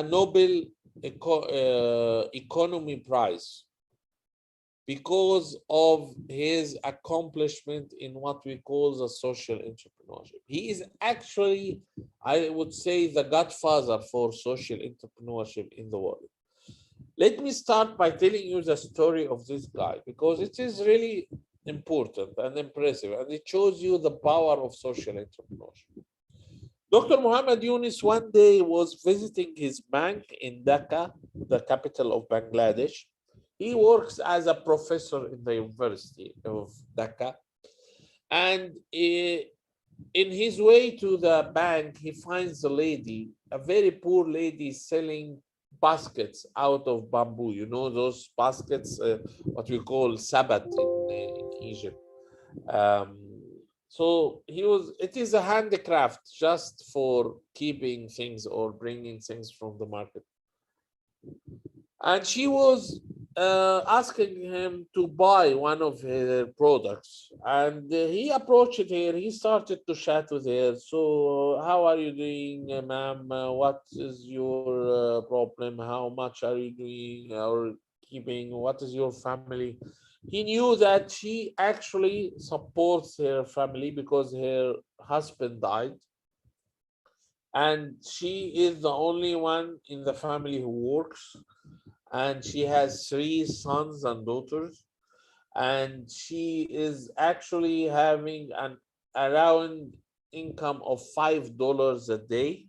Nobel Economy Prize because of his accomplishment in what we call the social entrepreneurship. He is actually, I would say, the godfather for social entrepreneurship in the world. Let me start by telling you the story of this guy because it is really important and impressive, and it shows you the power of social entrepreneurship. Dr. Muhammad Yunus one day was visiting his bank in Dhaka, the capital of Bangladesh. He works as a professor in the University of Dhaka. And in his way to the bank, he finds a lady, a very poor lady, selling baskets out of bamboo. You know, those baskets, what we call sabat in Egypt. Um, so it is a handicraft just for keeping things or bringing things from the market. And she was asking him to buy one of her products. And he approached her. He started to chat with her. So, how are you doing, ma'am? What is your problem? How much are you doing or keeping? What is your family? He knew that she actually supports her family because her husband died. And she is the only one in the family who works, and she has 3 sons and daughters, and she is actually having an around income of $5 a day.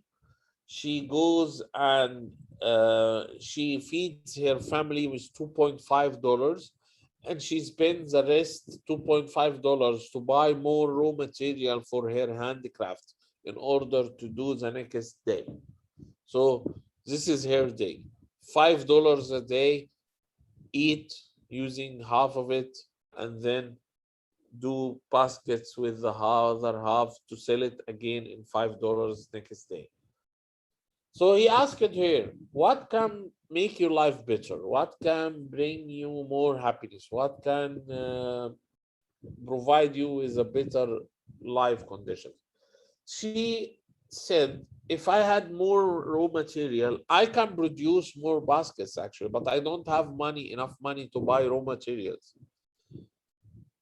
She goes and she feeds her family with $2.5, and she spends the rest $2.5 to buy more raw material for her handicraft in order to do the next day. So this is her day. $5 a day, eat using half of it, and then do baskets with the other half to sell it again in $5 next day. So he asked her, what can make your life better? What can bring you more happiness? What can provide you with a better life condition? She said, if I had more raw material, I can produce more baskets actually, but I don't have enough money to buy raw materials.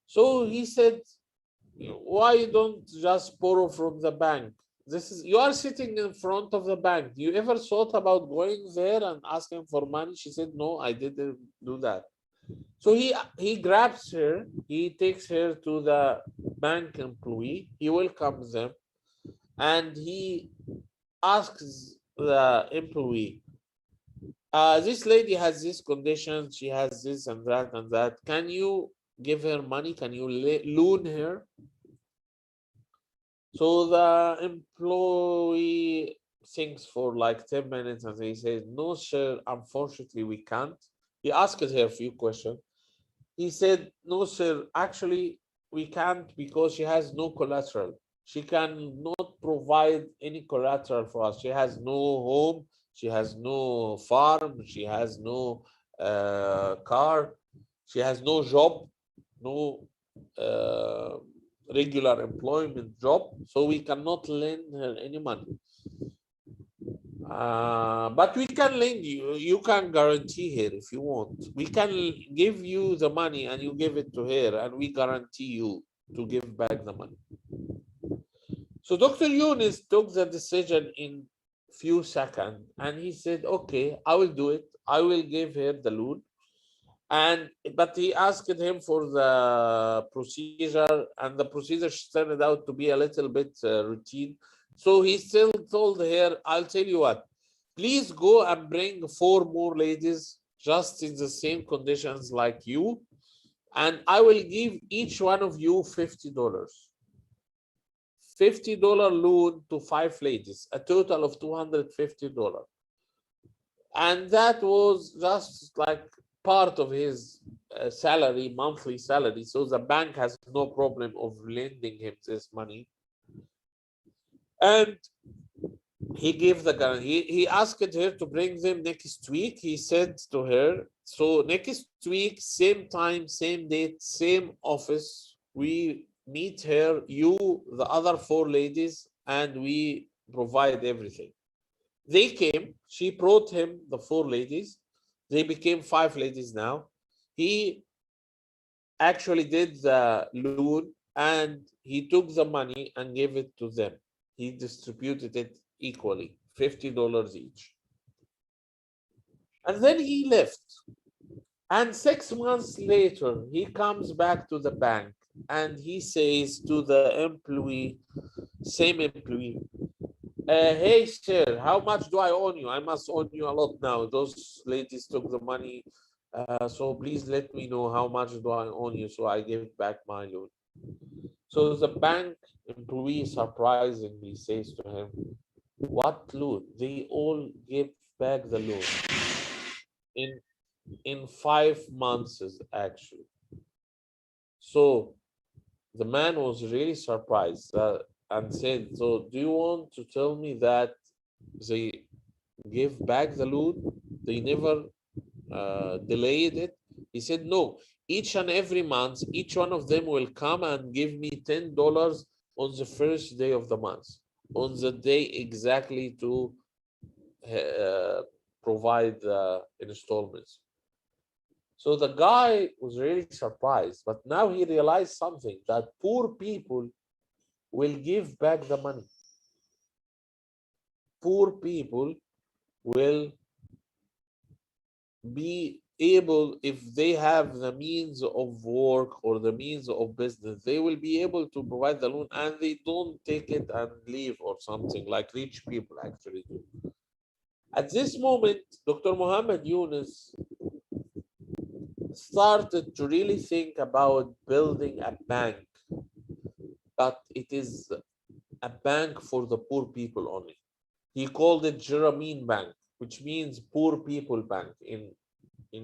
So he said, why don't just borrow from the bank? You are sitting in front of the bank. You ever thought about going there and asking for money? She said, no, I didn't do that. So he grabs her, he takes her to the bank employee, he welcomes them, and he asks the employee, this lady has this condition, she has this and that and that. Can you give her money? Can you loan her? So the employee thinks for like 10 minutes and he says, no, sir, unfortunately, we can't. He asked her a few questions. He said, no, sir, actually, we can't because she has no collateral. She cannot provide any collateral for us. She has no home. She has no farm. She has no car. She has no job, no uh, regular employment job. So we cannot lend her any money. But we can lend you, you can guarantee her if you want. We can give you the money and you give it to her, and we guarantee you to give back the money. So Dr. Yunus took the decision in few seconds and he said, okay, I will do it. I will give her the loan. But he asked him for the procedure, and the procedure turned out to be a little bit routine. So he still told her, I'll tell you what, please go and bring 4 more ladies just in the same conditions like you, and I will give each one of you $50. $50 loan to 5 ladies, a total of $250. And that was just like part of his salary, monthly salary. So the bank has no problem of lending him this money. And he gave the guarantee. He asked her to bring them next week. He said to her, so next week, same time, same date, same office, we meet her, you, the other 4 ladies, and we provide everything. They came, she brought him the 4 ladies. They became 5 ladies now. He actually did the loan and he took the money and gave it to them. He distributed it equally, $50 each. And then he left. And 6 months later, he comes back to the bank and he says to the employee, same employee, hey, sir, how much do I owe you? I must owe you a lot now. Those ladies took the money. So please let me know how much do I owe you so I give back my loan. So the bank employee surprisingly says to him, what loan? They all give back the loan in 5 months actually. So the man was really surprised and said, so do you want to tell me that they give back the loan? They never delayed it? He said, no. Each and every month, each one of them will come and give me $10 on the first day of the month, on the day exactly to provide the installments. So the guy was really surprised, but now he realized something, that poor people will give back the money. Poor people will be able, if they have the means of work or the means of business, they will be able to provide the loan and they don't take it and leave or something like rich people actually do. At this moment, Dr. Muhammad Yunus started to really think about building a bank, but it is a bank for the poor people only. He called it Grameen Bank, which means poor people bank in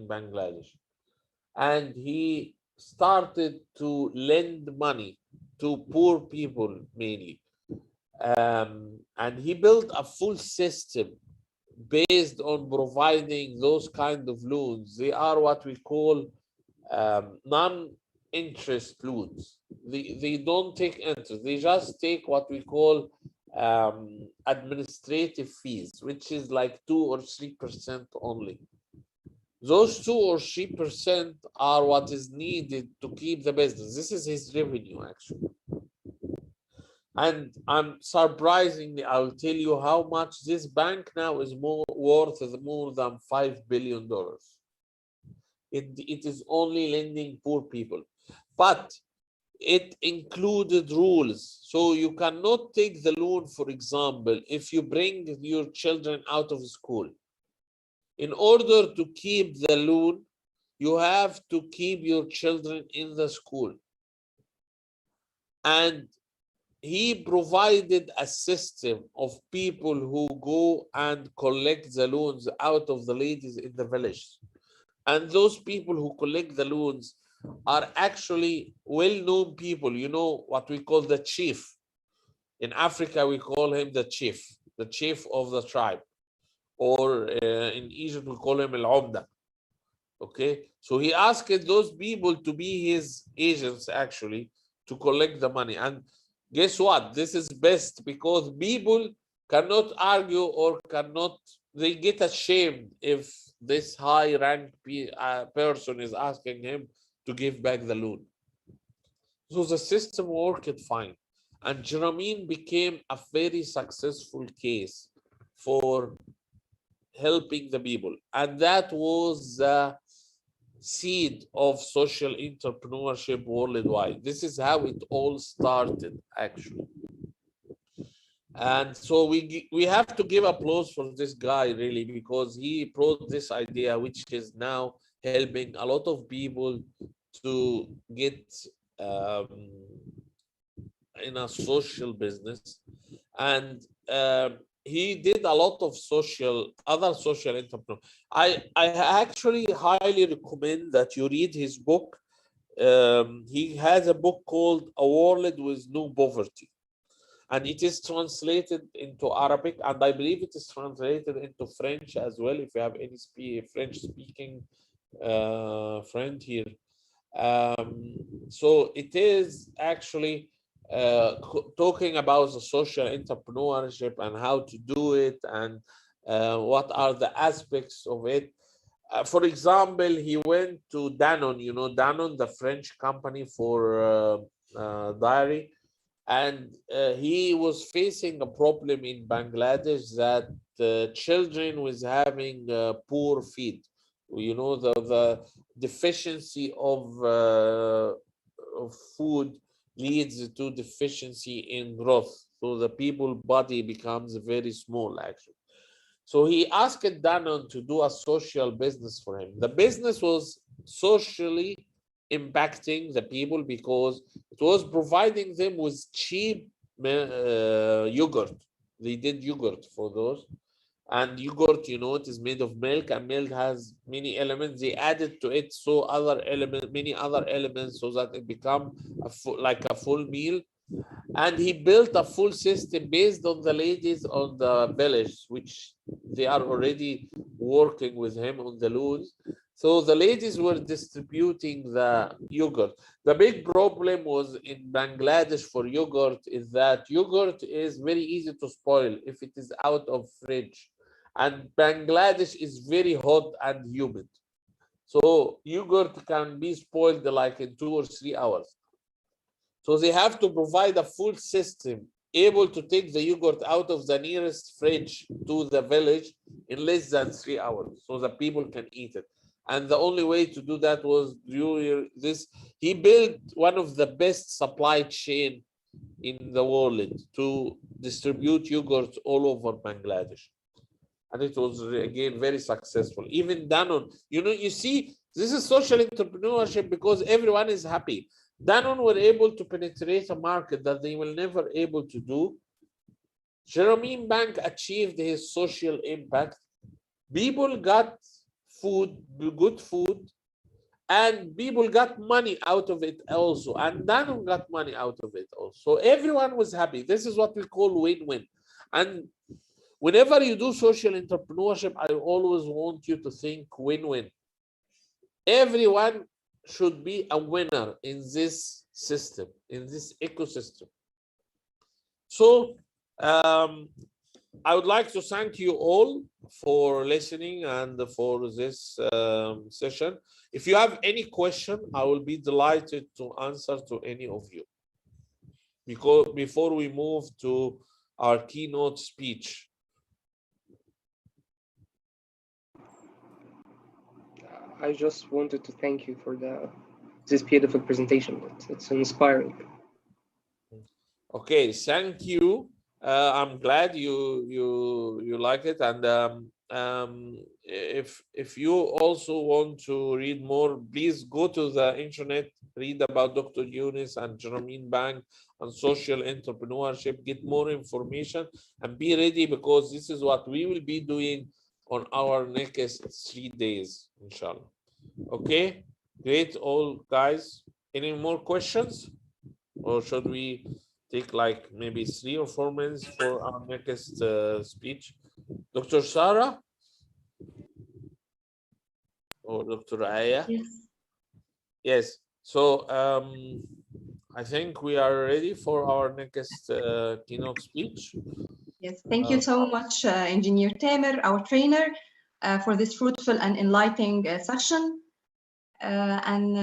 Bangladesh. And he started to lend money to poor people mainly. And he built a full system based on providing those kind of loans. They are what we call non-interest loans. They don't take interest. They just take what we call administrative fees, which is like 2 or 3% only. Those 2 or 3% are what is needed to keep the business. This is his revenue, actually. And I'm surprisingly, I'll tell you how much this bank now is worth more than $5 billion. It is only lending poor people, but it included rules. So you cannot take the loan, for example, if you bring your children out of school. In order to keep the loan, you have to keep your children in the school. And he provided a system of people who go and collect the loans out of the ladies in the village. And those people who collect the loans are actually well-known people. You know what we call the chief. In Africa, we call him the chief of the tribe. Or in Egypt, we call him al-Umda. Okay, so he asked those people to be his agents actually to collect the money. And guess what? This is best because people cannot argue or they get ashamed if this high-ranked person is asking him to give back the loan. So the system worked fine. And Grameen became a very successful case for helping the people. And that was the seed of social entrepreneurship worldwide. This is how it all started, actually. And so we have to give applause for this guy, really, because he brought this idea, which is now helping a lot of people to get in a social business. And he did a lot of other social entrepreneurs. I actually highly recommend that you read his book. He has a book called A World with No Poverty, and it is translated into Arabic, and I believe it is translated into French as well, if you have any French-speaking friend here. So it is actually talking about the social entrepreneurship and how to do it, and what are the aspects of it. For example, he went to Danone, you know, Danone, the French company for dairy, and he was facing a problem in Bangladesh that children was having poor feed. You know, the deficiency of food leads to deficiency in growth. So the people body becomes very small actually. So he asked Danone to do a social business for him. The business was socially impacting the people because it was providing them with cheap yogurt. They did yogurt for those. And yogurt, you know, it is made of milk, and milk has many elements. They added to it many other elements, so that it become like a full meal. And he built a full system based on the ladies on the village, which they are already working with him on the loose. So the ladies were distributing the yogurt. The big problem was in Bangladesh for yogurt is that yogurt is very easy to spoil if it is out of fridge. And Bangladesh is very hot and humid. So yogurt can be spoiled like in 2 or 3 hours. So they have to provide a full system able to take the yogurt out of the nearest fridge to the village in less than 3 hours so that people can eat it. And the only way to do that was through this. He built one of the best supply chain in the world to distribute yogurt all over Bangladesh. And it was, again, very successful. Even Danone, you know, you see, this is social entrepreneurship because everyone is happy. Danone were able to penetrate a market that they will never able to do. Jerome Bank achieved his social impact. People got food, good food, and people got money out of it also. And Danone got money out of it also. So everyone was happy. This is what we call win-win. And whenever you do social entrepreneurship, I always want you to think win-win. Everyone should be a winner in this system, in this ecosystem. So I would like to thank you all for listening and for this session. If you have any question, I will be delighted to answer to any of you. Because before we move to our keynote speech. I just wanted to thank you for this beautiful presentation. It's inspiring. Okay, thank you. I'm glad you like it, and if you also want to read more, please go to the internet, read about Dr. Yunus and Jerome Bank and social entrepreneurship, get more information, and be ready because this is what we will be doing on our next 3 days, inshallah. Okay, great, all guys. Any more questions, or should we take like maybe 3 or 4 minutes for our next speech? Dr. Sarah or Dr. Aya? Yes. Yes. So I think we are ready for our next keynote speech. Yes. Thank you so much, Engineer Tamer, our trainer, for this fruitful and enlightening session. And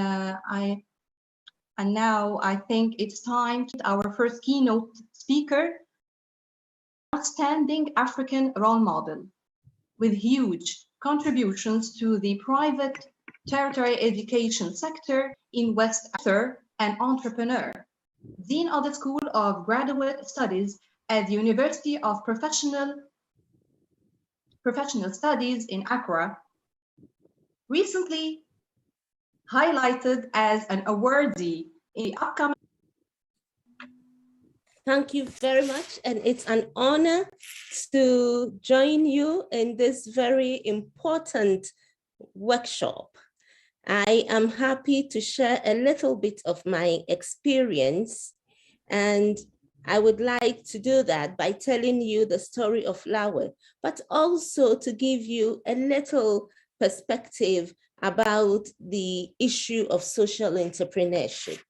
now I think it's time to our first keynote speaker, outstanding African role model with huge contributions to the private tertiary education sector in West Africa, an entrepreneur, Dean of the School of Graduate Studies at the University of Professional Studies in Accra, recently highlighted as an awardee in the upcoming. Thank you very much, and it's an honor to join you in this very important workshop. I am happy to share a little bit of my experience, and I would like to do that by telling you the story of Lawe, but also to give you a little perspective about the issue of social entrepreneurship.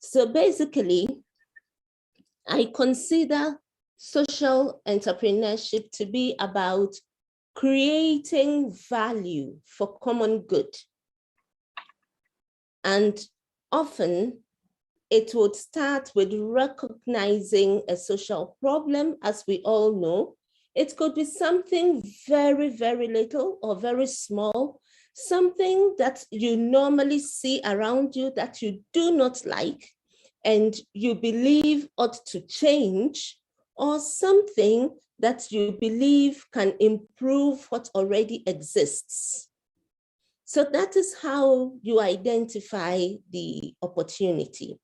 So basically, I consider social entrepreneurship to be about creating value for common good. And often it would start with recognizing a social problem, as we all know. It could be something very, very little or very small, something that you normally see around you that you do not like and you believe ought to change, or something that you believe can improve what already exists. So that is how you identify the opportunity.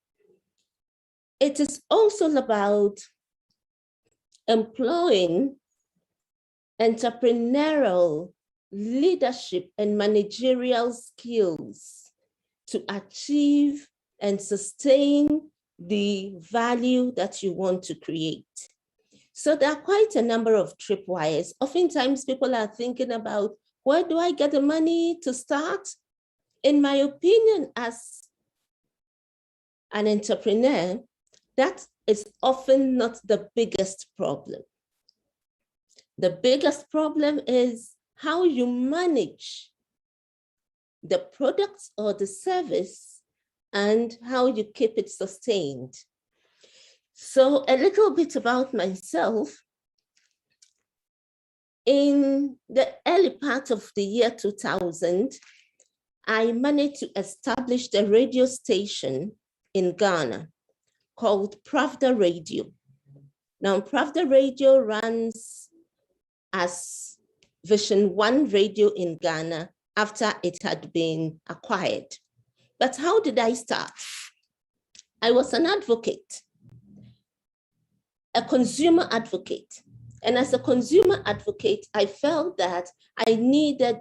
It is also about employing entrepreneurial leadership and managerial skills to achieve and sustain the value that you want to create. So there are quite a number of tripwires. Oftentimes people are thinking about, where do I get the money to start? In my opinion, as an entrepreneur, that is often not the biggest problem. The biggest problem is how you manage the product or the service and how you keep it sustained. So a little bit about myself. In the early part of the year 2000, I managed to establish a radio station in Ghana called Pravda Radio. Now, Pravda Radio runs as Vision One Radio in Ghana after it had been acquired. But how did I start? I was an advocate, a consumer advocate. And as a consumer advocate, I felt that I needed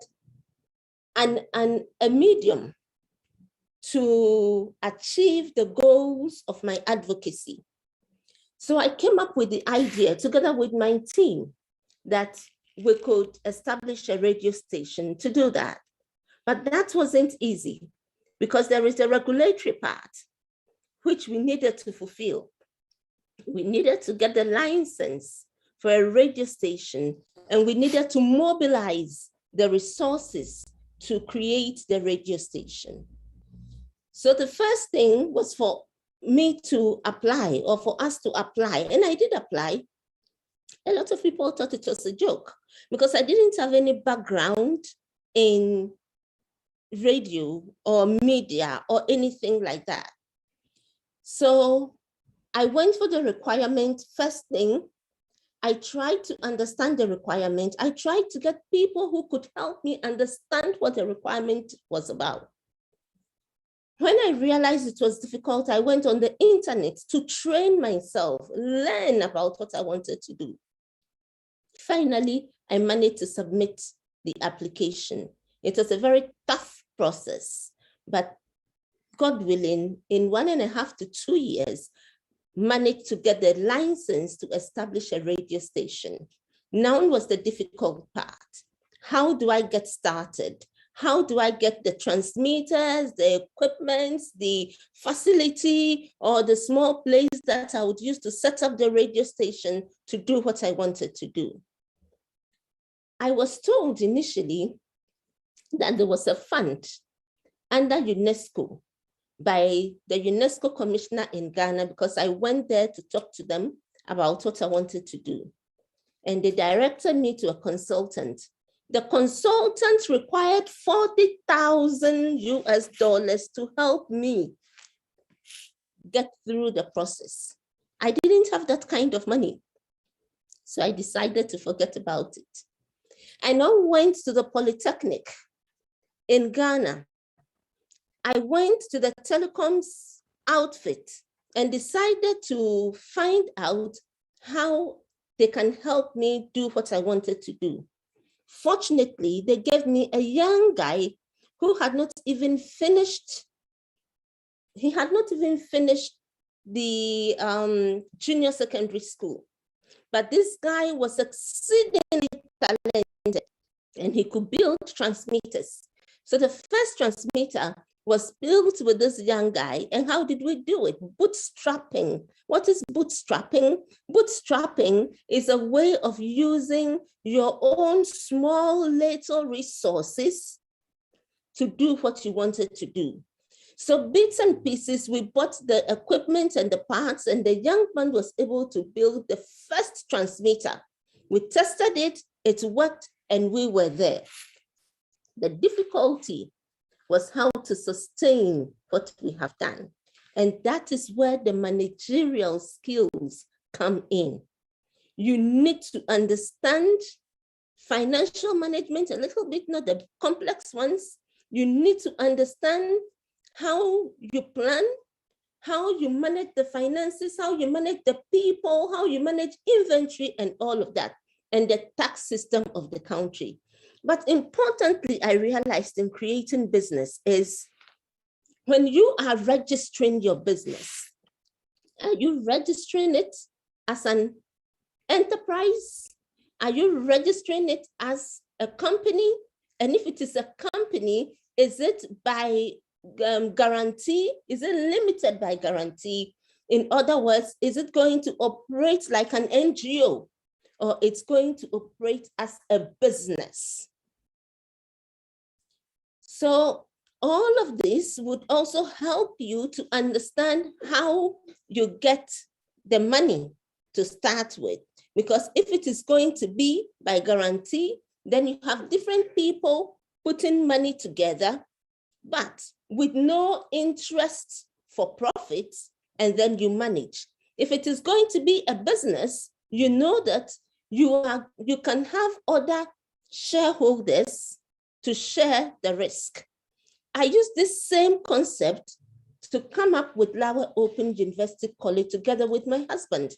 a medium to achieve the goals of my advocacy. So I came up with the idea together with my team that we could establish a radio station to do that. But that wasn't easy because there is a regulatory part which we needed to fulfill. We needed to get the license for a radio station, and we needed to mobilize the resources to create the radio station. So the first thing was for me to apply, or for us to apply, and I did apply. A lot of people thought it was a joke because I didn't have any background in radio or media or anything like that. So I went for the requirement. First thing, I tried to understand the requirement. I tried to get people who could help me understand what the requirement was about. When I realized it was difficult, I went on the internet to train myself, learn about what I wanted to do. Finally, I managed to submit the application. It was a very tough process, but God willing, in 1.5 to 2 years, managed to get the license to establish a radio station. Now was the difficult part. How do I get started? How do I get the transmitters, the equipment, the facility, or the small place that I would use to set up the radio station to do what I wanted to do? I was told initially that there was a fund under UNESCO by the UNESCO commissioner in Ghana, because I went there to talk to them about what I wanted to do. And they directed me to a consultant. The consultant required $40,000 to help me get through the process. I didn't have that kind of money, so I decided to forget about it. I now went to the Polytechnic in Ghana. I went to the telecoms outfit and decided to find out how they can help me do what I wanted to do. Fortunately, they gave me a young guy who had not even finished, the junior secondary school. But this guy was exceedingly talented and he could build transmitters. So the first transmitter was built with this young guy. And how did we do it? Bootstrapping. What is bootstrapping? Bootstrapping is a way of using your own small little resources to do what you wanted to do. So bits and pieces, we bought the equipment and the parts, and the young man was able to build the first transmitter. We tested it, it worked, and we were there. The difficulty was how to sustain what we have done. And that is where the managerial skills come in. You need to understand financial management a little bit, not the complex ones. You need to understand how you plan, how you manage the finances, how you manage the people, how you manage inventory and all of that, and the tax system of the country. But importantly, I realized in creating business is when you are registering your business, are you registering it as an enterprise? Are you registering it as a company? And if it is a company, is it by guarantee? Is it limited by guarantee? In other words, is it going to operate like an NGO, or it's going to operate as a business? So all of this would also help you to understand how you get the money to start with. Because if it is going to be by guarantee, then you have different people putting money together, but with no interest for profits, and then you manage. If it is going to be a business, you know that you can have other shareholders to share the risk. I use this same concept to come up with Lawa Open University College together with my husband.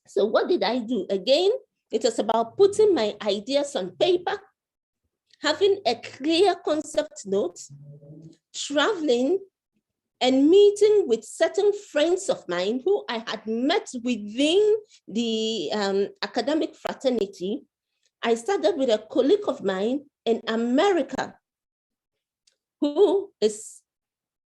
So what did I do? Again, it was about putting my ideas on paper, having a clear concept note, traveling and meeting with certain friends of mine who I had met within the academic fraternity. I started with a colleague of mine in America who is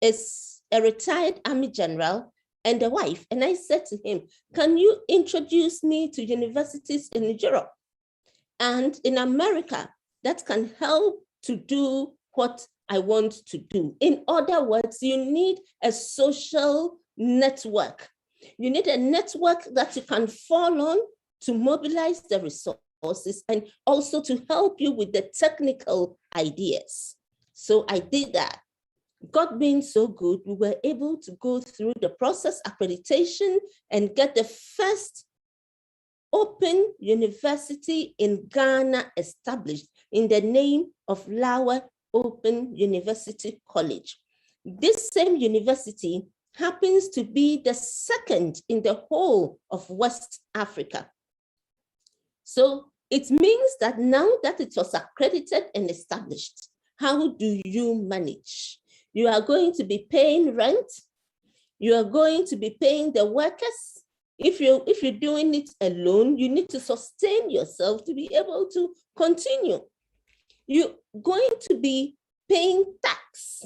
a retired Army general and a wife. And I said to him, can you introduce me to universities in Europe and in America that can help to do what I want to do? In other words, you need a social network. You need a network that you can fall on to mobilize the resources and also to help you with the technical ideas. So I did that. God being so good, we were able to go through the process accreditation and get the first open university in Ghana established in the name of Lawa Open University College. This same university happens to be the second in the whole of West Africa. So it means that now that it was accredited and established, how do you manage? You are going to be paying rent. You are going to be paying the workers. If you're doing it alone, you need to sustain yourself to be able to continue. You're going to be paying tax.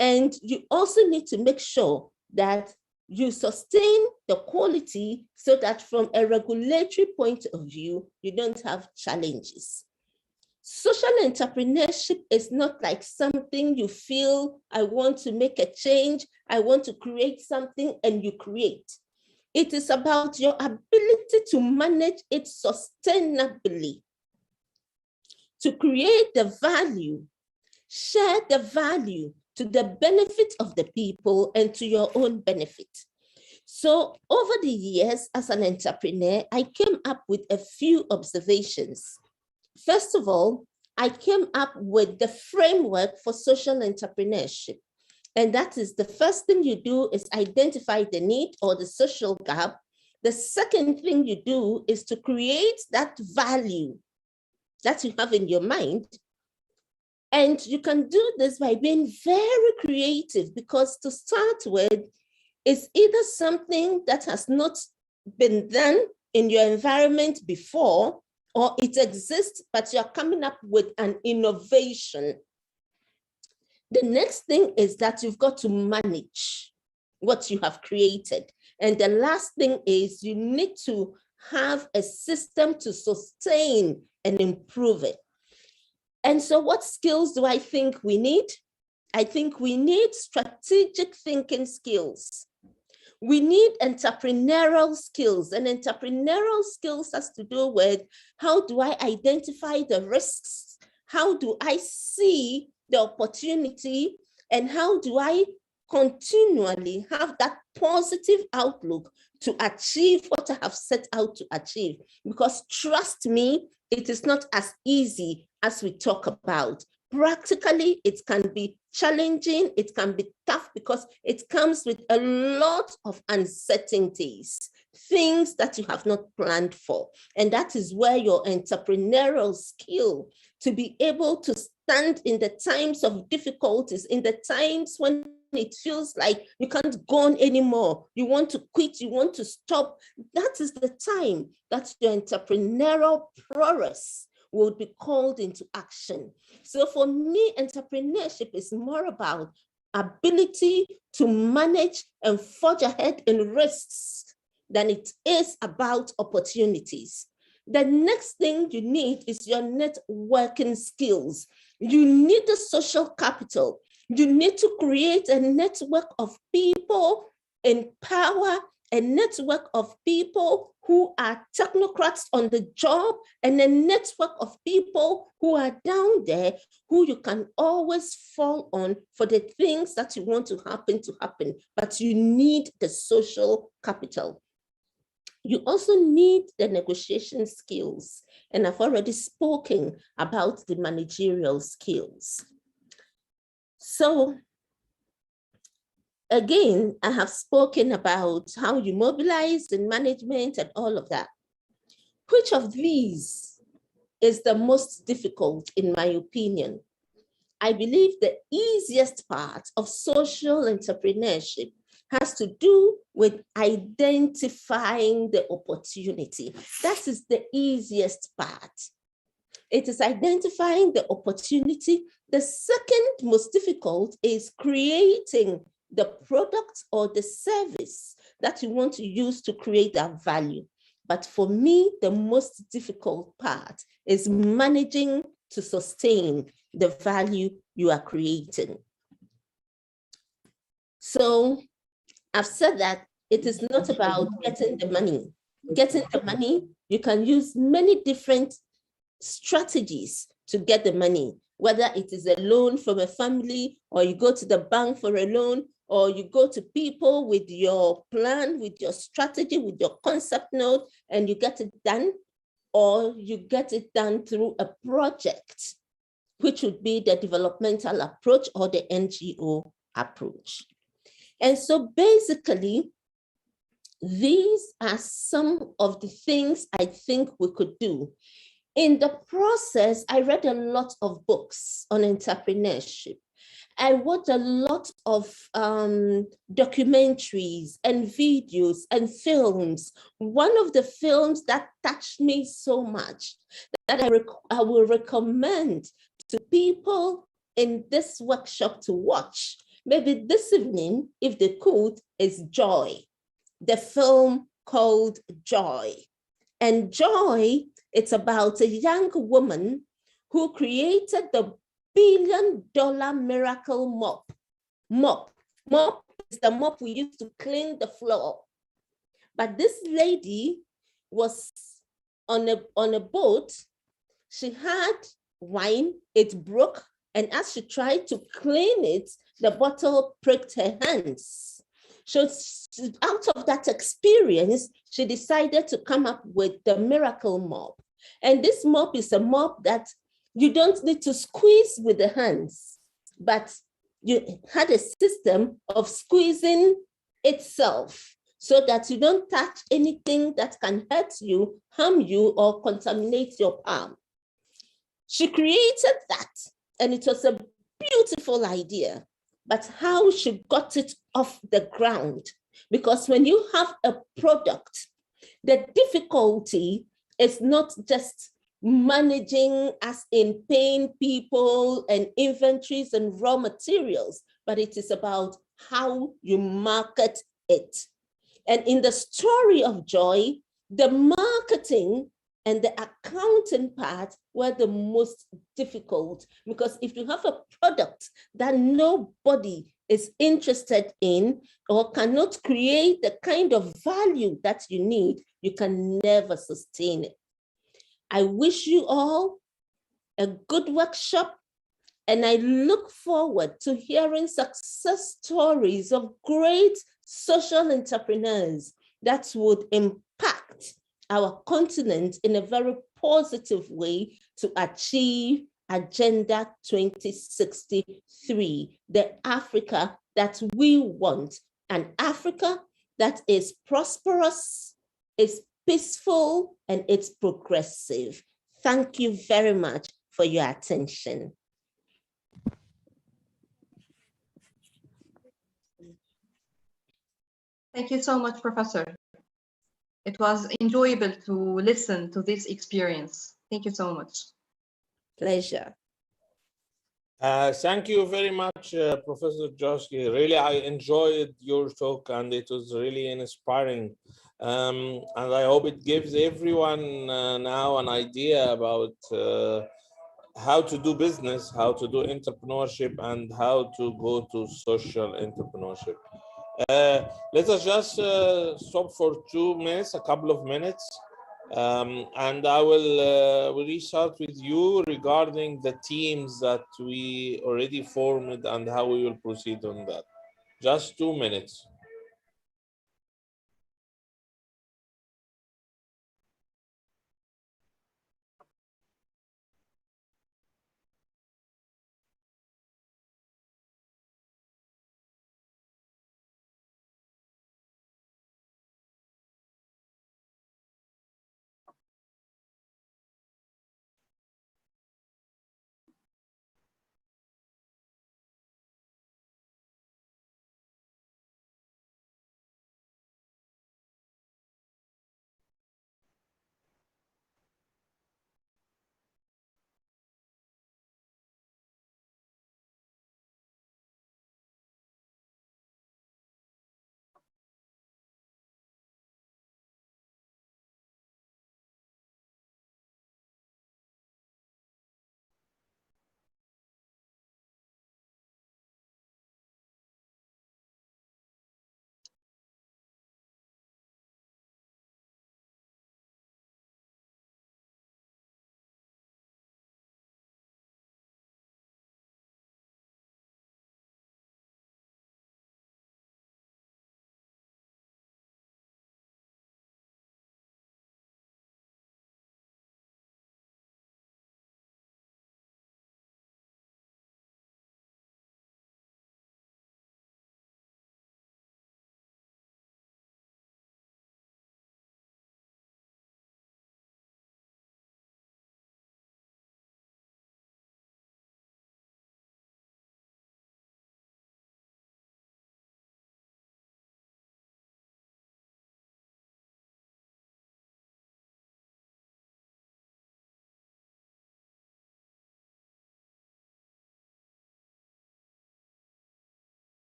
And you also need to make sure that you sustain the quality so that from a regulatory point of view, you don't have challenges. Social entrepreneurship is not like something you feel, I want to make a change, I want to create something, and you create. It is about your ability to manage it sustainably, to create the value, share the value to the benefit of the people and to your own benefit. So over the years as an entrepreneur, I came up with a few observations. First of all, I came up with the framework for social entrepreneurship. And that is the first thing you do is identify the need or the social gap. The second thing you do is to create that value that you have in your mind. And you can do this by being very creative, because to start with, it's either something that has not been done in your environment before, or it exists, but you're coming up with an innovation. The next thing is that you've got to manage what you have created. And the last thing is you need to have a system to sustain and improve it. And so what skills do I think we need? I think we need strategic thinking skills. We need entrepreneurial skills, and entrepreneurial skills has to do with how do I identify the risks? How do I see the opportunity? And how do I continually have that positive outlook to achieve what I have set out to achieve? Because trust me, it is not as easy as we talk about. Practically, it can be challenging, it can be tough because it comes with a lot of uncertainties, things that you have not planned for. And that is where your entrepreneurial skill to be able to stand in the times of difficulties, in the times when it feels like you can't go on anymore, you want to quit, you want to stop, that is the time that your entrepreneurial prowess will be called into action. So for me, entrepreneurship is more about ability to manage and forge ahead in risks than it is about opportunities. The next thing you need is your networking skills. You need the social capital. You need to create a network of people in power, a network of people who are technocrats on the job, and a network of people who are down there who you can always fall on for the things that you want to happen. But you need the social capital. You also need the negotiation skills, and I've already spoken about the managerial skills. So again, I have spoken about how you mobilize in management and all of that. Which of these is the most difficult, in my opinion? I believe the easiest part of social entrepreneurship has to do with identifying the opportunity. That is the easiest part. It is identifying the opportunity. The second most difficult is creating the product or the service that you want to use to create that value. But for me, the most difficult part is managing to sustain the value you are creating. So I've said that it is not about getting the money. Getting the money, you can use many different strategies to get the money, whether it is a loan from a family, or you go to the bank for a loan, or you go to people with your plan, with your strategy, with your concept note, and you get it done, or you get it done through a project, which would be the developmental approach or the NGO approach. And so basically, these are some of the things I think we could do. In the process, I read a lot of books on entrepreneurship. I watched a lot of documentaries and videos and films. One of the films that touched me so much that I will recommend to people in this workshop to watch, maybe this evening, if they could, is Joy, the film called Joy. And Joy, it's about a young woman who created the $1 billion miracle mop. Mop is the mop we use to clean the floor. But this lady was on a boat. She had wine, it broke, and as she tried to clean it, the bottle pricked her hands. So out of that experience, she decided to come up with the miracle mop. And this mop is a mop that you don't need to squeeze with the hands, but you had a system of squeezing itself so that you don't touch anything that can hurt you, harm you, or contaminate your palm. She created that, and it was a beautiful idea. But how she got it off the ground? Because when you have a product, the difficulty is not just managing as in paying people and inventories and raw materials, but it is about how you market it. And in the story of Joy, the marketing and the accounting part were the most difficult, because if you have a product that nobody is interested in or cannot create the kind of value that you need, you can never sustain it. I wish you all a good workshop, and I look forward to hearing success stories of great social entrepreneurs that would impact our continent in a very positive way to achieve Agenda 2063, the Africa that we want, an Africa that is prosperous, is peaceful, and it's progressive. Thank you very much for your attention. Thank you so much, Professor. It was enjoyable to listen to this experience. Thank you so much. Pleasure. Thank you very much, Professor Joski. Really, I enjoyed your talk, and it was really inspiring. And I hope it gives everyone now an idea about how to do business, how to do entrepreneurship, and how to go to social entrepreneurship. Let us just stop for 2 minutes, a couple of minutes, and I will restart with you regarding the teams that we already formed and how we will proceed on that. Just 2 minutes.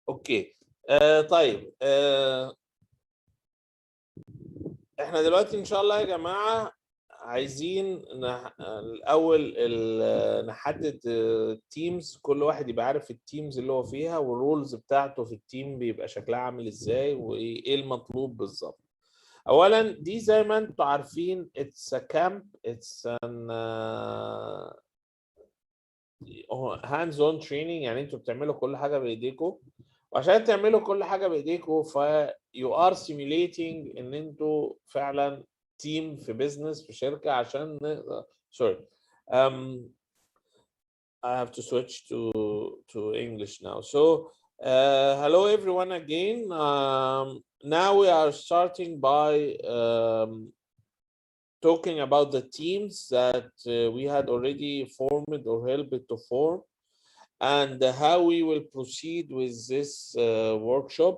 اوكي طيب احنا دلوقتي ان شاء الله يا جماعه عايزين الاول نحدد التيمز، كل واحد يبقى عارف التيمز اللي هو فيها والرولز بتاعته في التيم بيبقى شكلها عامل ازاي وايه المطلوب بالظبط. اولا دي زي ما انتم عارفين it's a camp, it's an hands on training، يعني انتوا بتعملوا كل حاجه بايديكم، وعشان تعملوا كل حاجه بايديكم ف you are simulating ان انتوا فعلا تيم في بزنس في شركه عشان sorry I have to switch to English now. So hello everyone again. Now we are starting by talking about the teams that we had already formed or helped to form, and how we will proceed with this workshop.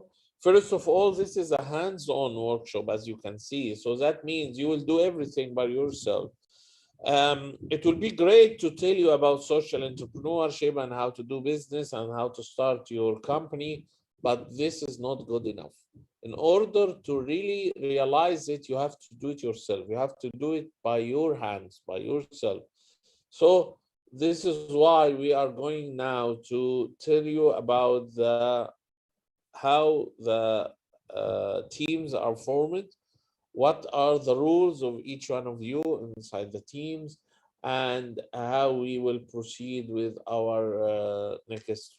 First of all, this is a hands-on workshop, as you can see. So that means you will do everything by yourself. It will be great to tell you about social entrepreneurship and how to do business and how to start your company, but this is not good enough. In order to really realize it, you have to do it yourself. You have to do it by your hands, by yourself. So this is why we are going now to tell you about how the teams are formed, what are the rules of each one of you inside the teams, and how we will proceed with our next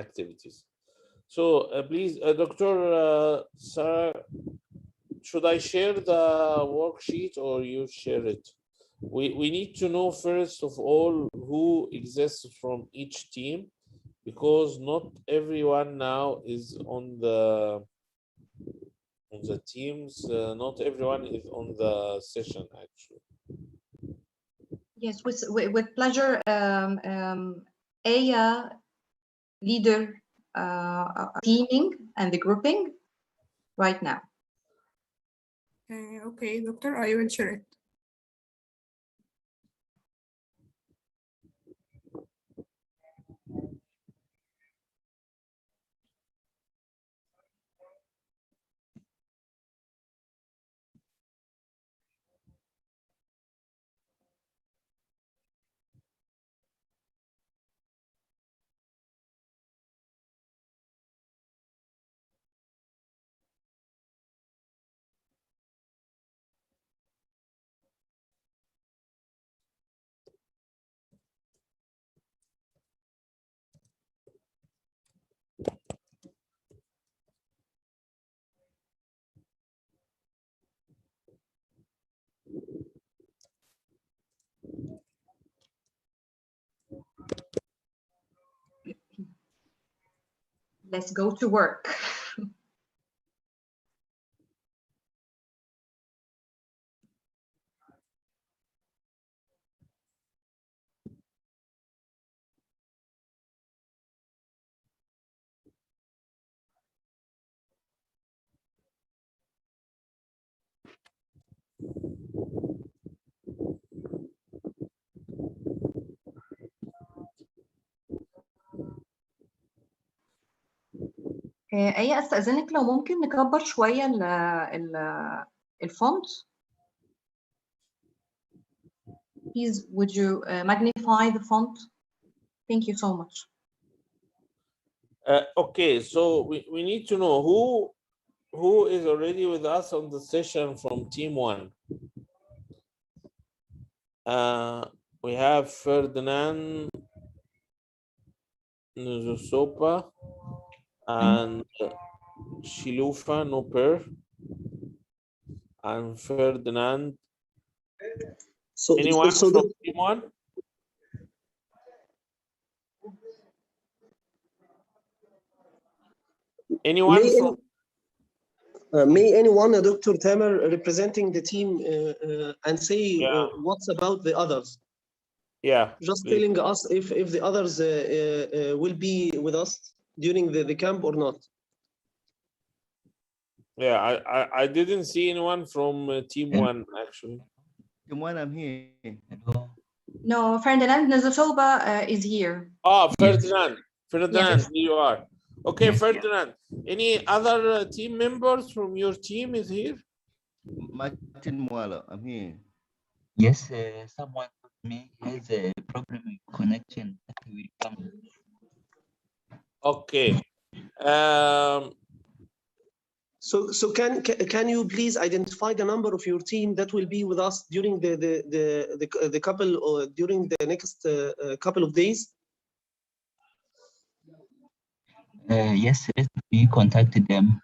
activities. So please, Dr. Sarah, should I share the worksheet or you share it? We need to know first of all who exists from each team, because not everyone now is on the teams, not everyone is on the session actually. Yes, with pleasure. Aya, leader, teaming and the grouping right now. Okay, doctor, I will share it. Let's go to work. أي أستأذنك لو ممكن نكبر شوية الفونت. Please, would you magnify the font? Thank you so much. Okay, so we need to know who is already with us on the session from team 1. We have Ferdinand Nuzusopa and Shilufa Noper and Ferdinand. So anyone so from team 1? Anyone from? May anyone, Dr. Tamer, representing the team, and say what's about the others? Yeah. Just please. telling us if the others will be with us during the camp or not. Yeah, I didn't see anyone from team 1 actually. Team 1, I'm here. No, Ferdinand Nazasoba is here. Oh, Ferdinand. Yes. Ferdinand, Yes. here you are. Okay, Yes. Ferdinand. Any other team members from your team is here? Martin Muala, I'm here. Yes, someone told me has a problem with connection that will come. Okay. So can you please identify the number of your team that will be with us during the couple or during the next couple of days? Yes, let me contact them.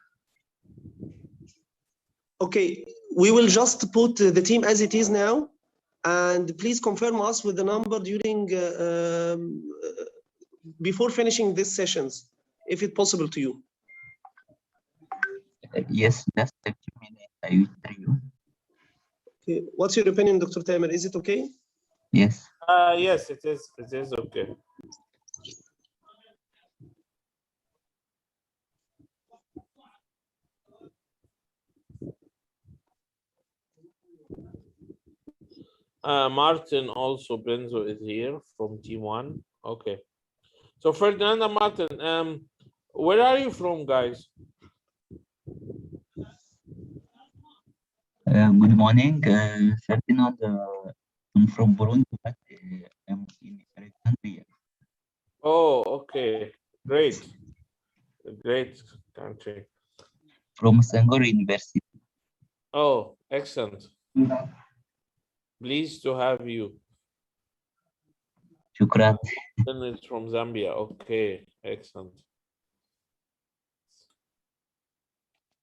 Okay, we will just put the team as it is now, and please confirm us with the number during before finishing these sessions, if it's possible to you. Yes, just a few minutes. I will tell you. Okay. What's your opinion, Dr. Tamer? Is it okay? Yes. Yes, it is. It is okay. Martin also Benzo is here from team 1. Okay. So Ferdinand and Martin, where are you from, guys? Good morning, Ferdinand. I'm from Burundi, but I'm in Alexandria. Oh, okay. Great. A great country. From Sangor University. Oh, excellent. Pleased to have you. Shukran. Then it's from Zambia. Okay, excellent.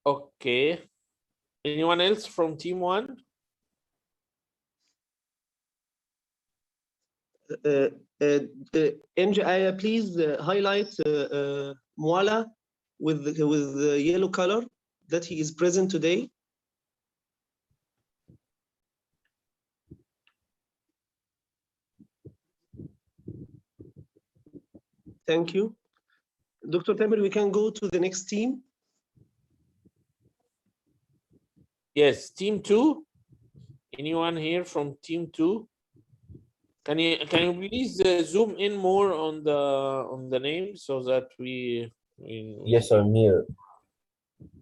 Okay. Anyone else from team 1? MJ Aya, please highlight Muala with the yellow color that he is present today. Thank you. Dr. Tamer, we can go to the next team. Yes, team 2. Anyone here from team 2? Can you please zoom in more on the name so that we Yes, I'm here.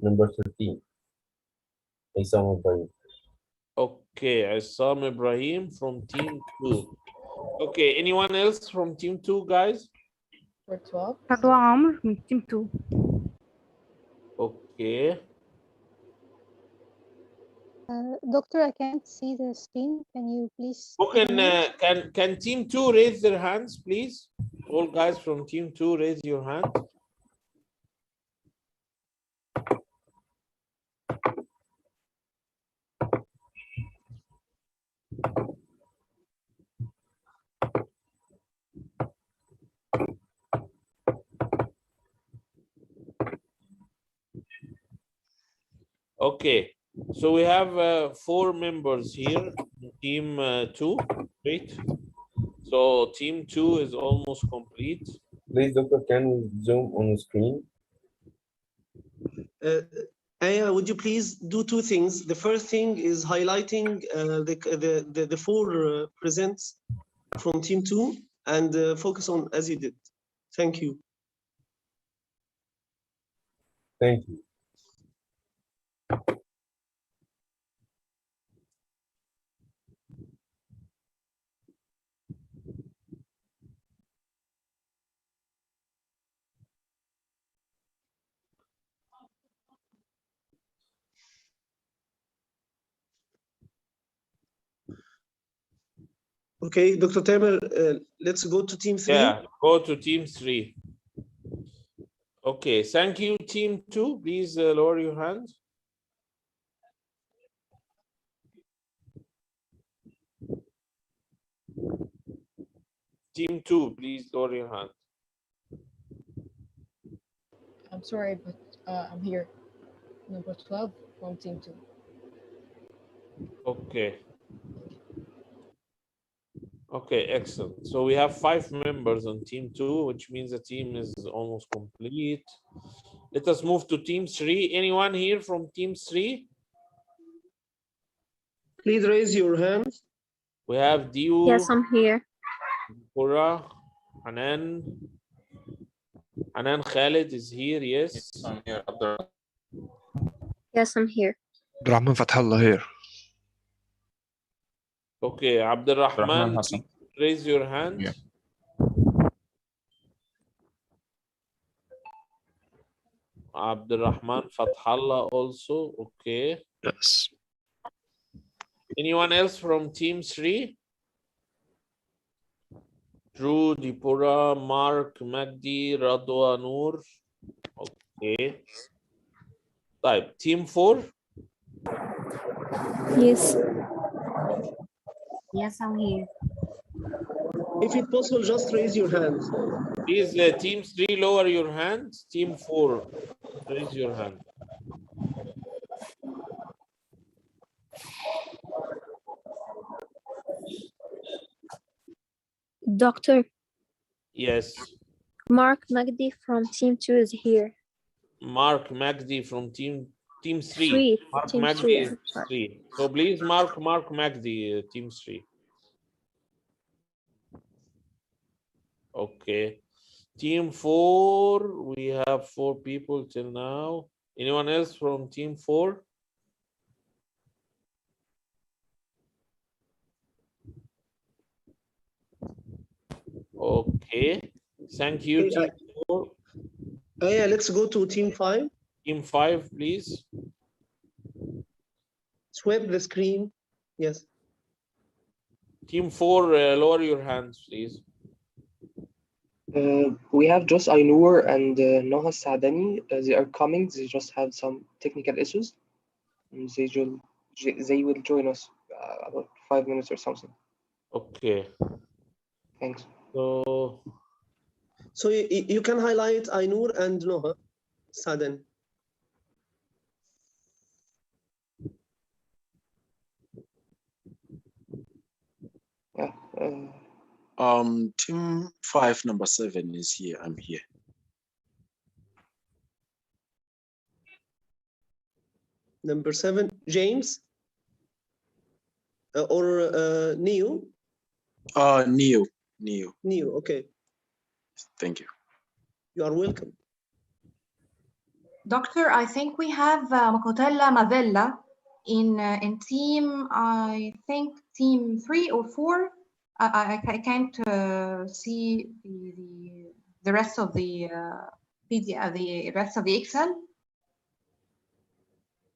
Number 13. Isam Ibrahim. Okay, Isam Ibrahim from team 2. Okay, anyone else from team 2, guys? For 12. Radwa Amr from team 2. Okay. Doctor, I can't see the screen. Can you please? Can team 2 raise their hands, please? All guys from team 2, raise your hand. Okay, so we have 4 members here, team 2, great. So team 2 is almost complete. Please, doctor, can we zoom on the screen? Aya, would you please do 2 things? The first thing is highlighting the 4 presents from team 2 and focus on as you did. Thank you. Thank you. Okay, Dr. Tamer, let's go to team 3. Yeah, go to team 3. Okay, thank you, team 2. Please lower your hand. Team 2, please lower your hand. I'm sorry, but I'm here. Number 12 from team 2. Okay. Okay, excellent. So we have 5 members on team 2, which means the team is almost complete. Let us move to team 3. Anyone here from team 3? Please raise your hand. We have Diu. Yes, I'm here. Pura, Hanan. Hanan Khalid is here, yes. I'm here. Yes, I'm here. Abdurrahman Fathallah here. Okay, Abdurrahman, Abdurrahman Hassan. raise your hand. Yeah. Abdurrahman Fathallah also. Okay. Yes. Anyone else from team 3? Drew, Dipura, Mark, Magdi, Radwa, Noor. Okay. Type team 4. Yes. Yes, I'm here. If it's possible, just raise your hand. Please, team 3, lower your hand. Team 4, raise your hand. Doctor, Yes. Mark Magdi from Team 2 is here. Mark Magdi from team 3. Three. Mark Team Magdi 3. is 3. So please Mark Magdi, team 3. Okay. Team 4, we have 4 people till now. Anyone else from team 4? Okay. Thank you, Okay, team 4. Yeah, let's go to team 5. Team 5, please. Swipe the screen. Yes. Team 4, lower your hands, please. We have just Ainur and Noha Saadani. They are coming. They just have some technical issues. And they will join us about 5 minutes or something. Okay. Thanks. So you can highlight Ainur and Noha Sadan. Yeah. Team 5, number 7 is here. I'm here. Number 7, James or Neo? Neo. Neo, okay. Thank you. You are welcome. Doctor, I think we have Makotella Mavella in team, I think team 3 or 4. I can't see the rest of the PDF, the rest of the Excel.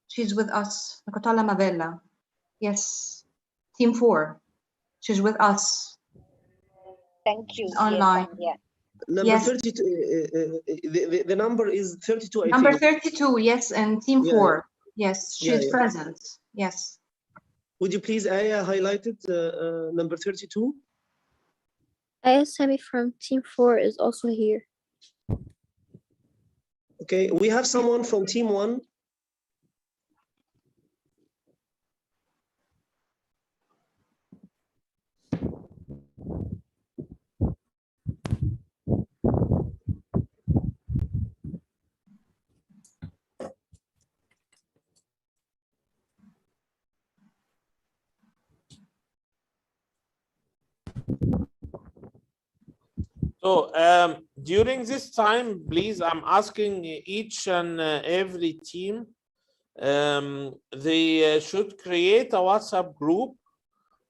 She's with us, Makotella Mavella. Yes, team 4. She's with us. Thank you. She's online. Yes, Number Yes. 32, the number is 32, I Number think. 32, yes, and team 4. Yes, she's Yeah. present. Yes. Would you please, Aya, highlight it, number 32? Aya Sami from Team 4 is also here. Okay, we have someone from team 1. So during this time, please, I'm asking each and every team, they should create a WhatsApp group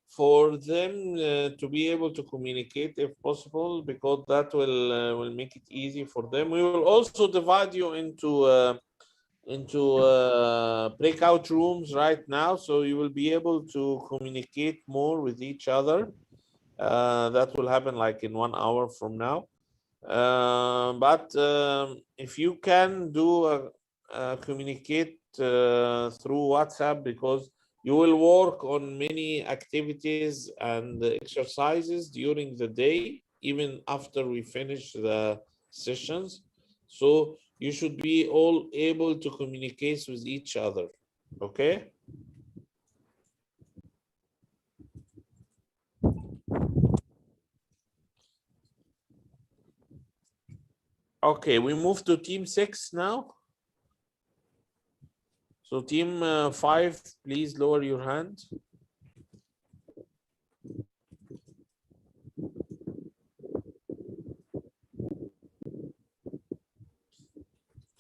for them to be able to communicate if possible, because that will make it easy for them. We will also divide you into breakout rooms right now, so you will be able to communicate more with each other. That will happen like in 1 hour from now. But if you can do communicate through WhatsApp, because you will work on many activities and exercises during the day, even after we finish the sessions. So you should be all able to communicate with each other, okay? Okay, we move to team 6 now. So team 5, please lower your hand.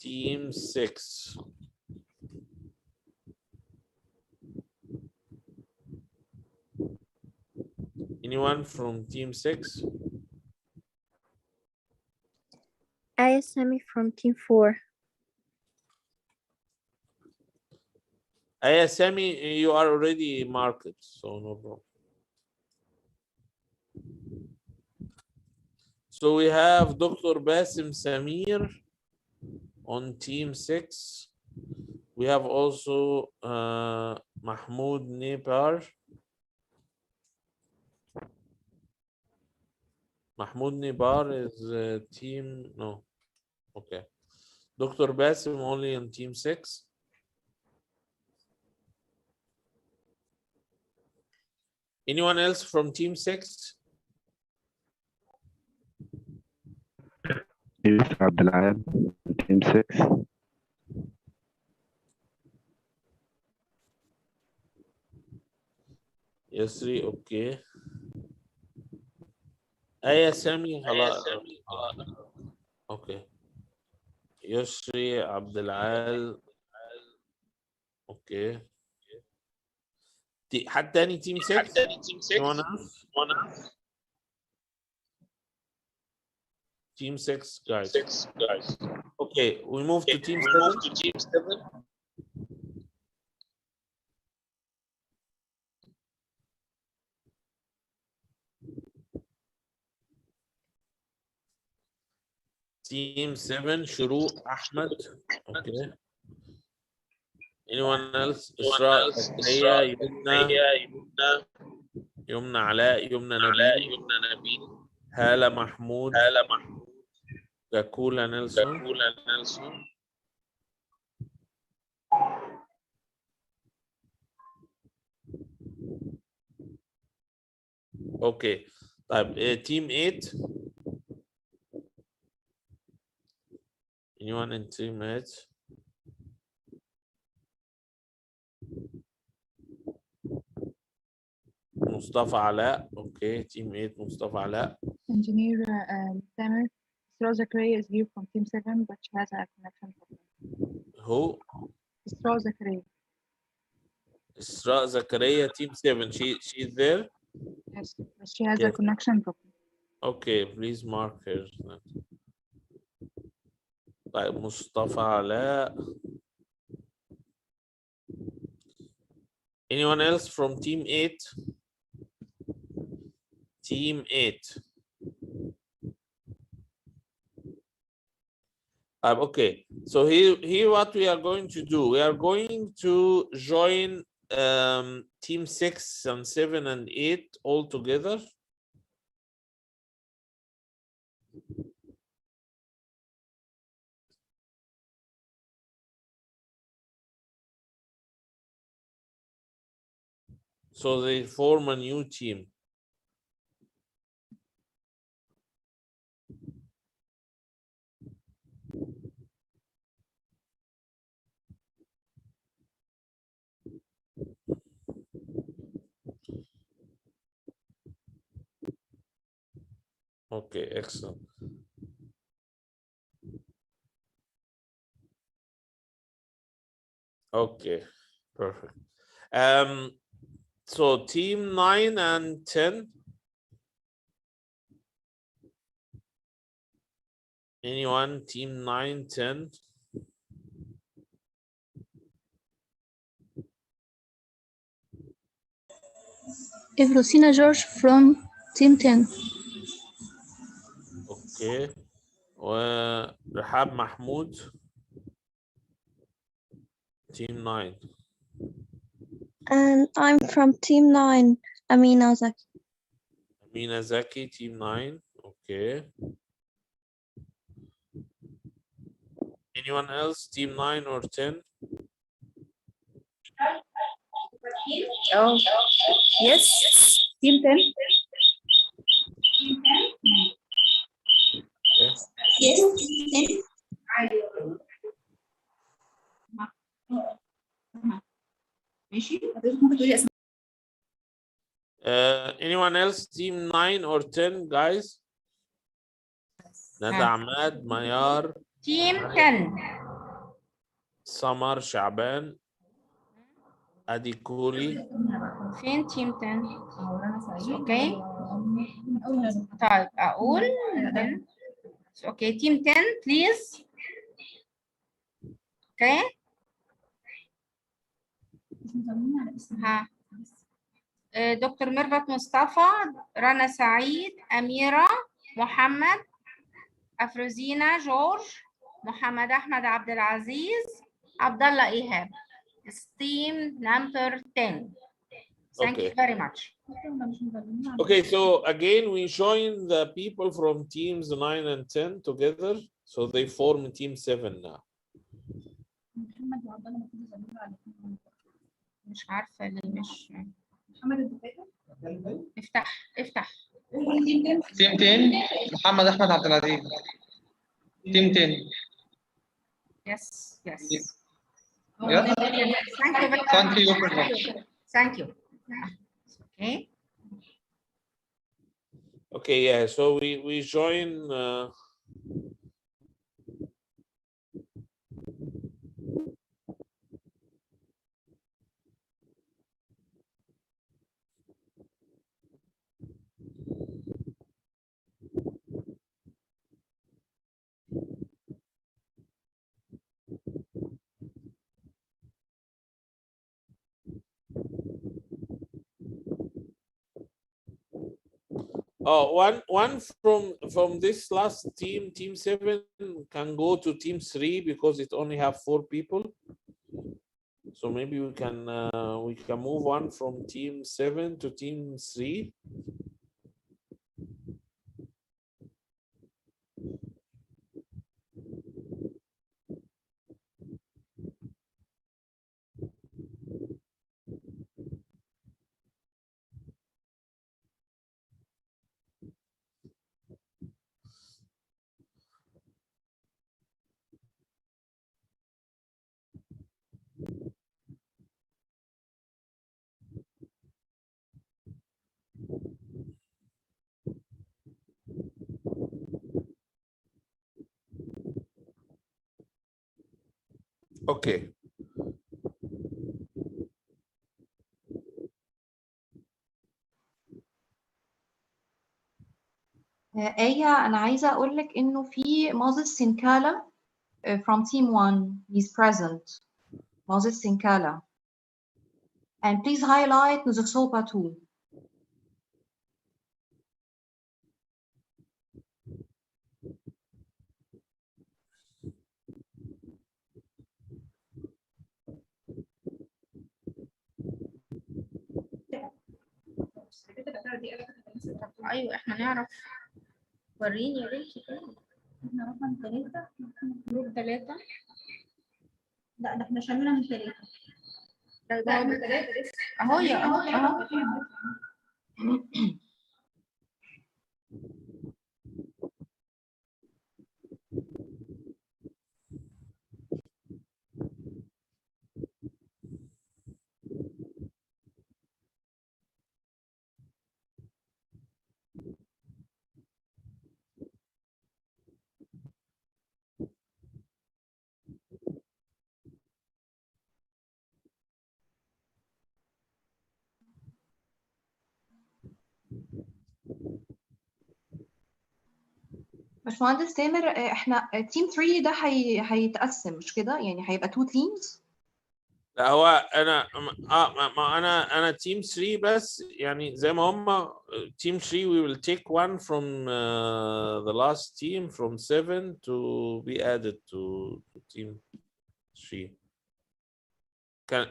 Team 6. Anyone from team 6? Sami from team 4. Sami, you are already marked, so no problem. So we have Dr. Basim Samir on team 6. We have also Mahmoud Nepar. Mahmoud Nepar is team, no. Okay. Dr. Basim only on team 6. Anyone else from team 6? Yes, Abdullah, team 6. Yasri, okay. Sami, okay. Yusri, Abdulal, okay. حد تاني team 6؟ Anyone else? Team 6 guys. Okay, we move to team 7. Team 7, Shuruq Ahmed. Okay. Anyone else? Isra, Zakariya, Yumna Ala, Yumna Nabil, Hala Mahmoud, Gakula Nelson. Okay. Team 8. Anyone in team 8? Mustafa Ala. Okay, team 8, Mustafa Ala. Engineer Tamer. Isra Zakaria is here from team 7, but she has a connection problem. Who? Isra Zakaria. Isra Zakaria, team 7. She's there? Yes, but she has Okay. a connection problem. Okay, please mark her. Like Mustafa Ala. Anyone else from team 8? Team 8. Okay, so here what we are going to do, we are going to join team 6 and 7 and 8 all together. So they form a new team. Okay, excellent. Okay, perfect. So team 9 and 10. Anyone, team 9, 10? Efrosina George from team 10. Okay. Rahab Mahmoud, team 9. And I'm from team 9, Amina Zaki. Amina Zaki, team 9. Okay. Anyone else, team 9 or 10? Oh, yes, team 10. Okay. Yes, Anyone else, team 9 or 10, guys? Nada Ahmad, Mayar, team 10. Samar Shaban, Adi Kuli. Fin team 10. Okay. طيب أقول اوكي تيم 10 بليز. اوكي ها دكتور ميرفت مصطفى، رنا سعيد، أميرة، محمد، أفروزينا جورج، محمد أحمد عبد العزيز، عبد الله إيهاب. Team number 10. Thank you very much. Okay, so again, we join the people from teams 9 and 10 together, so they form team 7 now. مش عارفة ليه مش افتح تيم 10 محمد احمد عبد العزيز. تيم 10. Yes. Yeah. Thank you very Thank much. you very much. Thank you. Okay. Okay, yeah, so we join one from this last team, team 7, can go to team 3 because it only have 4 people. So maybe we can move on from team 7 to team 3. Okay. آية أنا عايزة أقول لك إنه في مازن سنكالا from team 1 he's present. مازن سنكالا. And please highlight Nuzusopa 2. ايوه احنا نعرف. وريني يا بنتي. احنا رقم 3 جروب 3. لا ده احنا شاملنا من 3. لا من 3 اهو يا اهو. باشمهندس تامر احنا تيم 3 ده هيتقسم مش كده؟ يعني هيبقى 2 teams. لا هو انا تيم 3 بس، يعني زي ما هم تيم 3 we will take one from the last team from 7 to be added to team 3.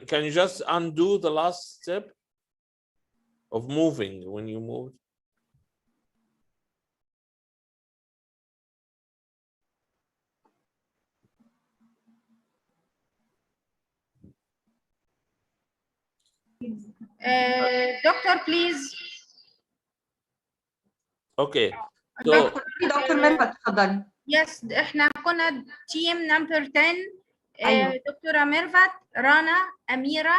Can you just undo the last step of moving when you moved? دكتور بليز. اوكي. دكتور ميرفت اتفضلي. يس احنا كنا تيم نمبر 10. أيوة. دكتورة ميرفت، رنا، أميرة،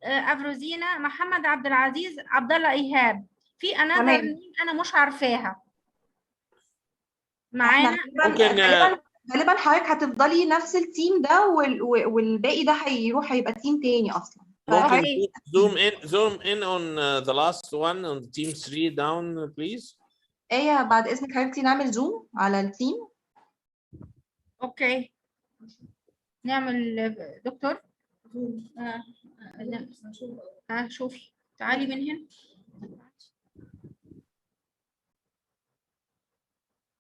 أفروزينا، محمد عبد العزيز، عبد الله إيهاب. في أنذر مين أنا مش عارفاها معانا. غالبا حضرتك هتفضلي نفس التيم ده والباقي ده هيروح هيبقى تيم تاني اصلا. ممكن Okay. zoom in on the last one on team 3 down please. ايه بعد اذنك حبيبتي نعمل زوم على التيم. اوكي نعمل دكتور شوفي تعالي من هنا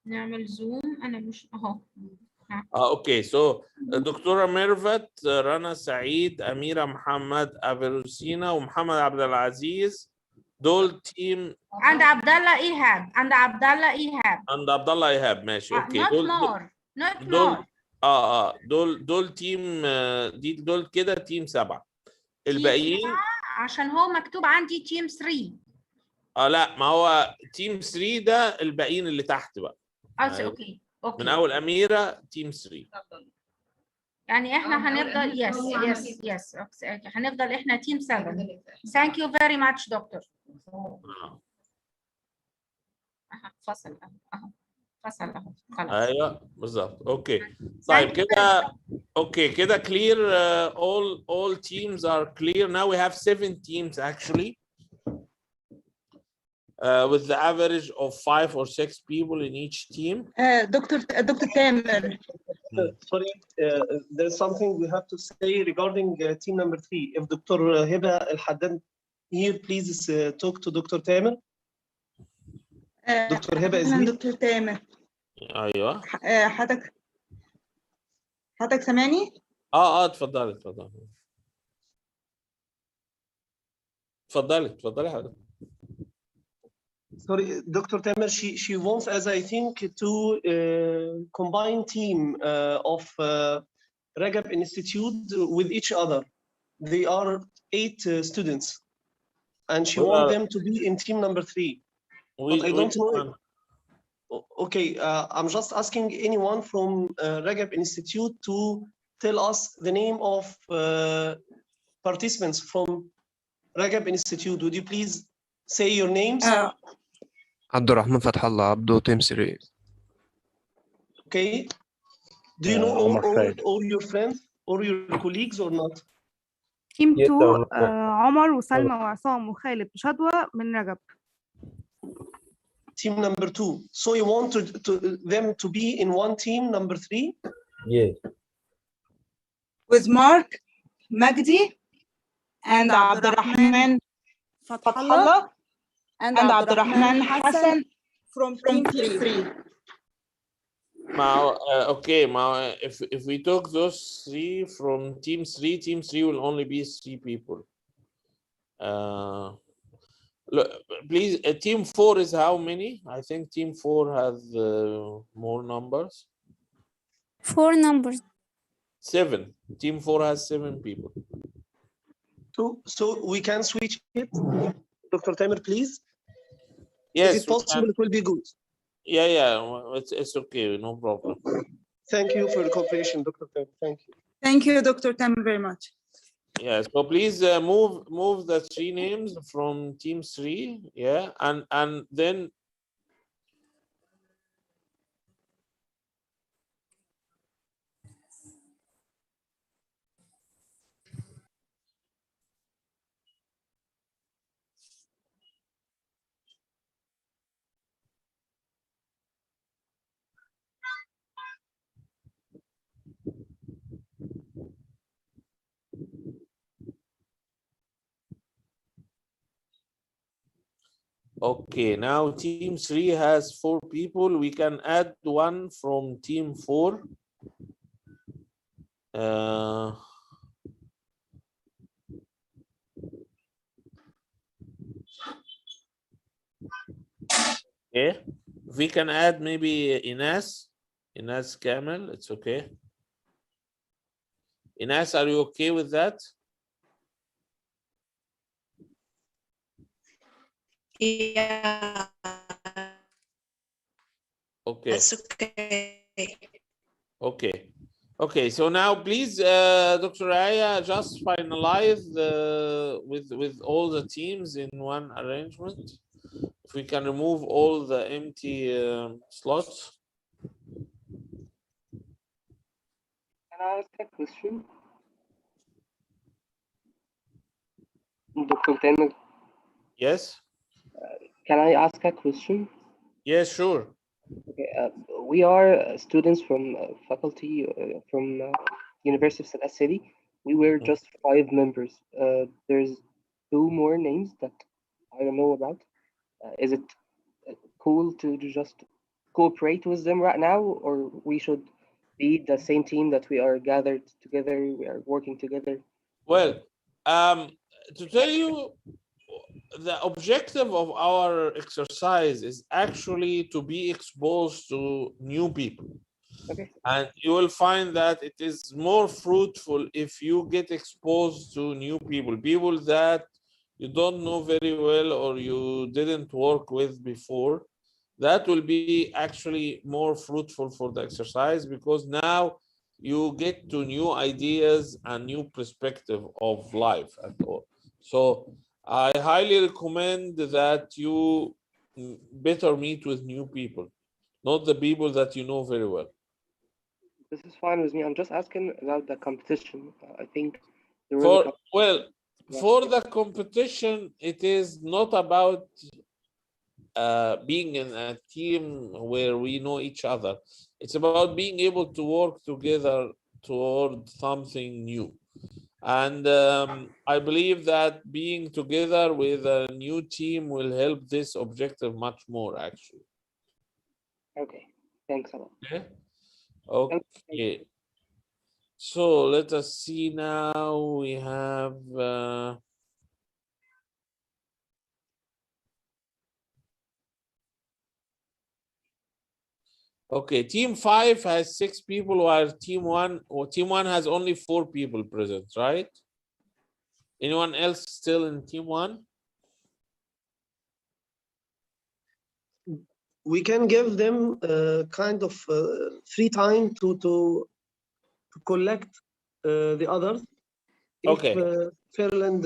نعمل زوم انا مش اهو. اوكي سو دكتورة ميرفت، رنا سعيد، أميرة محمد، أفيروسينا ومحمد عبد العزيز دول تيم. عند عبد الله إيهاب عند عبد الله إيهاب ماشي اوكي. not دول more not دول more دول تيم دول كده تيم 7. الباقيين عشان هو مكتوب عندي تيم 3. لا ما هو تيم 3 ده الباقيين اللي تحت بقى. اوكي من اول أميرة تيم 3. يعني احنا هنفضل يس هنفضل احنا تيم 7. Thank you very much دكتور. فصل اهو خلاص. ايوه بالظبط اوكي. طيب كده اوكي كده clear. All teams are clear. Now we have 7 teams actually with the average of 5 or 6 people in each team. Dr. Tamer. Sorry, there's something we have to say regarding team number 3. If Dr. Heba Al Haddad here, please talk to Dr. Tamer. Dr. Heba is here. Dr. Tamer. ايوه حضرتك سامعني؟ اتفضلي حضرتك. Sorry, Dr. Tamer, she wants, as I think, to combine team of Ragab Institute with each other. They are 8 students, and she wants them to be in team number 3. But I don't know. Okay, I'm just asking anyone from Ragab Institute to tell us the name of participants from Ragab Institute. Would you please say your names? Abdurrahman Fathallah, Abdu Team 3. Okay. Do you know all your friends or your colleagues or not? Team 2 عمر وسلمى وعصام وخالد وشدوى من رجب. Team number 2. So you want them to be in one team, number 3? Yes. With Mark, Magdi, and Abdurrahman Fathallah, and Abdurrahman Hassan from team 3. Okay, if we took those 3 from team 3, team 3 will only be 3 people. Look, please, team 4 is how many? I think team 4 has more numbers. 4 numbers. 7. Team 4 has 7 people. So we can switch it, Dr. Tamer, please. Yes, if it's possible, it will be good. Yeah, it's okay, no problem. Thank you for the cooperation, Dr. Tamer. Thank you. Thank you, Dr. Tamer, very much. Yeah, so please move the 3 names from team 3. Yeah, and then okay, now team 3 has 4 people. We can add 1 from team 4. Okay, we can add maybe Ines Kamel. It's okay. Ines, are you okay with that? Yeah. Okay. That's okay. Okay, so now please, Dr. Aya, just finalize with all the teams in one arrangement. If we can remove all the empty slots. Can I ask a question? Dr. Tamer, Yes. can I ask a question? Yes, sure. Okay, we are students from faculty from University of Salah City. We were just 5 members. There's 2 more names that I don't know about. Is it cool to just cooperate with them right now, or we should be the same team that we are gathered together, we are working together? Well, to tell you, the objective of our exercise is actually to be exposed to new people. Okay. And you will find that it is more fruitful if you get exposed to new people, people that you don't know very well or you didn't work with before. That will be actually more fruitful for the exercise, because now you get to new ideas and new perspective of life at all. So I highly recommend that you better meet with new people, not the people that you know very well. This is fine with me. I'm just asking about the competition. I think there was a competition. For the competition, it is not about being in a team where we know each other. It's about being able to work together toward something new. And I believe that being together with a new team will help this objective much more, actually. Okay, thanks a lot. Okay. Okay. So let us see now. We have okay, team 5 has 6 people, while team 1 has only 4 people present, right? Anyone else still in team 1? We can give them kind of free time to collect the others. Okay. If Fairland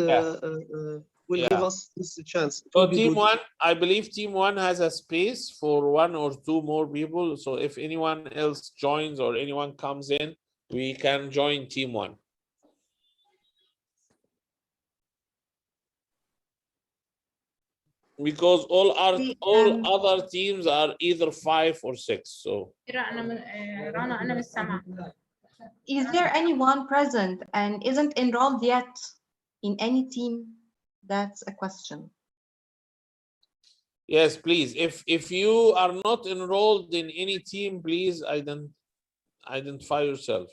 will give us this chance. It will So be team good. 1, I believe team 1 has a space for 1 or 2 more people. So if anyone else joins or anyone comes in, we can join team 1. Because all other teams are either 5 or 6. So رنا أنا مش سامعة. Is there anyone present and isn't enrolled yet in any team? That's a question. yes, please. If you are not enrolled in any team, please identify yourself.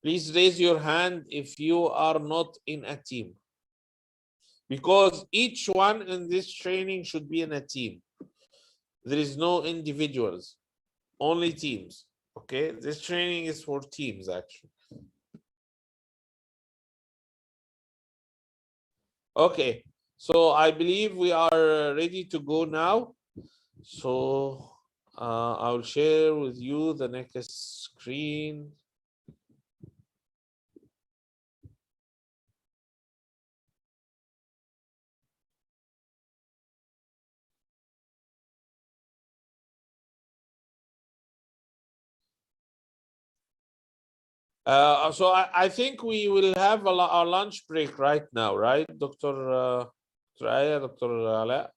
Please raise your hand if you are not in a team. Because each one in this training should be in a team. There is no individuals, only teams. Okay, this training is for teams actually. Okay, so I believe we are ready to go now. So I will share with you the next screen. So I think we will have our lunch break right now, right, Dr. Aya, Dr. Ala?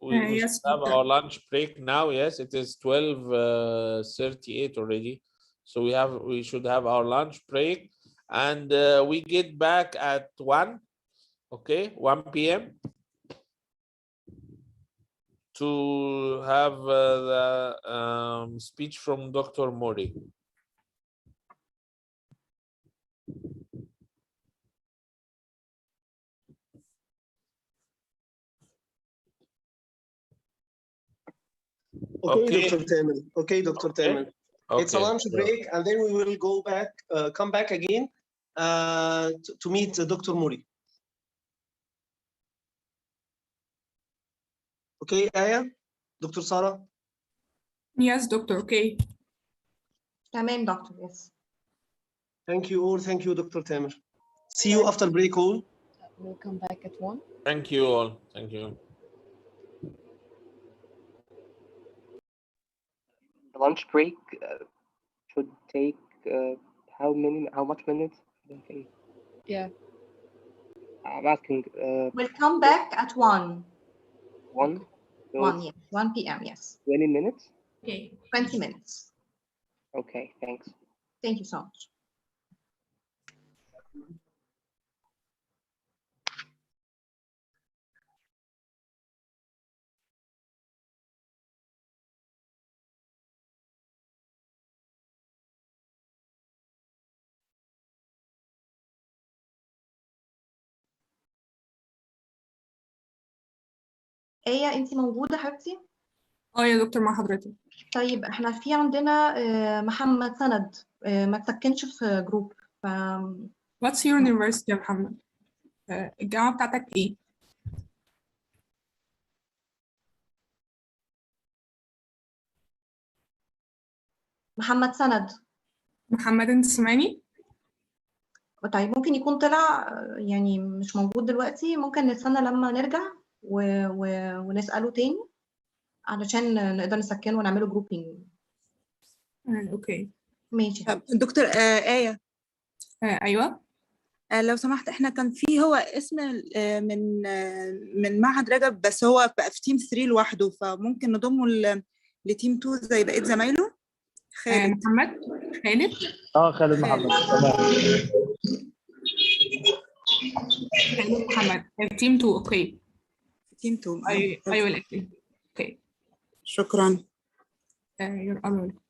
We yes, should have our lunch break now. Yes, it is 12:38 already. So we should have our lunch break, and we get back at 1, okay, 1 p.m. to have the speech from Dr. Mori. Okay, Dr. Tamer. Okay, Dr. Tamer. It's a Okay. lunch break, and then we will go back, come back again to meet Dr. Mori. Okay, Aya? Dr. Sarah? Yes, doctor. Okay. Tamam, doctor. Yes. Thank you all. Thank you, Dr. Tamer. See you after break all. We'll come back at 1. Thank you all. Thank you. The lunch break should take how much minutes? I don't think. Yeah. I'm asking. We'll come back at 1. 1. So 1, it's yes. 1 p.m. Yes. 20 minutes. Okay. 20 minutes. Okay, thanks. Thank you so much. ايه انت موجودة حبيبتي؟ يا دكتور مع حضرتك. طيب احنا في عندنا محمد سند ما تسكنش في جروب ف What's your university يا محمد؟ الجامعة بتاعتك ايه؟ محمد سند. محمد انت سامعني؟ طيب ممكن يكون طلع يعني مش موجود دلوقتي، ممكن نستنى لما نرجع ونسأله تاني علشان نقدر نسكنه ونعمله جروبينج. اوكي. ماشي. طب دكتور آية. ايوه. لو سمحت احنا كان في هو اسم من معهد رجب، بس هو بقى في تيم 3 لوحده، فممكن نضمه لتيم 2 زي بقية زمايله. خالد. محمد. خالد. خالد محمد تمام. خالد محمد تيم 2. اوكي. تيم 2. ايوه الاكل. اوكي. شكرا. you're welcome.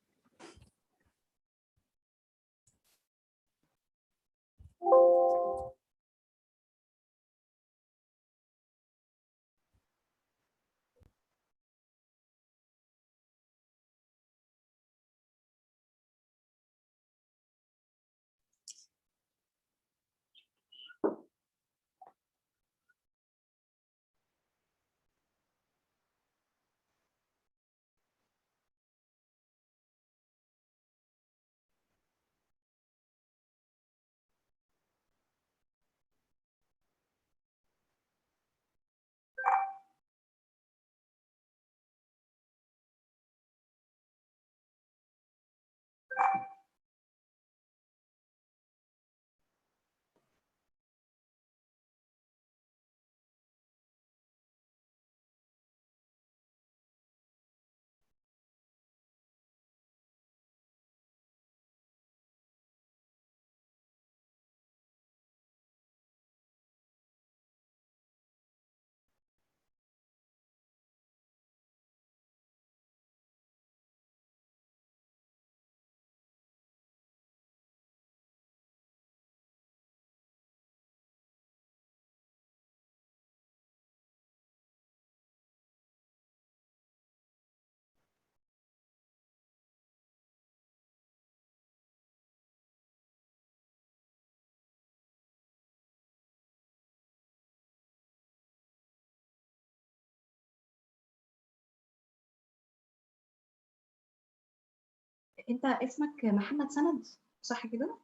انت اسمك محمد سند صح كده؟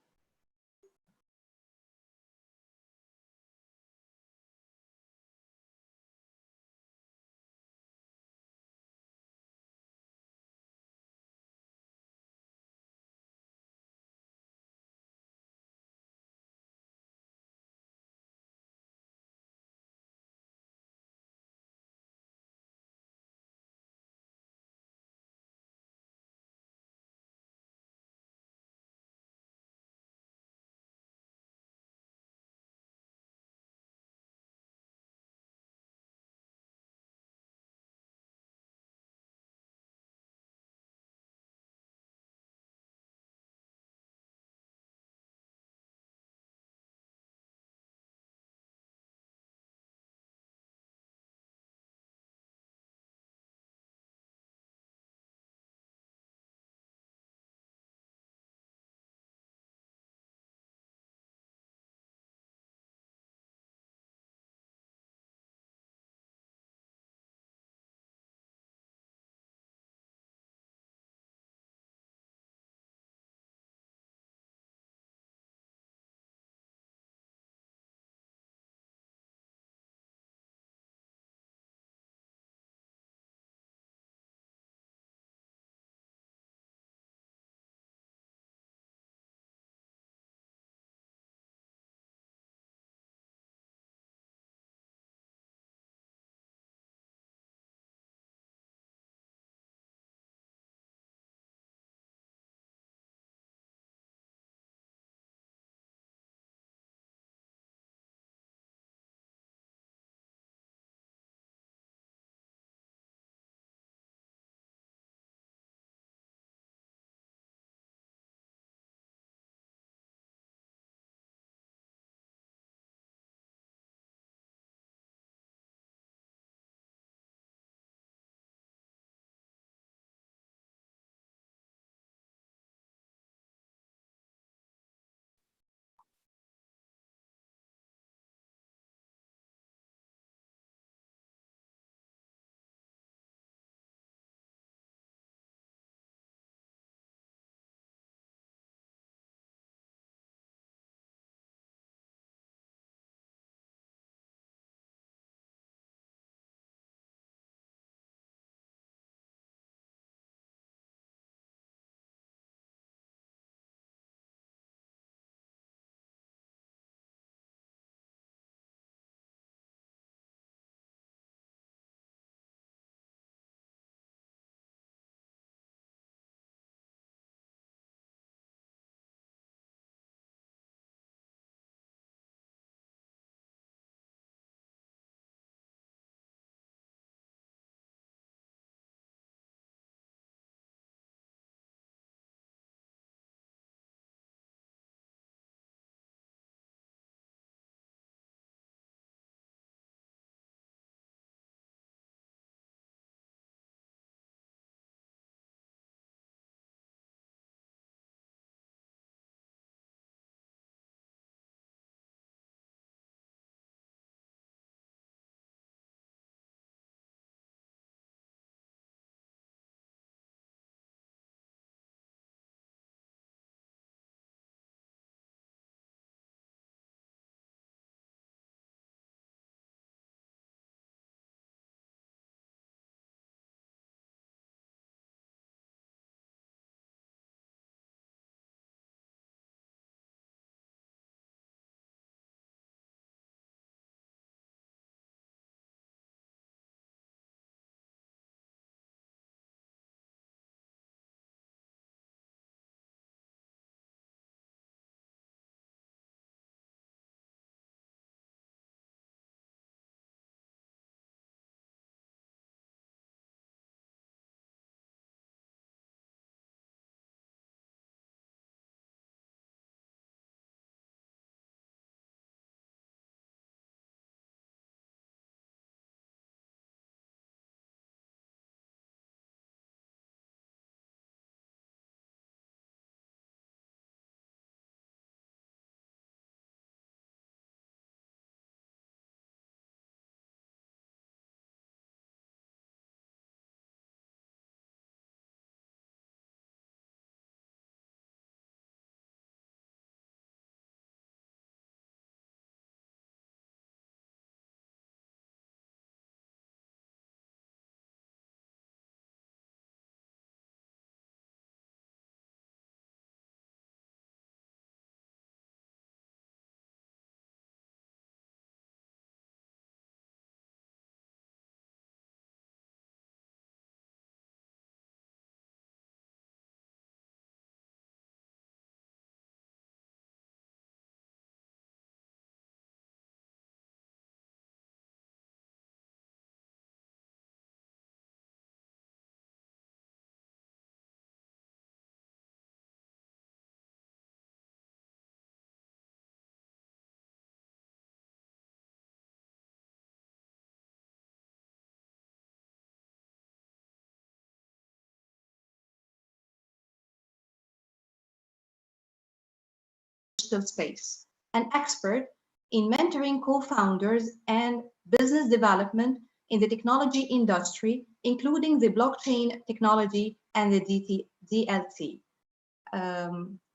digital space, an expert in mentoring co-founders and business development in the technology industry, including the blockchain technology and the DLT.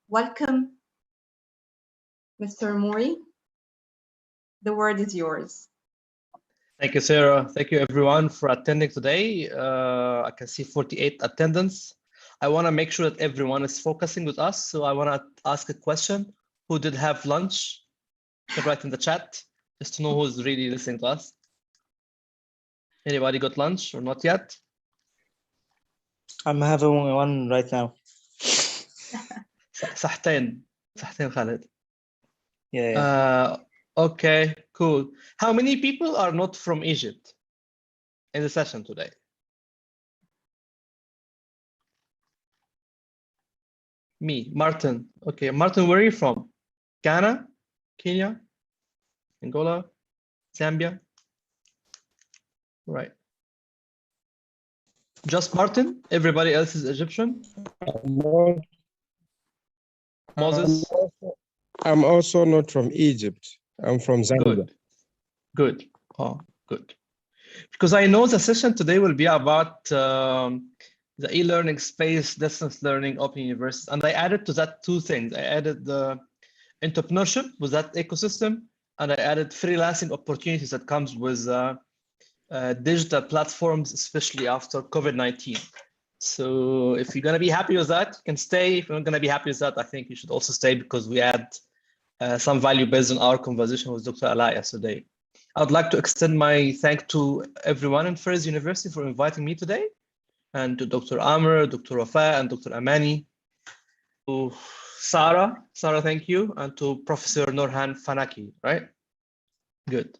Welcome, Mr. Mori. The word is yours. Thank you, Sarah. Thank you, everyone, for attending today. I can see 48 attendance. I want to make sure that everyone is focusing with us. So I want to ask a question. Who did have lunch? You can write in the chat just to know who's really listening to us. Anybody got lunch or not yet? I'm having one right now. صحتين Khalid. Yeah. Okay, cool. How many people are not from Egypt in the session today? Me, Martin. Okay, Martin, where are you from? Ghana, Kenya, Angola, Zambia? Right. Just Martin? Everybody else is Egyptian? Moses? I'm also not from Egypt. I'm from Zambia. Good. Oh, good. Because I know the session today will be about the e-learning space, distance learning, open universities. And I added to that two things. I added the entrepreneurship with that ecosystem, and I added freelancing opportunities that comes with digital platforms, especially after COVID-19. So if you're going to be happy with that, you can stay. If you're not going to be happy with that, I think you should also stay because we add some value based on our conversation with Dr. Ala yesterday. I would like to extend my thanks to everyone in Faiz University for inviting me today, and to Dr. Amr, Dr. Wafa, and Dr. Amani, to Sarah, thank you, and to Professor Nurhan Fanaki, right? Good.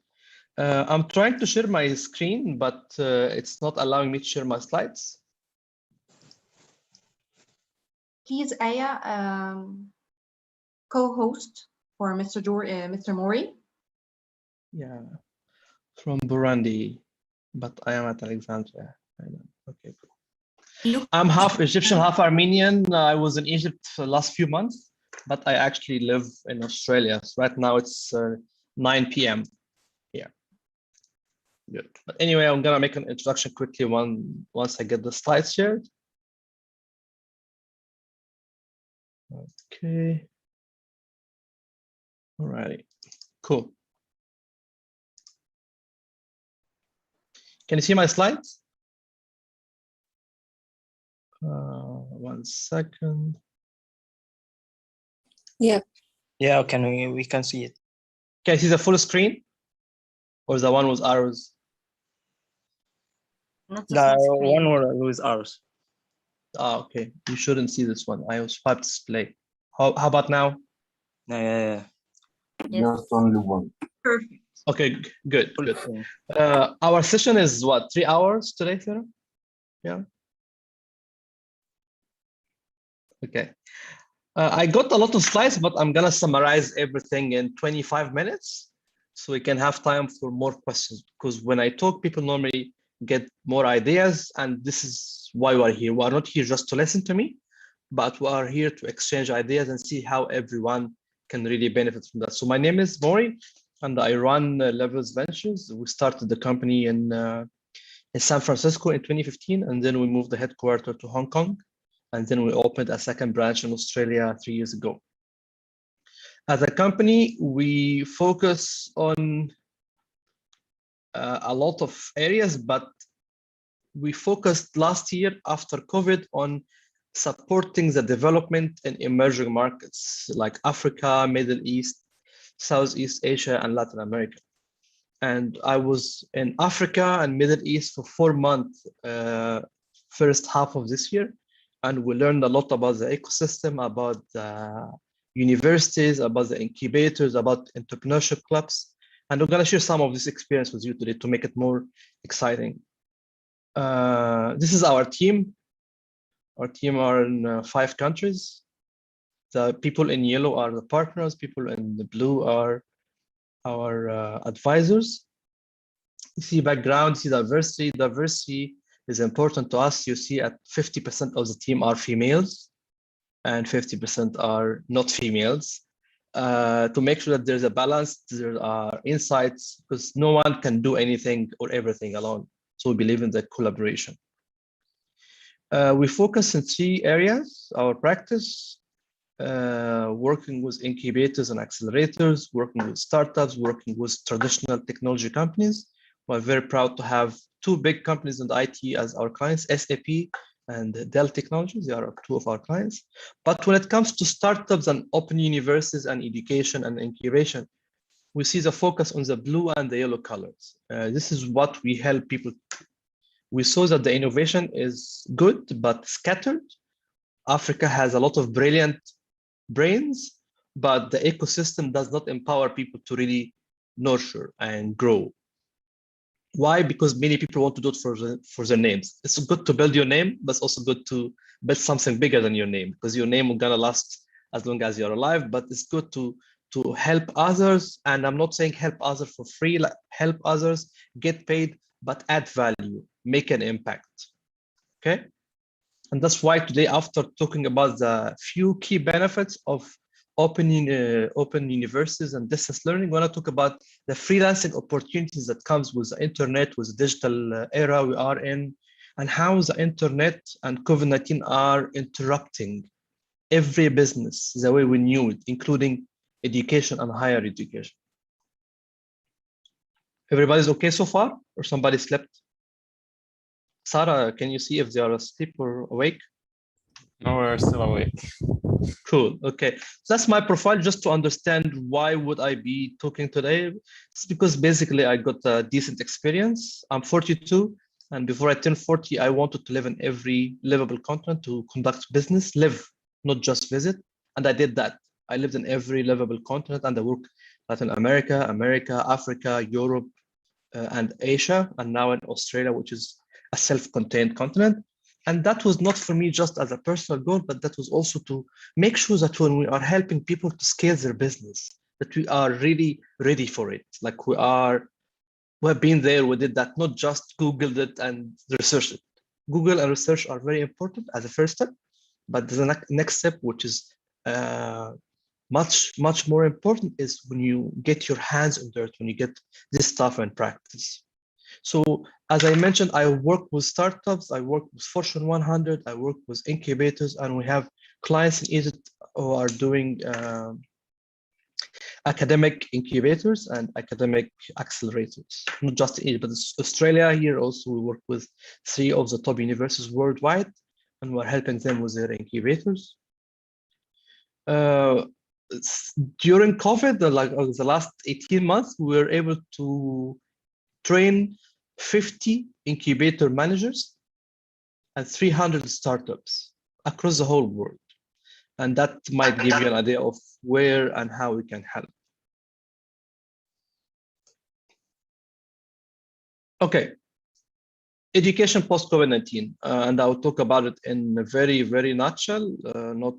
I'm trying to share my screen, but it's not allowing me to share my slides. Please, Aya, co-host for Mr. Mori. Yeah, from Burundi, but I am at Alexandria. Okay, cool. I'm half Egyptian, half Armenian. I was in Egypt for the last few months, but I actually live in Australia. So right now it's 9 p.m. here. Good. But anyway, I'm gonna make an introduction quickly once I get the slides shared. Okay. Alrighty. Cool. Can you see my slides? 1 second. Yeah. Yeah, we can see it. Can you see the full screen? Or the one with arrows? The one with arrows. Ah, okay. You shouldn't see this one. I was swipe display. How about now? Yeah. Just only one. Perfect. Okay, good. Our session is what, 3 hours today, Sarah? Yeah. Okay. I got a lot of slides, but I'm gonna summarize everything in 25 minutes so we can have time for more questions, because when I talk, people normally get more ideas, and this is why we're here. We're not here just to listen to me, but we are here to exchange ideas and see how everyone can really benefit from that. So my name is Mori, and I run Levels Ventures. We started the company in San Francisco in 2015, and then we moved the headquarters to Hong Kong, and then we opened a second branch in Australia 3 years ago. As a company, we focus on a lot of areas, but we focused last year after COVID on supporting the development in emerging markets like Africa, Middle East, Southeast Asia, and Latin America. And I was in Africa and Middle East for 4 months, first half of this year. And we learned a lot about the ecosystem, about the universities, about the incubators, about entrepreneurship clubs. And I'm gonna share some of this experience with you today to make it more exciting. This is our team. Our team are in 5 countries. The people in yellow are the partners. People in the blue are our advisors. You see background, you see diversity. Diversity is important to us. You see at 50% of the team are females and 50% are not females. to make sure that there's a balance, there are insights, because no one can do anything or everything alone. So we believe in the collaboration. We focus in 3 areas, our practice, working with incubators and accelerators, working with startups, working with traditional technology companies. We're very proud to have 2 big companies in the IT as our clients, SAP and Dell Technologies. They are 2 of our clients. But when it comes to startups and open universities and education and incubation, we see the focus on the blue and the yellow colors. This is what we help people. We saw that the innovation is good, but scattered. Africa has a lot of brilliant brains, but the ecosystem does not empower people to really nurture and grow. Why? Because many people want to do it for their names. It's good to build your name, but it's also good to build something bigger than your name, because your name will gonna last as long as you're alive. But it's good to help others, and I'm not saying help others for free. Like help others, get paid, but add value, make an impact. Okay. And that's why today, after talking about the few key benefits of open universities and distance learning, I want to talk about the freelancing opportunities that comes with the internet, with the digital era we are in, and how the internet and COVID-19 are interrupting every business the way we knew it, including education and higher education. Everybody's okay so far, or somebody slept? Sarah, can you see if they are asleep or awake? No, we're still awake. Cool. Okay. So that's my profile, just to understand why would I be talking today. It's because basically I got a decent experience. I'm 42, and before I turned 40, I wanted to live in every livable continent to conduct business, live, not just visit. And I did that. I lived in every livable continent, and I worked Latin America, Africa, Europe, and Asia, and now in Australia, which is a self-contained continent. And that was not for me just as a personal goal, but that was also to make sure that when we are helping people to scale their business, that we are really ready for it. Like we've been there, we did that, not just Googled it and researched it. Google and research are very important as a first step, but the next step, which is much more important, is when you get your hands on dirt, when you get this stuff in practice. So as I mentioned, I work with startups, I work with Fortune 100, I work with incubators, and we have clients in Egypt who are doing academic incubators and academic accelerators, not just in Egypt, but Australia. Here also we work with 3 of the top universities worldwide, and we're helping them with their incubators. During COVID, the last 18 months, we were able to train 50 incubator managers and 300 startups across the whole world. And that might give you an idea of where and how we can help. Okay, education post-COVID-19. And I'll talk about it in a very, very nutshell, not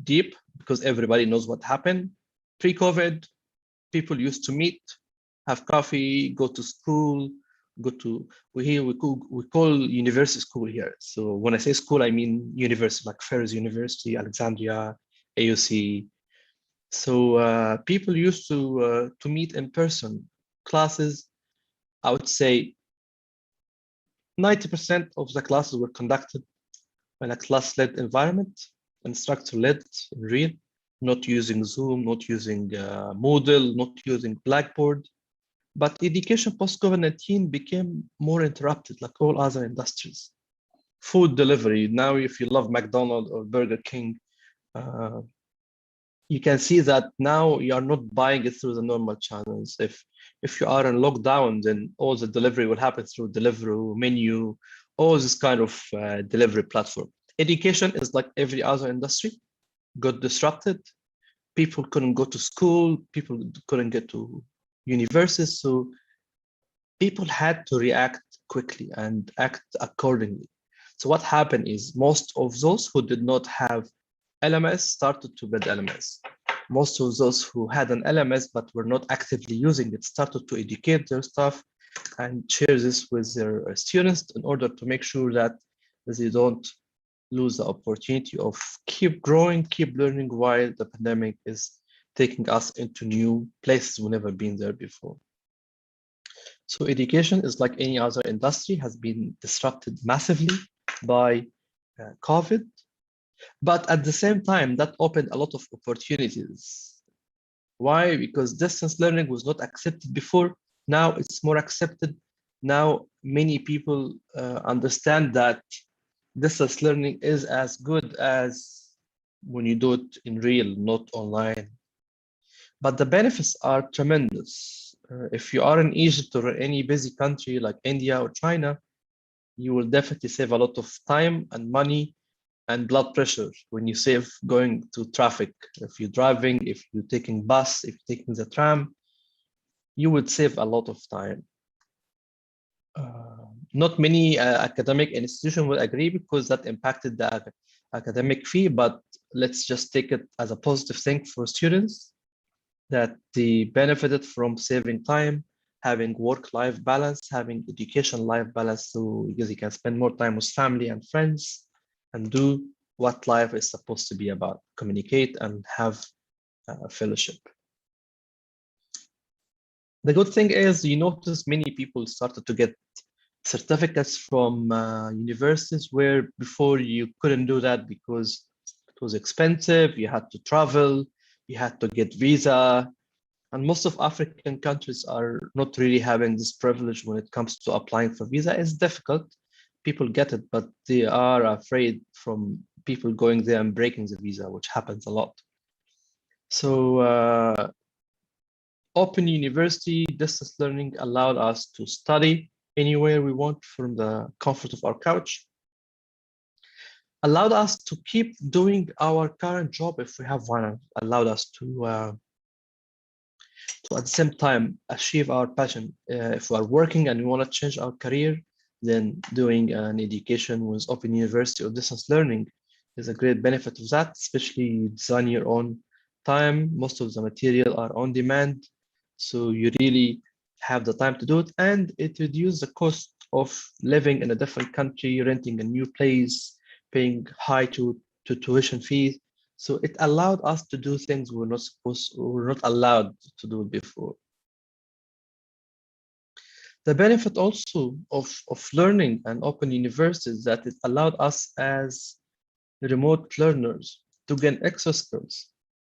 deep, because everybody knows what happened. Pre-COVID, people used to meet, have coffee, go to school, we call university school here. So when I say school, I mean university, like Ferris University, Alexandria, AUC. So people used to meet in person. Classes, I would say 90% of the classes were conducted in a class-led environment, instructor-led, real, not using Zoom, not using Moodle, not using Blackboard. But education post-COVID-19 became more interrupted, like all other industries. Food delivery, now if you love McDonald's or Burger King, you can see that now you are not buying it through the normal channels. If you are in lockdown, then all the delivery will happen through Deliveroo, Menu, all this kind of delivery platform. Education is like every other industry, got disrupted. People couldn't go to school, people couldn't get to universities, so people had to react quickly and act accordingly. So what happened is most of those who did not have LMS started to build LMS. Most of those who had an LMS but were not actively using it started to educate their staff and share this with their students in order to make sure that they don't lose the opportunity of keep growing, keep learning while the pandemic is taking us into new places we've never been there before. So education is like any other industry, has been disrupted massively by COVID, but at the same time, that opened a lot of opportunities. Why? Because distance learning was not accepted before. Now it's more accepted. Now many people understand that distance learning is as good as when you do it in real, not online. But the benefits are tremendous. If you are in Egypt or any busy country like India or China, you will definitely save a lot of time and money and blood pressure when you save going to traffic. If you're driving, if you're taking bus, if you're taking the tram, you would save a lot of time. Not many academic institutions will agree because that impacted the academic fee, but let's just take it as a positive thing for students that they benefited from saving time, having work-life balance, having education-life balance, so because you can spend more time with family and friends and do what life is supposed to be about, communicate and have fellowship. The good thing is you notice many people started to get certificates from universities where before you couldn't do that because it was expensive, you had to travel, you had to get visa, and most of African countries are not really having this privilege when it comes to applying for visa. It's difficult. People get it, but they are afraid from people going there and breaking the visa, which happens a lot. So open university distance learning allowed us to study anywhere we want from the comfort of our couch, allowed us to keep doing our current job if we have one, allowed us to at the same time achieve our passion. If we are working and we want to change our career, then doing an education with open university or distance learning is a great benefit of that, especially you design your own time. Most of the material are on demand, so you really have the time to do it, and it reduces the cost of living in a different country, renting a new place, paying high tuition fees. So it allowed us to do things we're not allowed to do before. The benefit also of learning and open universities is that it allowed us as remote learners to gain extra skills.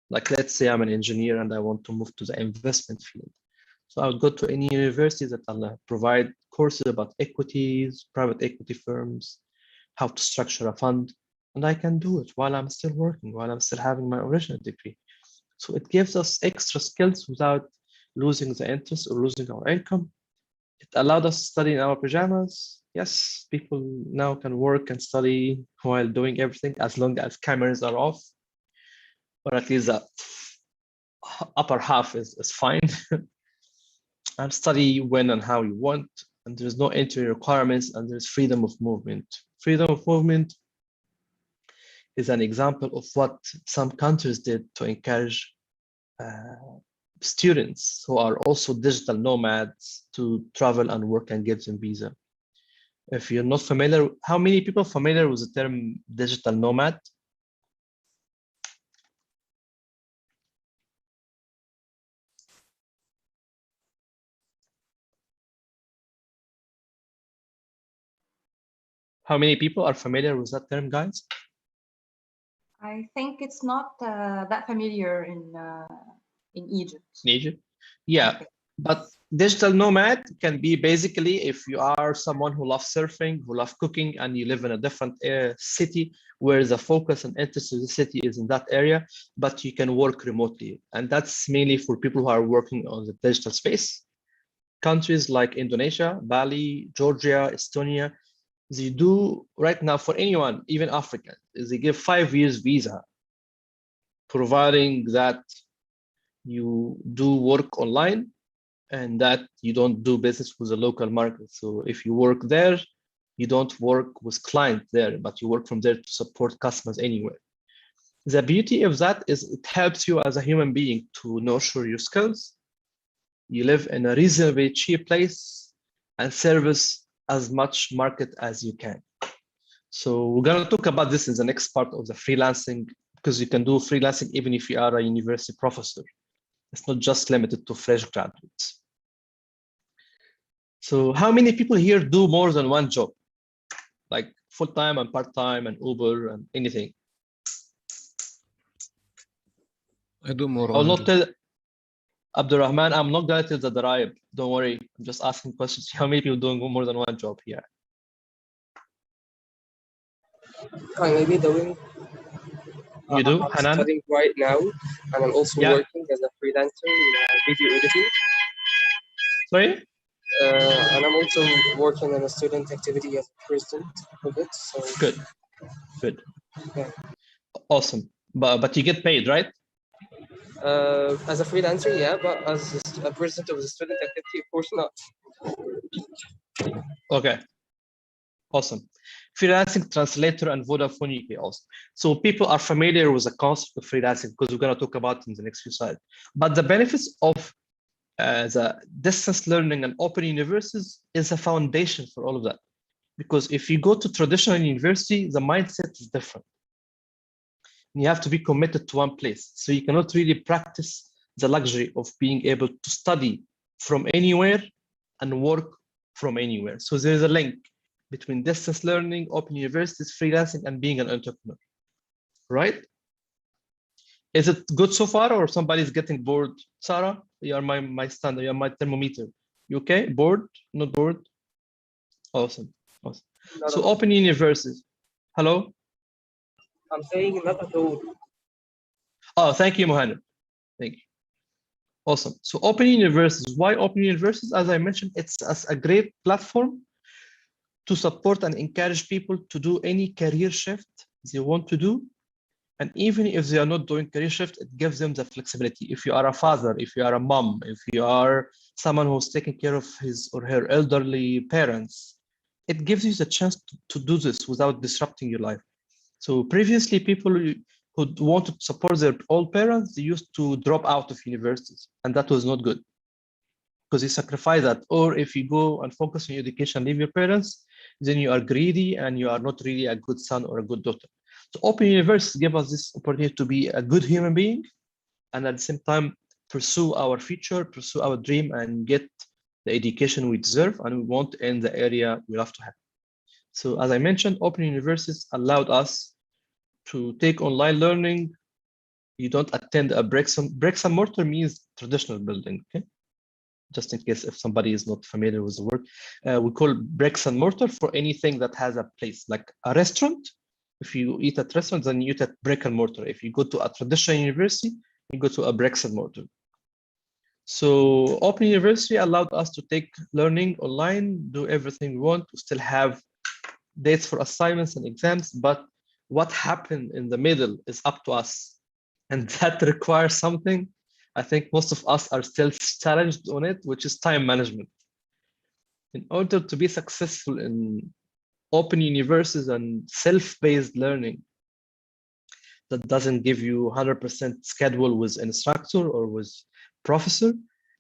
Like let's say I'm an engineer and I want to move to the investment field. So I would go to any university that will provide courses about equities, private equity firms, how to structure a fund, and I can do it while I'm still working, while I'm still having my original degree. So it gives us extra skills without losing the interest or losing our income. It allowed us to study in our pajamas. Yes, people now can work and study while doing everything as long as cameras are off, or at least the upper half is fine. And study when and how you want, and there's no entry requirements, and there's freedom of movement. Freedom of movement is an example of what some countries did to encourage students who are also digital nomads to travel and work and get them visa. If you're not familiar, how many people are familiar with the term digital nomad? How many people are familiar with that term, guys? I think it's not that familiar in Egypt. In Egypt? Yeah, but digital nomad can be basically if you are someone who loves surfing, who loves cooking, and you live in a different city where the focus and interest of the city is in that area, but you can work remotely. And that's mainly for people who are working on the digital space. Countries like Indonesia, Bali, Georgia, Estonia, they do right now for anyone, even African, is they give 5 years visa, providing that you do work online and that you don't do business with the local market. So if you work there, you don't work with clients there, but you work from there to support customers anywhere. The beauty of that is it helps you as a human being to nurture your skills. You live in a reasonably cheap place and service as much market as you can. So we're going to talk about this in the next part of the freelancing, because you can do freelancing even if you are a university professor. It's not just limited to fresh graduates. So how many people here do more than one job? Like full-time and part-time and Uber and anything? I do more I'll on not tell Abdurrahman, I'm not gonna tell the Daraib. Don't worry. I'm just asking questions. How many people doing more than one job here? I may be doing. You do, I'm Hanan? studying right now, and I'm also Yeah. working as a freelancer in video editing. Sorry? And I'm also working on a student activity as a president of it. So Good. Good. yeah. Awesome. But you get paid, right? As a freelancer, yeah, but as a president of the student activity, of course not. Okay. Awesome. Freelancing, translator, and Vodafone UK also. So people are familiar with the concept of freelancing because we're going to talk about it in the next few slides. But the benefits of the distance learning and open universities is a foundation for all of that. Because if you go to traditional university, the mindset is different. You have to be committed to one place. So you cannot really practice the luxury of being able to study from anywhere and work from anywhere. So there's a link between distance learning, open universities, freelancing, and being an entrepreneur, right? Is it good so far, or somebody's getting bored? Sarah, you are my standard, you are my thermometer. You okay? Bored? Not bored? Awesome. Awesome. So open universities. Hello? I'm saying not at all. Oh, thank you, Mohamed. Thank you. Awesome. So open universities. Why open universities? As I mentioned, it's a great platform to support and encourage people to do any career shift they want to do. And even if they are not doing career shift, it gives them the flexibility. If you are a father, if you are a mom, if you are someone who's taking care of his or her elderly parents, it gives you the chance to do this without disrupting your life. So previously, people who wanted to support their old parents, they used to drop out of universities, and that was not good because you sacrifice that. Or if you go and focus on your education, leave your parents, then you are greedy and you are not really a good son or a good daughter. So open universities give us this opportunity to be a good human being and at the same time pursue our future, pursue our dream, and get the education we deserve and we want in the area we love to have. So as I mentioned, open universities allowed us to take online learning. You don't attend a bricks and mortar means traditional building, okay? Just in case if somebody is not familiar with the word. We call bricks and mortar for anything that has a place, like a restaurant. If you eat at restaurants, then you eat at brick and mortar. If you go to a traditional university, you go to a bricks and mortar. So Open University allowed us to take learning online, do everything we want, to still have dates for assignments and exams, but what happened in the middle is up to us. And that requires something I think most of us are still challenged on it, which is time management. In order to be successful in open universities and self-paced learning that doesn't give you 100% schedule with instructor or with professor,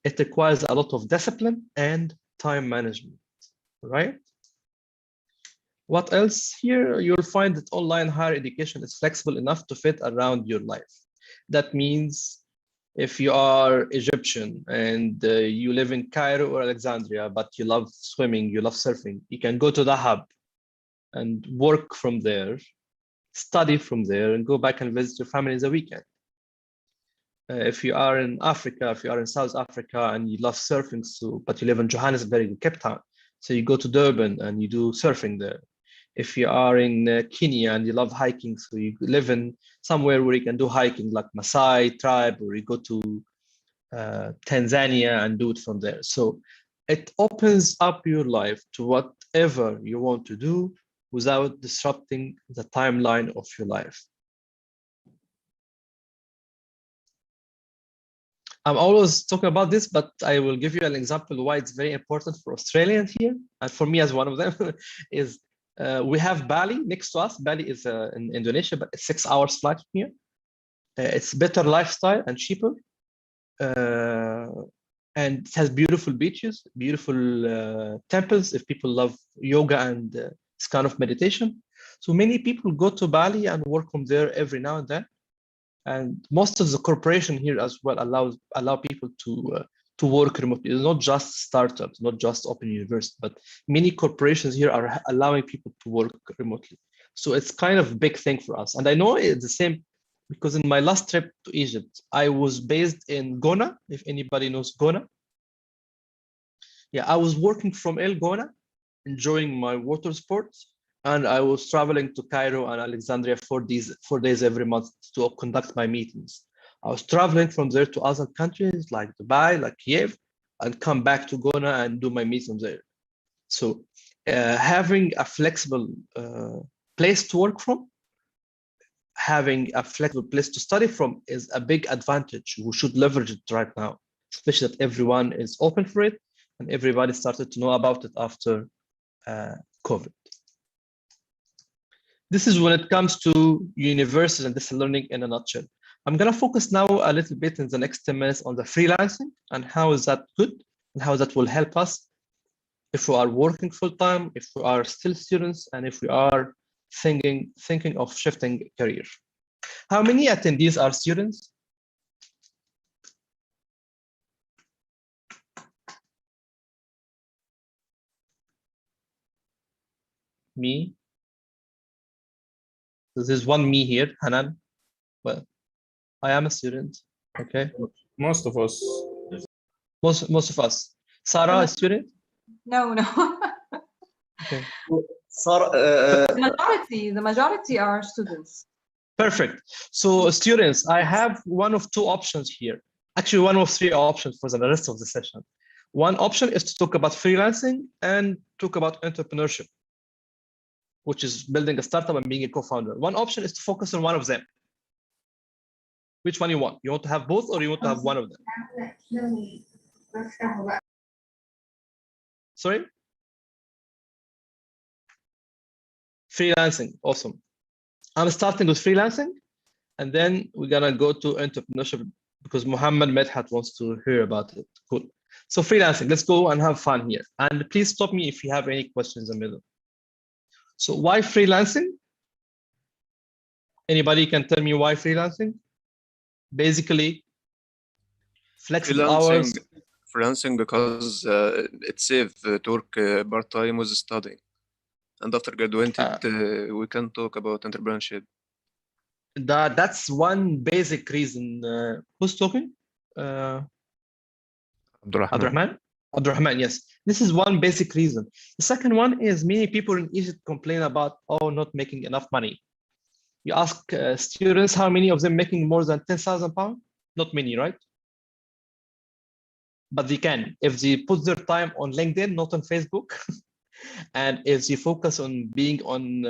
it requires a lot of discipline and time management, right? What else here? You'll find that online higher education is flexible enough to fit around your life. That means if you are Egyptian and you live in Cairo or Alexandria, but you love swimming, you love surfing, you can go to the hub and work from there, study from there, and go back and visit your family the weekend. If you are in Africa, if you are in South Africa and you love surfing, but you live in Johannesburg, Cape Town, so you go to Durban and you do surfing there. If you are in Kenya and you love hiking, so you live in somewhere where you can do hiking like Maasai tribe, or you go to Tanzania and do it from there. So it opens up your life to whatever you want to do without disrupting the timeline of your life. I'm always talking about this, but I will give you an example why it's very important for Australians here, and for me as one of them, is we have Bali next to us. Bali is in Indonesia, but it's 6 hours flight from here. It's better lifestyle and cheaper. And it has beautiful beaches, beautiful temples if people love yoga and this kind of meditation. So many people go to Bali and work from there every now and then. And most of the corporation here as well allow people to work remotely. It's not just startups, not just Open University, but many corporations here are allowing people to work remotely. So it's kind of a big thing for us. And I know it's the same because in my last trip to Egypt, I was based in Gona, if anybody knows Gona. Yeah, I was working from El Gona, enjoying my water sports, and I was traveling to Cairo and Alexandria 4 days every month to conduct my meetings. I was traveling from there to other countries like Dubai, like Kiev, and come back to Gona and do my meetings there. So having a flexible place to work from, having a flexible place to study from is a big advantage. We should leverage it right now, especially that everyone is open for it and everybody started to know about it after COVID. This is when it comes to universities and distance learning in a nutshell. I'm going to focus now a little bit in the next 10 minutes on the freelancing and how is that good and how that will help us if we are working full-time, if we are still students, and if we are thinking of shifting career. How many attendees are students? Me. So there's one me here, Hanan. Well, I am a student. Okay. Most of us. Most of us. Sarah, a student? No. Okay. The majority are students. Perfect. So students, I have one of two options here. Actually, one of three options for the rest of the session. One option is to talk about freelancing and talk about entrepreneurship, which is building a startup and being a co-founder. One option is to focus on one of them. Which one you want? You want to have both or you want to have one of them? Sorry? Freelancing, awesome. I'm starting with freelancing and then we're gonna go to entrepreneurship because Muhammad Medhat wants to hear about it. Cool. So freelancing, let's go and have fun here. And please stop me if you have any questions in the middle. So why freelancing? Anybody can tell me why freelancing? Basically, flexible hours. Freelancing because it's safe to work part-time with studying. And after graduating, we can talk about entrepreneurship. That's one basic reason. Who's talking? Abdurrahman? Abdurrahman, yes. This is one basic reason. The second one is many people in Egypt complain about, not making enough money. You ask students how many of them making more than 10,000 pounds? Not many, right? But they can, if they put their time on LinkedIn, not on Facebook. And if they focus on being on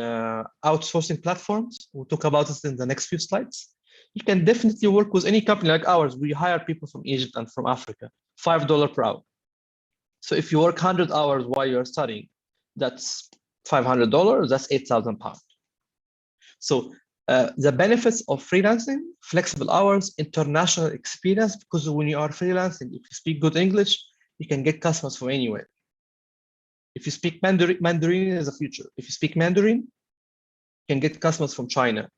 outsourcing platforms, we'll talk about this in the next few slides. You can definitely work with any company like ours. We hire people from Egypt and from Africa, $5 per hour. So if you work 100 hours while you're studying, that's $500, that's 8,000 pounds. So the benefits of freelancing, flexible hours, international experience, because when you are freelancing, if you speak good English, you can get customers from anywhere. If you speak Mandarin is the future. If you speak Mandarin, you can get customers from China.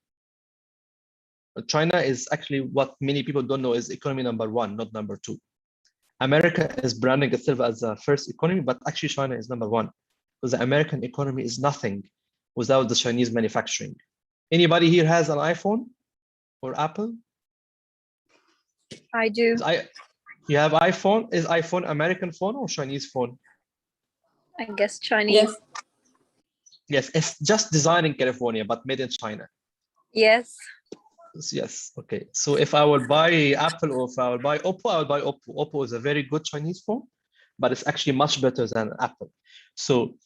China is actually what many people don't know is economy number 1, not number 2. America is branding itself as the first economy, but actually China is number 1 because the American economy is nothing without the Chinese manufacturing. Anybody here has an iPhone or Apple? I do. You have iPhone? Is iPhone American phone or Chinese phone? I guess Chinese. Yes, it's just designed in California, but made in China. Yes. Yes, okay. So if I will buy Apple or if I will buy Oppo, I will buy Oppo. Oppo is a very good Chinese phone, but it's actually much better than Apple. So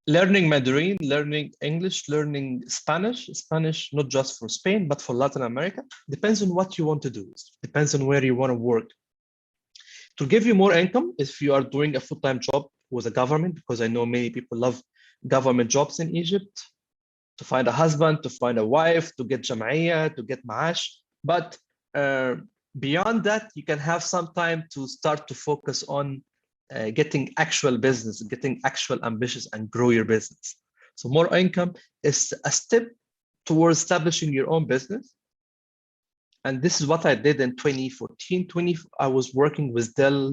learning Mandarin, learning English, learning Spanish not just for Spain, but for Latin America, depends on what you want to do. Depends on where you want to work. To give you more income, if you are doing a full-time job with the government, because I know many people love government jobs in Egypt, to find a husband, to find a wife, to get jam'iyya, to get ma'ash. But beyond that, you can have some time to start to focus on getting actual business, getting actual ambitious and grow your business. So more income is a step towards establishing your own business. And this is what I did in 2014. I was working with Dell,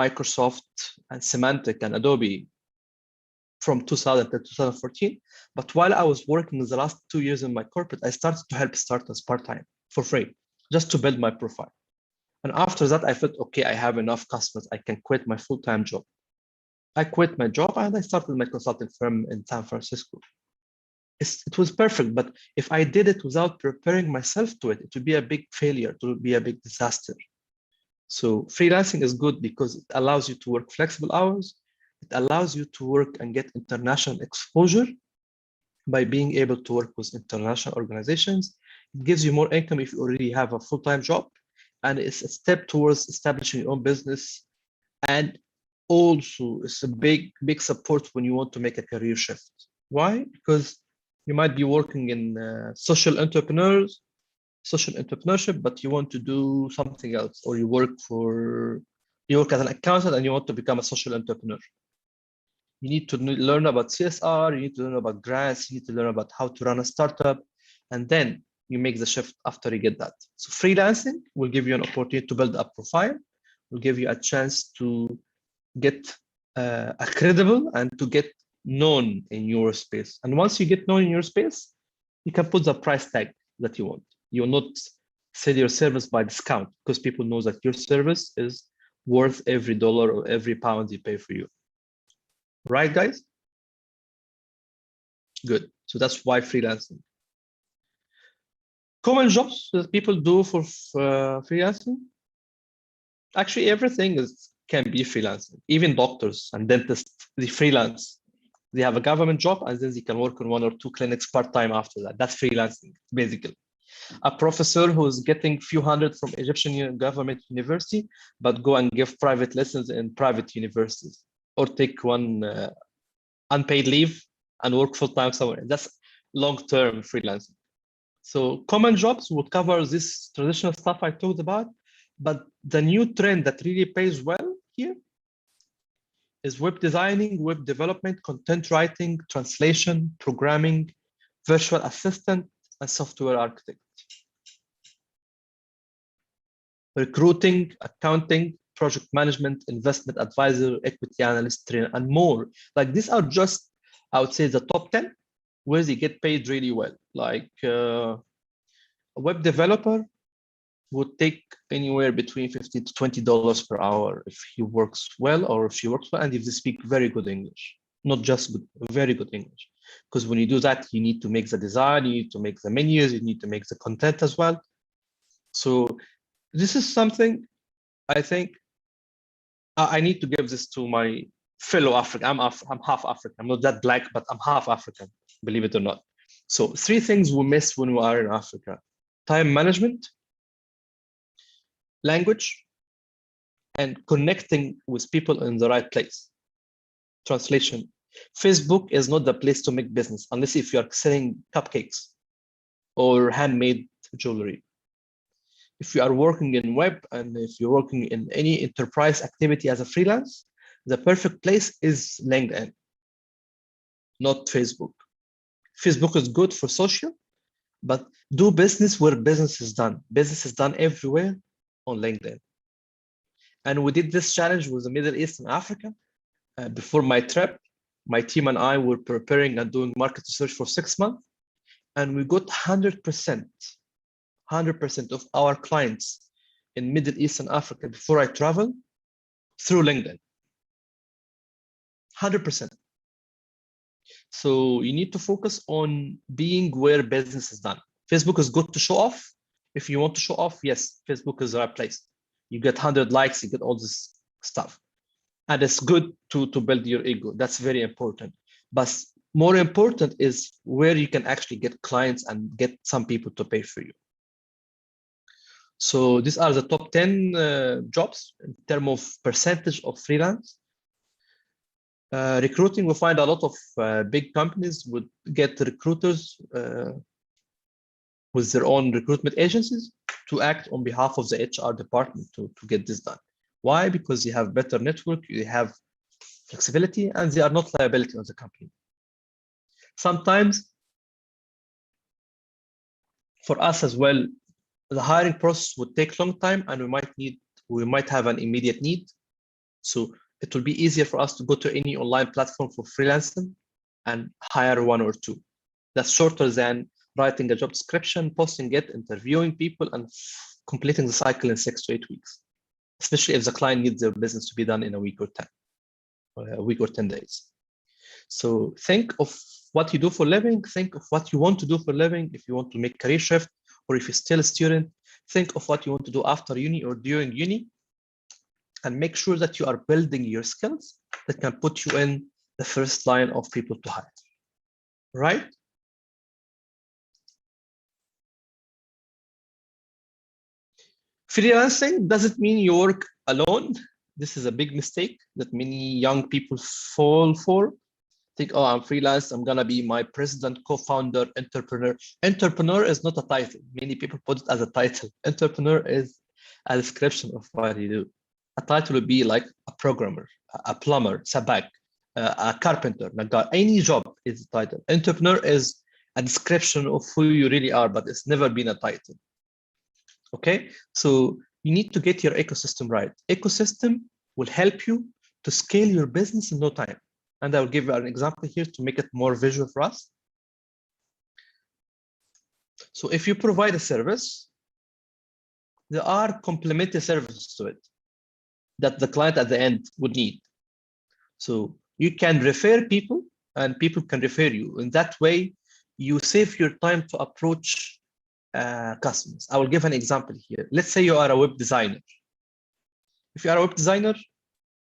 Microsoft, and Symantec and Adobe from 2000 to 2014. But while I was working the last 2 years in my corporate, I started to help startups part-time for free, just to build my profile. And after that, I felt, okay, I have enough customers. I can quit my full-time job. I quit my job and I started my consulting firm in San Francisco. It was perfect, but if I did it without preparing myself to it, it would be a big failure, it would be a big disaster. So freelancing is good because it allows you to work flexible hours. It allows you to work and get international exposure by being able to work with international organizations. It gives you more income if you already have a full-time job, and it's a step towards establishing your own business. And also it's a big support when you want to make a career shift. Why? Because you might be working in social entrepreneurship, but you want to do something else, or you work as an accountant and you want to become a social entrepreneur. You need to learn about CSR, you need to learn about grants, you need to learn about how to run a startup, and then you make the shift after you get that. So freelancing will give you an opportunity to build a profile, will give you a chance to get credible and to get known in your space. And once you get known in your space, you can put the price tag that you want. You will not sell your service by discount because people know that your service is worth every dollar or every pound they pay for you. Right, guys? Good. So that's why freelancing. Common jobs that people do for freelancing. Actually, everything can be freelancing. Even doctors and dentists, they freelance. They have a government job and then they can work on 1 or 2 clinics part-time after that. That's freelancing, basically. A professor who's getting few hundred from Egyptian government university, but go and give private lessons in private universities, or take one unpaid leave and work full-time somewhere. That's long-term freelancing. So common jobs would cover this traditional stuff I talked about, but the new trend that really pays well here is web designing, web development, content writing, translation, programming, virtual assistant, and software architect. Recruiting, accounting, project management, investment advisor, equity analyst, trainer, and more. Like these are just, I would say, the top 10 where they get paid really well. Like a web developer would take anywhere between $15 to $20 per hour if he works well, or if she works well, and if they speak very good English, not just good, very good English. Because when you do that, you need to make the design, you need to make the menus, you need to make the content as well. So this is something I think I need to give this to my fellow African. I'm half African. I'm not that black, but I'm half African, believe it or not. So 3 things we miss when we are in Africa: time management, language, and connecting with people in the right place. Translation: Facebook is not the place to make business unless if you're selling cupcakes or handmade jewelry. If you are working in web and if you're working in any enterprise activity as a freelance, the perfect place is LinkedIn, not Facebook. Facebook is good for social, but do business where business is done. Business is done everywhere on LinkedIn. And we did this challenge with the Middle East and Africa. Before my trip, my team and I were preparing and doing market research for 6 months. And we got 100% of our clients in Middle East and Africa before I traveled through LinkedIn. 100%. So you need to focus on being where business is done. Facebook is good to show off. If you want to show off, yes, Facebook is the right place. You get 100 likes, you get all this stuff. And it's good to build your ego. That's very important. But more important is where you can actually get clients and get some people to pay for you. So these are the top 10 jobs in terms of percentage of freelance. Recruiting, we find a lot of big companies would get recruiters with their own recruitment agencies to act on behalf of the HR department to get this done. Why? Because you have better network, you have flexibility, and they are not liability on the company. Sometimes For us as well, the hiring process would take long time, and we might have an immediate need. So it will be easier for us to go to any online platform for freelancing and hire one or two. That's shorter than writing a job description, posting it, interviewing people, and completing the cycle in 6 to 8 weeks, especially if the client needs their business to be done in a week or 10 days. So think of what you do for a living, think of what you want to do for a living. If you want to make career shift, or if you're still a student, think of what you want to do after uni or during uni, and make sure that you are building your skills that can put you in the first line of people to hire, right? Freelancing doesn't mean you work alone. This is a big mistake that many young people fall for. Think, oh, I'm freelance, I'm gonna be my president, co-founder, entrepreneur. Entrepreneur is not a title. Many people put it as a title. Entrepreneur is a description of what you do. A title would be like a programmer, a plumber, sabak, a carpenter, any job is a title. Entrepreneur is a description of who you really are, but it's never been a title. Okay, so you need to get your ecosystem right. Ecosystem will help you to scale your business in no time. And I'll give you an example here to make it more visual for us. So if you provide a service, there are complementary services to it that the client at the end would need. So you can refer people and people can refer you. In that way, you save your time to approach customers. I will give an example here. Let's say you are a web designer. If you are a web designer,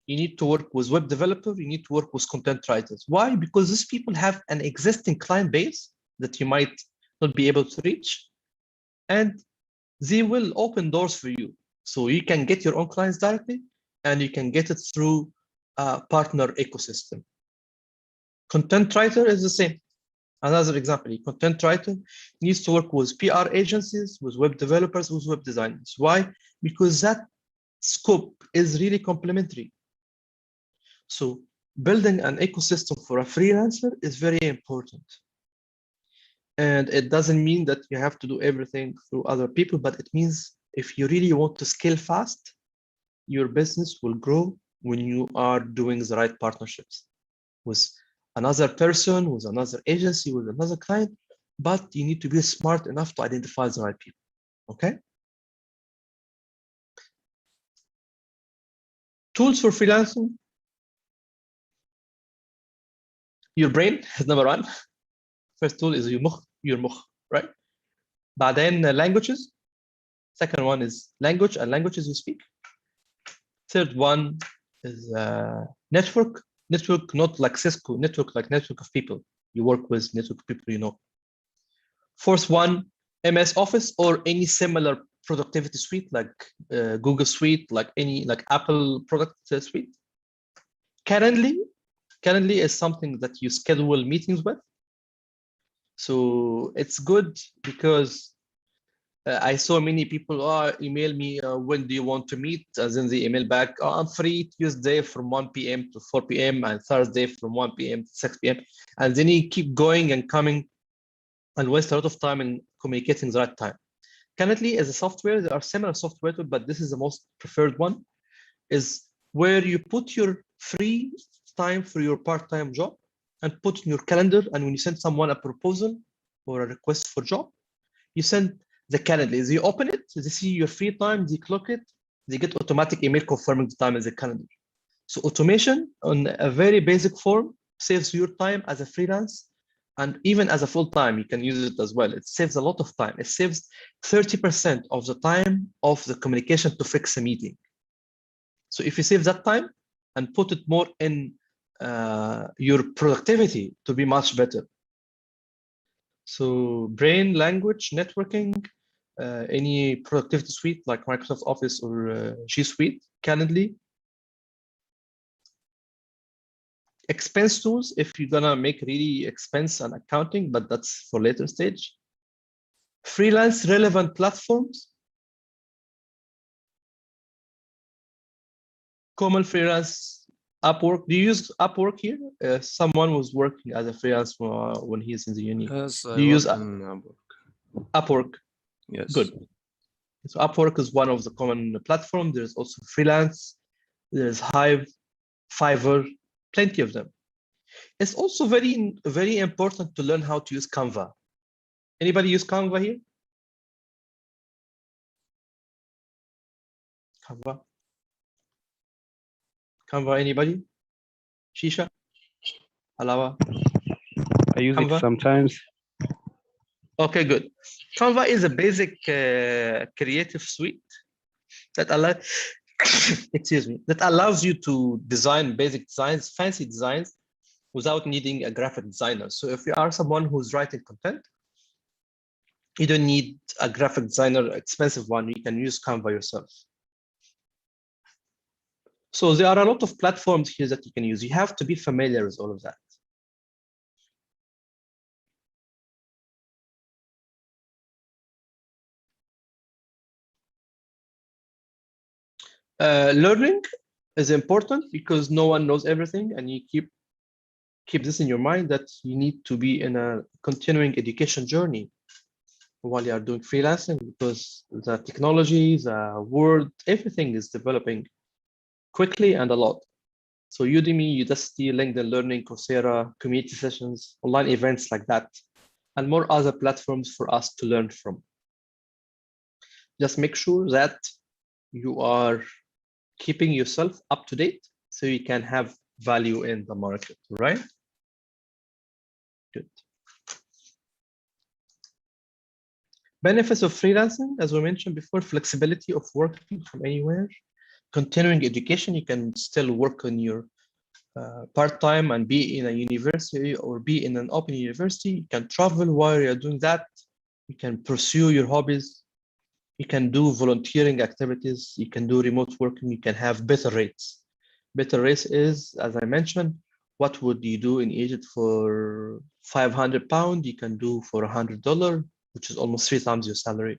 you need to work with web developer, you need to work with content writers. Why? Because these people have an existing client base that you might not be able to reach, and they will open doors for you. So you can get your own clients directly, and you can get it through a partner ecosystem. Content writer is the same. Another example, a content writer needs to work with PR agencies, with web developers, with web designers. Why? Because that scope is really complementary. So building an ecosystem for a freelancer is very important. And it doesn't mean that you have to do everything through other people, but it means if you really want to scale fast, your business will grow when you are doing the right partnerships with another person, with another agency, with another client, but you need to be smart enough to identify the right people, okay? Tools for freelancing. Your brain is number one. First tool is your مخ, right? بعدين languages. Second one is language and languages you speak. Third one is network. Network, not like Cisco, network like network of people. You work with network of people you know. Fourth one, MS Office or any similar productivity suite like Google Suite, like Apple product suite. Calendly is something that you schedule meetings with. So it's good because I saw many people email me, when do you want to meet? And then they email back, I'm free Tuesday from 1 p.m. to 4 p.m. and Thursday from 1 p.m. to 6 p.m. And then you keep going and coming and waste a lot of time in communicating the right time. Calendly is a software. There are similar software, but this is the most preferred one, is where you put your free time for your part-time job and put in your calendar. And when you send someone a proposal or a request for job, you send the calendar. They open it, they see your free time, they click it, they get automatic email confirming the time in the calendar. So automation on a very basic form saves your time as a freelance, and even as a full-time, you can use it as well. It saves a lot of time. It saves 30% of the time of the communication to fix a meeting. So if you save that time and put it more in your productivity to be much better. So brain, language, networking, any productivity suite like Microsoft Office or G Suite, Calendly. Expense tools, if you're gonna make really expense and accounting, but that's for later stage. Freelance relevant platforms. Common freelance, Upwork. Do you use Upwork here? Someone was working as a freelance when he's in the uni. Yes, Do I you use work in Upwork. Upwork? Yes. Good. So Upwork is one of the common platforms. There's also Freelance, there's Hive, Fiverr, plenty of them. It's also very important to learn how to use Canva. Anybody use Canva here? Canva, anybody? Shisha? Alawa? I use Canva? it sometimes. Okay, good. Canva is a basic creative suite that excuse me, that allows you to design basic designs, fancy designs, without needing a graphic designer. So if you are someone who's writing content, you don't need a graphic designer, expensive one. You can use Canva yourself. So there are a lot of platforms here that you can use. You have to be familiar with all of that. Learning is important because no one knows everything, and you keep this in your mind that you need to be in a continuing education journey while you are doing freelancing, because the technology, the world, everything is developing quickly and a lot. So Udemy, Udacity, LinkedIn Learning, Coursera, community sessions, online events like that, and more other platforms for us to learn from. Just make sure that you are keeping yourself up to date so you can have value in the market, right? Good. Benefits of freelancing, as we mentioned before, flexibility of working from anywhere, continuing education. You can still work on your part-time and be in a university or be in an open university. You can travel while you're doing that. You can pursue your hobbies. You can do volunteering activities. You can do remote working. You can have better rates. Better rates is, as I mentioned, what would you do in Egypt for £500? You can do for $100, which is almost 3 times your salary.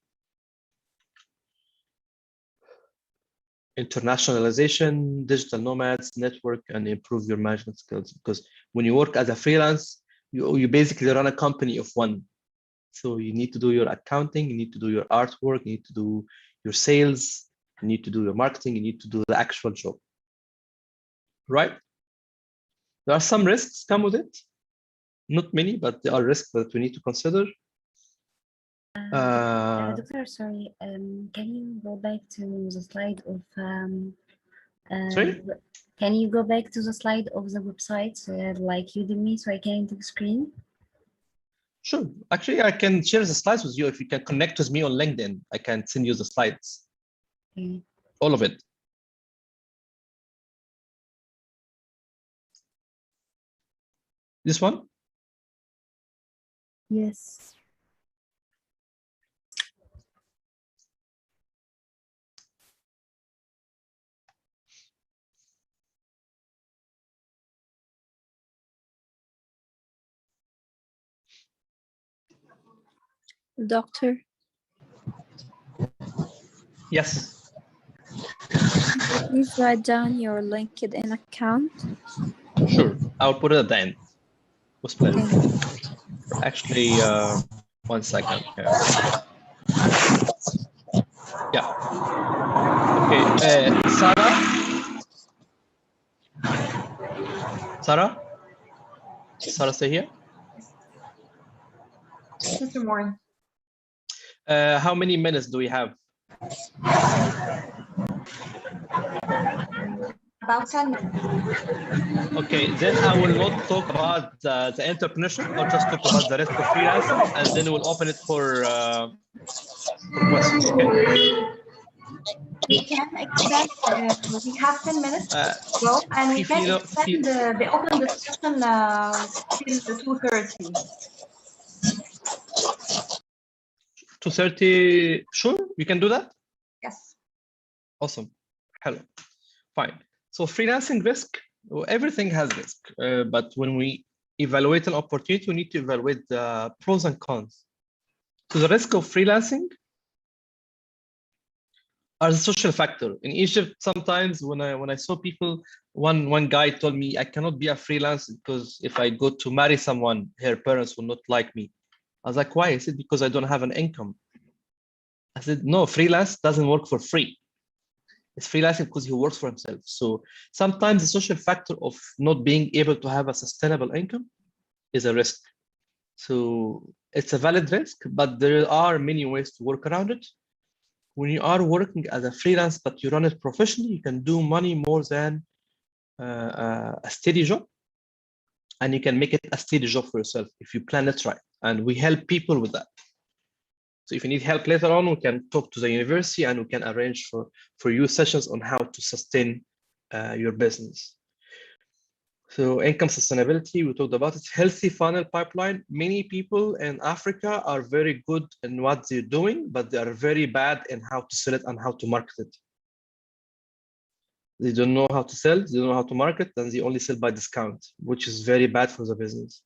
Internationalization, digital nomads, network, and improve your management skills. Because when you work as a freelance, you basically run a company of one. So you need to do your accounting, you need to do your artwork, you need to do your sales, you need to do your marketing, you need to do the actual job. Right? There are some risks come with it. Not many, but there are risks that we need to consider. Doctor, sorry, can you go back to the slide of Sorry? Can you go back to the slide of the website, like Udemy, so I can enter the screen? Sure. Actually, I can share the slides with you. If you can connect with me on LinkedIn, I can send you the slides. Okay. All of it. This one? Yes. Doctor, Yes. please write down your LinkedIn account. Sure. I'll put it at the end. With pleasure. Actually, 1 second here. Yeah. Okay. Sarah? Sarah? Sarah, stay here. Mr. Moore. How many minutes do we have? About 10 minutes. Okay, then I will not talk about the entrepreneurship. I'll just talk about the rest of freelancing, and then we'll open it for questions. Okay. We can extend. We have 10 minutes to go, and we can extend the open discussion till 2:30. 2:30. Sure, we can do that. Yes. Awesome. Hello. Fine. So freelancing risk. Well, everything has risk, but when we evaluate an opportunity, we need to evaluate the pros and cons. So the risk of freelancing are the social factor. In Egypt, sometimes when I saw people, one guy told me, I cannot be a freelance because if I go to marry someone, her parents will not like me. I was like, why? Is it because I don't have an income? I said, no, freelance doesn't work for free. It's freelancing because he works for himself. So sometimes the social factor of not being able to have a sustainable income is a risk. So it's a valid risk, but there are many ways to work around it. When you are working as a freelance, but you run it professionally, you can do money more than a steady job. And you can make it a steady job for yourself if you plan it right. And we help people with that. So if you need help later on, we can talk to the university and we can arrange for you sessions on how to sustain your business. So income sustainability, we talked about it. Healthy funnel pipeline. Many people in Africa are very good in what they're doing, but they are very bad in how to sell it and how to market it. They don't know how to sell, they don't know how to market, and they only sell by discount, which is very bad for the business.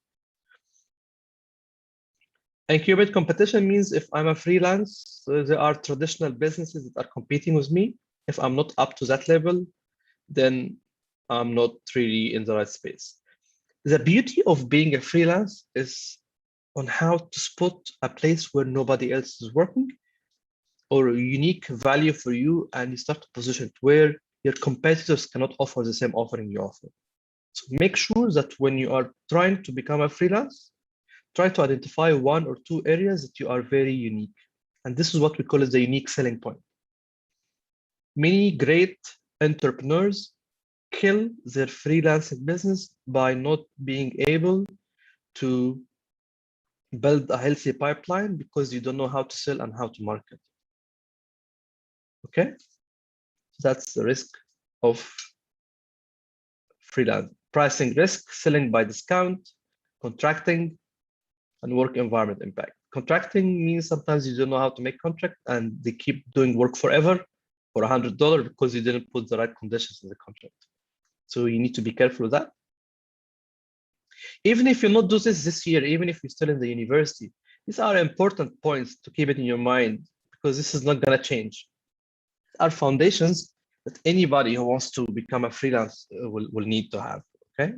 Incubate competition means if I'm a freelance, there are traditional businesses that are competing with me. If I'm not up to that level, then I'm not really in the right space. The beauty of being a freelance is on how to spot a place where nobody else is working or a unique value for you, and you start to position it where your competitors cannot offer the same offering you offer. So make sure that when you are trying to become a freelance, try to identify 1 or 2 areas that you are very unique. And this is what we call as the unique selling point. Many great entrepreneurs kill their freelancing business by not being able to build a healthy pipeline because you don't know how to sell and how to market. Okay, that's the risk of freelance. Pricing risk, selling by discount, contracting, and work environment impact. Contracting means sometimes you don't know how to make contract and they keep doing work forever for $100 because you didn't put the right conditions in the contract. So you need to be careful with that. Even if you not do this year, even if you're still in the university, these are important points to keep it in your mind because this is not going to change. Are foundations that anybody who wants to become a freelance will need to have, okay?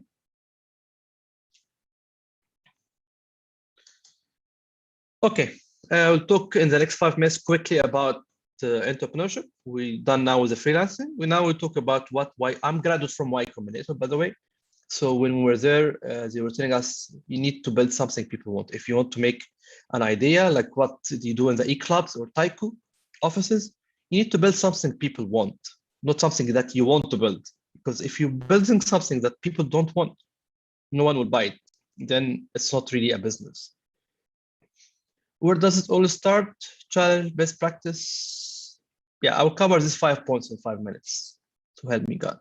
Okay, we'll talk in the next 5 minutes quickly about entrepreneurship. We're done now with the freelancing. Now we'll talk about why. I'm graduate from Y Combinator, by the way. So when we were there, they were telling us, you need to build something people want. If you want to make an idea, like what you do in the e-clubs or Taiku offices, you need to build something people want, not something that you want to build. Because if you're building something that people don't want, no one will buy it. Then it's not really a business. Where does it all start? Challenge, best practice. Yeah, I'll cover these 5 points in 5 minutes. So help me God.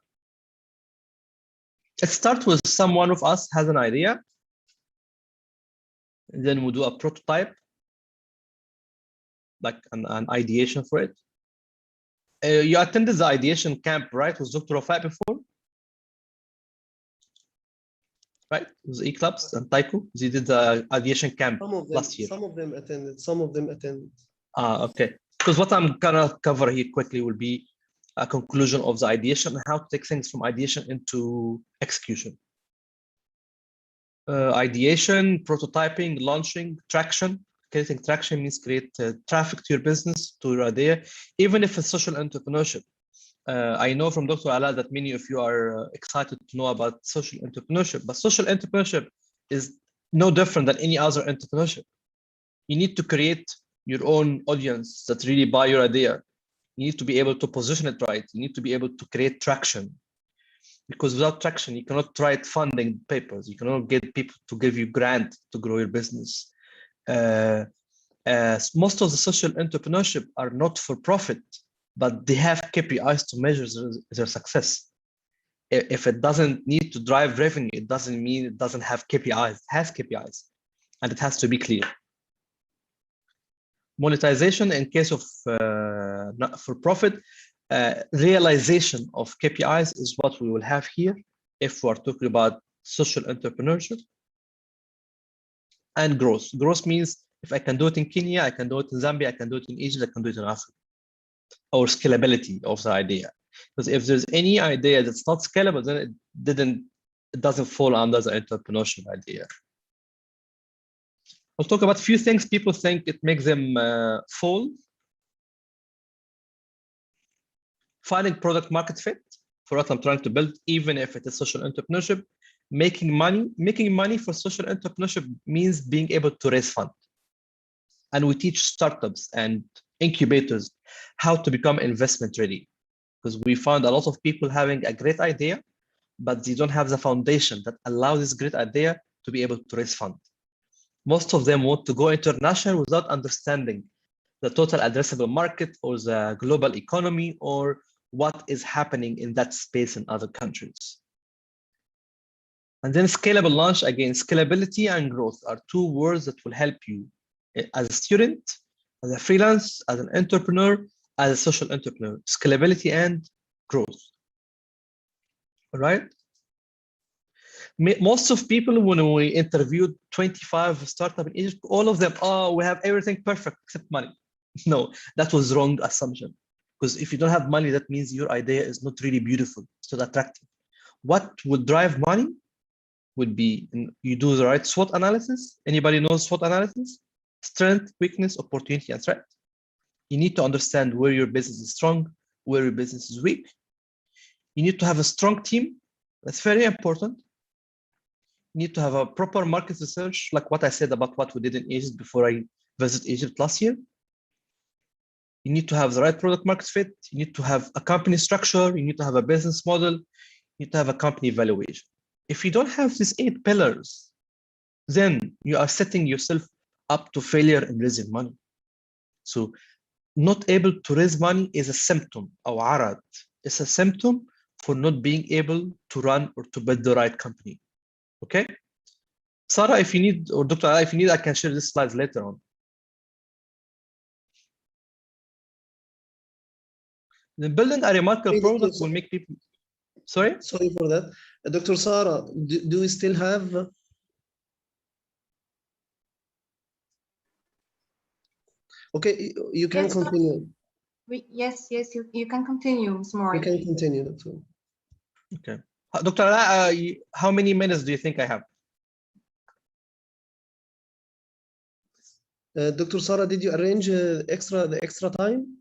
Let's start with someone of us has an idea. And then we'll do a prototype, like an ideation for it. You attended the ideation camp, right? With Dr. Rafat before? Right? With Eclubs and Taiku. They did the ideation camp last year. Some of them attended, some of them attended. Okay. Because what I'm gonna cover here quickly will be a conclusion of the ideation and how to take things from ideation into execution. Ideation, prototyping, launching, traction. Creating traction means create traffic to your business, to your idea, even if it's social entrepreneurship. I know from Dr. Ala that many of you are excited to know about social entrepreneurship, but social entrepreneurship is no different than any other entrepreneurship. You need to create your own audience that really buy your idea. You need to be able to position it right. You need to be able to create traction. Because without traction, you cannot write funding papers. You cannot get people to give you grant to grow your business. Most of the social entrepreneurship are not for profit, but they have KPIs to measure their success. If it doesn't need to drive revenue, it doesn't mean it doesn't have KPIs. It has KPIs, and it has to be clear. Monetization in case of not for profit, realization of KPIs is what we will have here if we're talking about social entrepreneurship. And growth. Growth means if I can do it in Kenya, I can do it in Zambia, I can do it in Egypt, I can do it in Africa. Or scalability of the idea. Because if there's any idea that's not scalable, then it doesn't fall under the entrepreneurship idea. I'll talk about a few things people think it makes them fall. finding product market fit for what I'm trying to build, even if it is social entrepreneurship. Making money for social entrepreneurship means being able to raise funds. And we teach startups and incubators how to become investment ready, because we found a lot of people having a great idea, but they don't have the foundation that allows this great idea to be able to raise funds. Most of them want to go international without understanding the total addressable market or the global economy or what is happening in that space in other countries. And then scalable launch, again, scalability and growth are two words that will help you as a student, as a freelance, as an entrepreneur, as a social entrepreneur. Scalability and growth. All right? Most of people, when we interviewed 25 startups in Egypt, all of them, oh, we have everything perfect except money. No, that was wrong assumption. Because if you don't have money, that means your idea is not really beautiful, it's not attractive. What would drive money would be you do the right SWOT analysis. Anybody knows SWOT analysis? Strength, weakness, opportunity, and threat. You need to understand where your business is strong, where your business is weak. You need to have a strong team. That's very important. You need to have a proper market research, like what I said about what we did in Egypt before I visited Egypt last year. You need to have the right product market fit. You need to have a company structure. You need to have a business model. You need to have a company valuation. If you don't have these 8 pillars, then you are setting yourself up to failure in raising money. So not able to raise money is a symptom, or arad. It's a symptom for not being able to run or to build the right company. Okay? Sarah, if you need, or Dr. Ala, if you need, I can share these slides later on. Then building a remarkable product will make people. Sorry? Sorry for that. Dr. Sarah, do we still have? Okay, you can Yes, continue. Yes, you can continue, Ms. Mori. You can continue, Dr. Okay. Dr. Ala, how many minutes do you think I have? Dr. Sarah, did you arrange the extra time?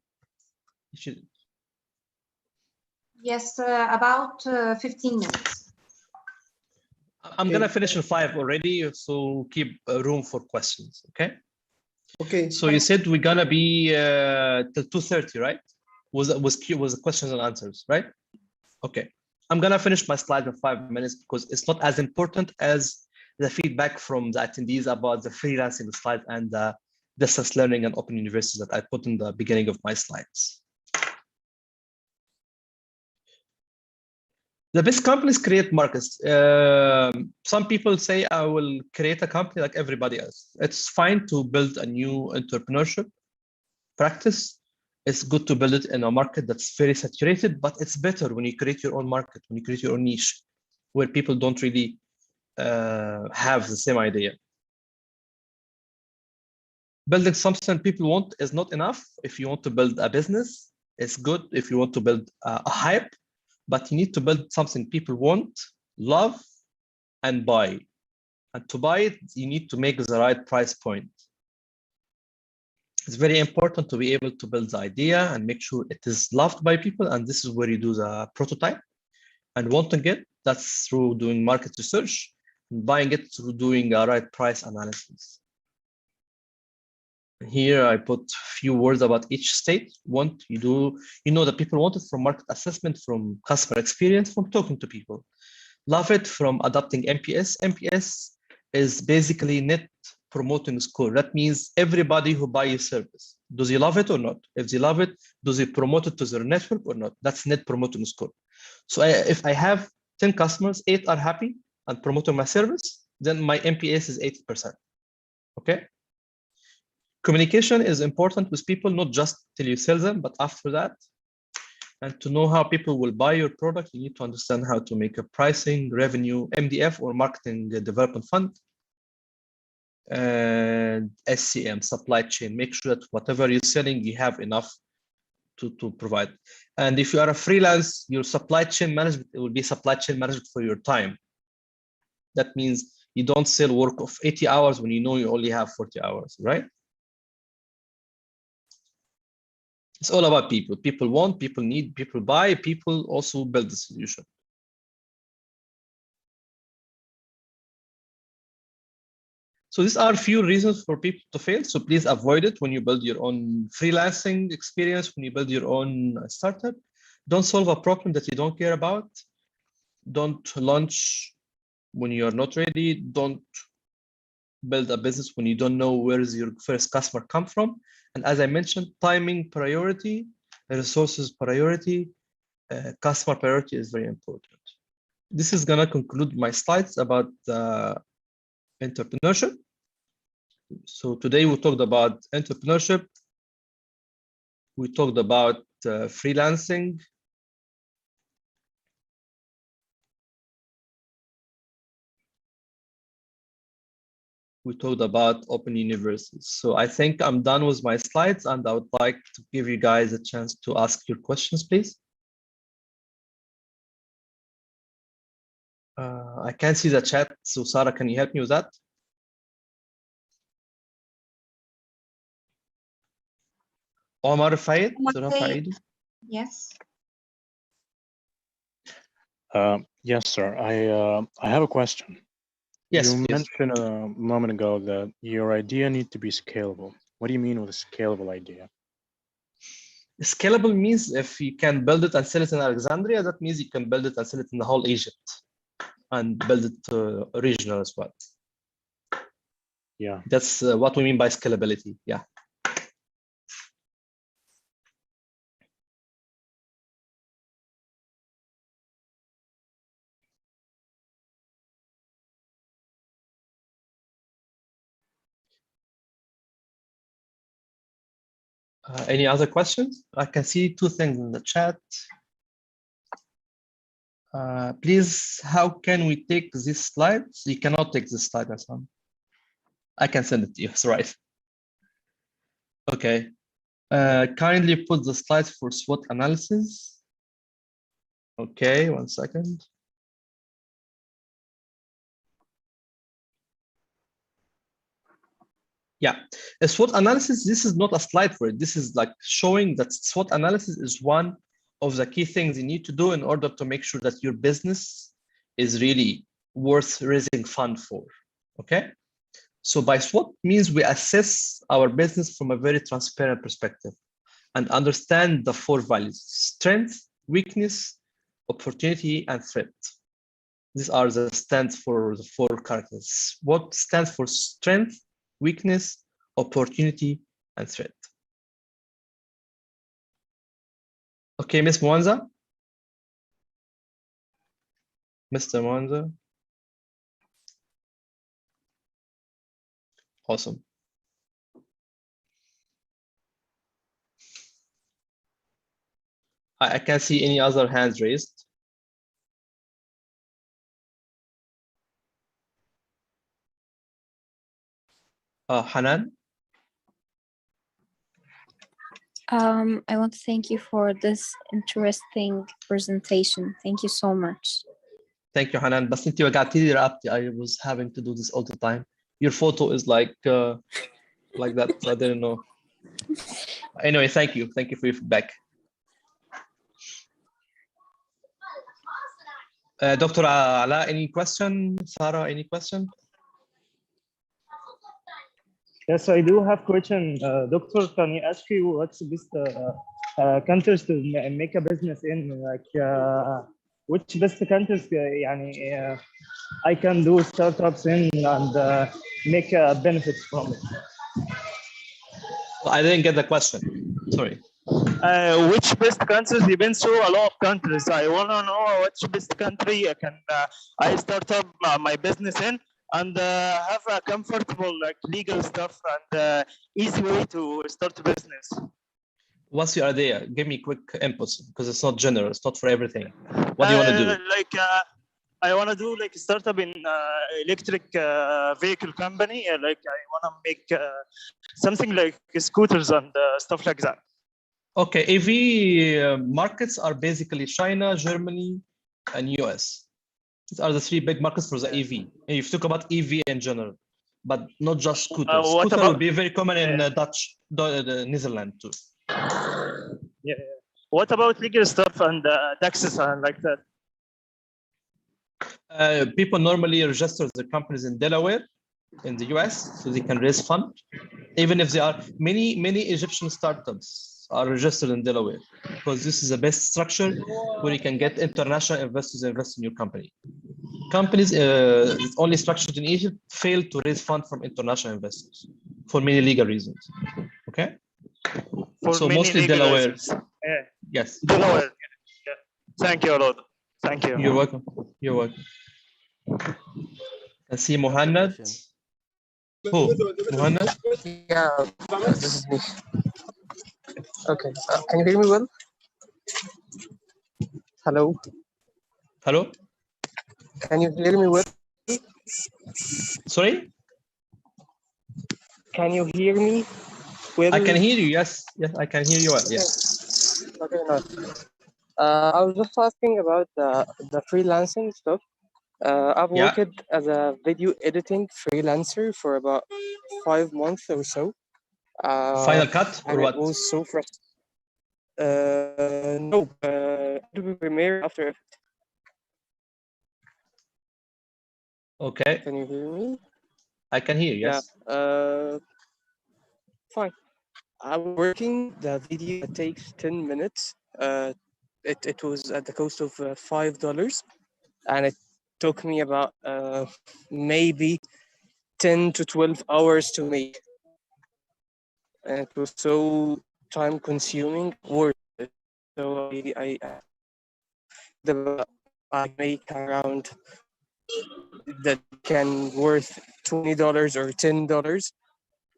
Yes, about 15 minutes. I'm gonna finish in 5 already, so keep room for questions. Okay. Okay. So you said we're gonna be till 2:30, right? Was the questions and answers, right? Okay. I'm gonna finish my slide in 5 minutes because it's not as important as the feedback from the attendees about the freelancing slide and the distance learning and open universities that I put in the beginning of my slides. The best companies create markets. Some people say I will create a company like everybody else. It's fine to build a new entrepreneurship practice. It's good to build it in a market that's very saturated, but it's better when you create your own market, when you create your own niche, where people don't really have the same idea. Building something people want is not enough. If you want to build a business, it's good. If you want to build a hype, but you need to build something people want, love, and buy. And to buy it, you need to make the right price point. It's very important to be able to build the idea and make sure it is loved by people. And this is where you do the prototype. And wanting it, that's through doing market research, and buying it through doing a right price analysis. Here I put a few words about each state. Want you do, you know that people want it from market assessment, from customer experience, from talking to people. Love it from adopting NPS. NPS is basically net promoting score. That means everybody who buys your service, does he love it or not? If they love it, does he promote it to their network or not? That's net promoting score. So if I have 10 customers, 8 are happy and promoting my service, then my NPS is 80%. Okay. Communication is important with people, not just till you sell them, but after that. And to know how people will buy your product, you need to understand how to make a pricing, revenue, MDF, or marketing development fund, and SCM, supply chain. Make sure that whatever you're selling, you have enough to provide. And if you are a freelance, your supply chain management, it will be supply chain management for your time. That means you don't sell work of 80 hours when you know you only have 40 hours, right? It's all about people. People want, people need, people buy, people also build the solution. So these are a few reasons for people to fail. So please avoid it when you build your own freelancing experience, when you build your own startup. Don't solve a problem that you don't care about. Don't launch when you're not ready. Don't build a business when you don't know where is your first customer come from. And as I mentioned, timing priority, resources priority, customer priority is very important. This is gonna conclude my slides about entrepreneurship. So today we talked about entrepreneurship. We talked about freelancing. We talked about open universities. So I think I'm done with my slides, and I would like to give you guys a chance to ask your questions, please. I can't see the chat, so Sarah, can you help me with that? Omar Fayed, yes. Yes, sir. I have a question. Yes, you please. mentioned a moment ago that your idea needs to be scalable. What do you mean with a scalable idea? Scalable means if you can build it and sell it in Alexandria, that means you can build it and sell it in the whole Egypt and build it regional as well. Yeah. That's what we mean by scalability. Yeah. Any other questions? I can see two things in the chat. Please, how can we take these slides? You cannot take this slide, Hassan. I can send it to you, it's right. Okay. Kindly put the slides for SWOT analysis. Okay, 1 second. Yeah, a SWOT analysis, this is not a slide for it. This is like showing that SWOT analysis is one of the key things you need to do in order to make sure that your business is really worth raising fund for, okay? So by SWOT means we assess our business from a very transparent perspective and understand the 4 values: strength, weakness, opportunity, and threat. These are the stands for the 4 characters. What stands for strength, weakness, opportunity, and threat. Okay, Ms. Mwanza. Mr. Mwanza. Awesome. I can't see any other hands raised. Hanan. I want to thank you for this interesting presentation. Thank you so much. Thank you, Hanan. بس انتي وجعتي لي رقبتي. I was having to do this all the time. Your photo is like that, so I didn't know. Anyway, thank you. Thank you for your feedback. Dr. Ala, any question? Sarah, any question? Yes, I do have question. Doctor, can I ask you what's the best countries to make a business in? Like, which best countries I can do startups in and make benefits from it? I didn't get the question. Sorry. Which best countries? You've been through a lot of countries. I want to know which best country I start up my business in and have a comfortable legal stuff and easy way to start a business. What's your idea? Give me quick inputs because it's not general. It's not for everything. What do you want to do? I want to do a startup in electric vehicle company. I want to make something like scooters and stuff like that. Okay, EV markets are basically China, Germany, and US. These are the 3 big markets for the EV. And you've talked about EV in general, but not just scooters. Scooter will be very common in the Netherlands too. Yeah. What about legal stuff and taxes and like that? People normally register their companies in Delaware, in the US, so they can raise fund. Even if they are many Egyptian startups are registered in Delaware because this is the best structure where you can get international investors to invest in your company. Companies only structured in Egypt fail to raise funds from international investors for many legal reasons. Okay. For So many mostly legal Delaware. reasons. Yeah. Yes. Delaware. Yeah. Thank you a lot. Thank you. You're welcome. You're welcome. I see Mohanad. Who? Mohanad? Yeah, this is me. Okay, can you hear me well? Hello? Hello? Can you hear me well? Sorry? Can you hear me well? I can hear you, yes. Yes, I can hear you well, yes. Okay, nice. I was just asking about the freelancing stuff. I've Yeah. worked as a video editing freelancer for about 5 months or so. Final Cut or and what? it was so frustrating. No, Adobe Premiere After Effects. Okay. Can you hear me? I can hear you, yes. Yeah. Fine. I was working the video that takes 10 minutes. It was at the cost of $5, and it took me about maybe 10 to 12 hours to make. And it was so time consuming, worth it. So I make around that can worth $20 or $10,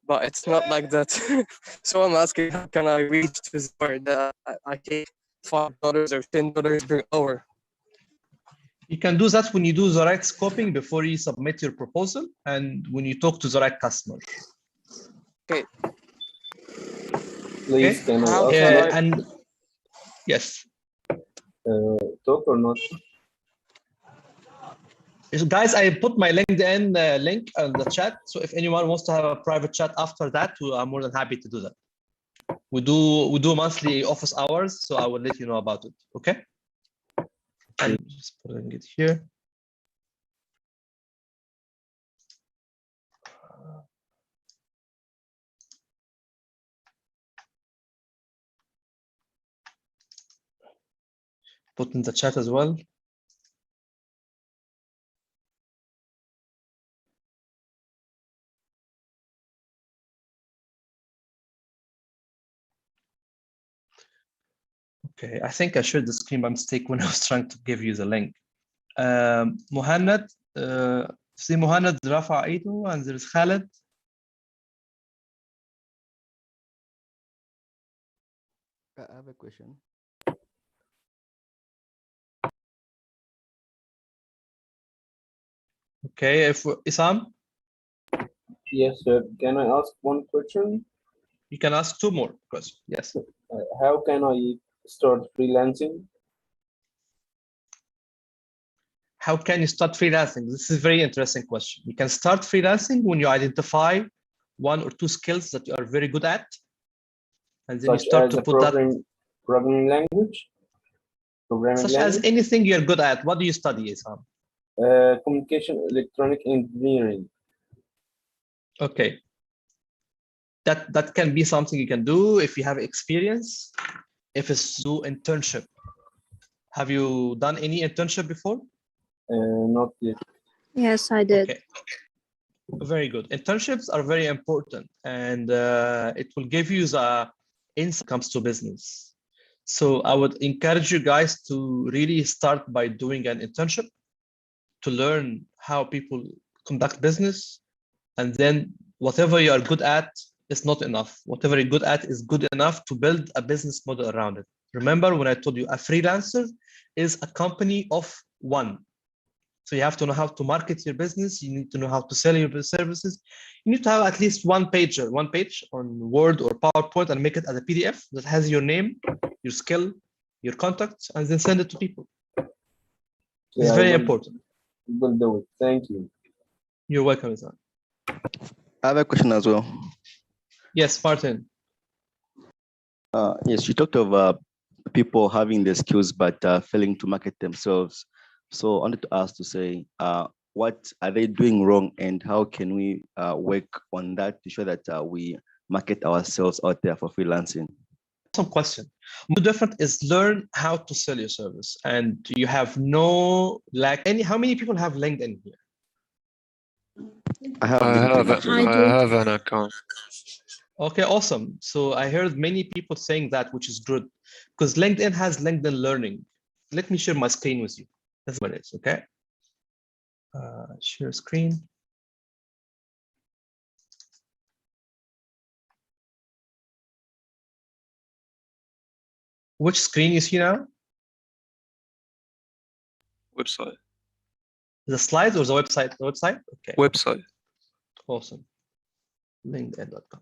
but it's not like that. So I'm asking, how can I reach to this part that I take $5 or $10 per hour? You can do that when you do the right scoping before you submit your proposal and when you talk to the right customer. Okay. Please, Okay. can I How ask can you? I? And yes. Talk or not? Guys, I put my LinkedIn link on the chat. So if anyone wants to have a private chat after that, I'm more than happy to do that. We do monthly office hours, so I will let you know about it. Okay. I'm just putting it here. Put in the chat as well. Okay, I think I shared the screen by mistake when I was trying to give you the link. Mohanad, see Mohanad رفع ايده and there is Khaled. I have a question. Okay, if Isam? Yes, sir. Can I ask one question? You can ask two more questions. Yes. How can I start freelancing? How can you start freelancing? This is a very interesting question. You can start freelancing when you identify one or two skills that you are very good at, and then Such you start as to a put programming language? Programming such as language? anything you're good at. What do you study, Isam? Communication electronic engineering. Okay. That can be something you can do if you have experience. If it's do internship. Have you done any internship before? Not yet. Yes, I did. Okay. Very good. Internships are very important, and it will give you the insight comes to business. So I would encourage you guys to really start by doing an internship to learn how people conduct business, and then whatever you are good at is not enough. Whatever you're good at is good enough to build a business model around it. Remember when I told you a freelancer is a company of one. So you have to know how to market your business. You need to know how to sell your services. You need to have at least one page on Word or PowerPoint and make it as a PDF that has your name, your skill, your contacts, and then send it to people. It's Yeah, very important. Will do it. Thank you. You're welcome, Isam. I have a question as well. Yes, Martin. Yes, you talked of people having the skills but failing to market themselves. So I wanted to ask to say, what are they doing wrong, and how can we work on that to show that we market ourselves out there for freelancing? Some question. More different is learn how to sell your service, and you have no how many people have LinkedIn here? I have an account. Okay, awesome. So I heard many people saying that, which is good, because LinkedIn has LinkedIn Learning. Let me share my screen with you. That's what it is, okay? Share screen. Which screen you see now? Website. The slides or the website? The website? Okay. Website. Awesome. LinkedIn.com.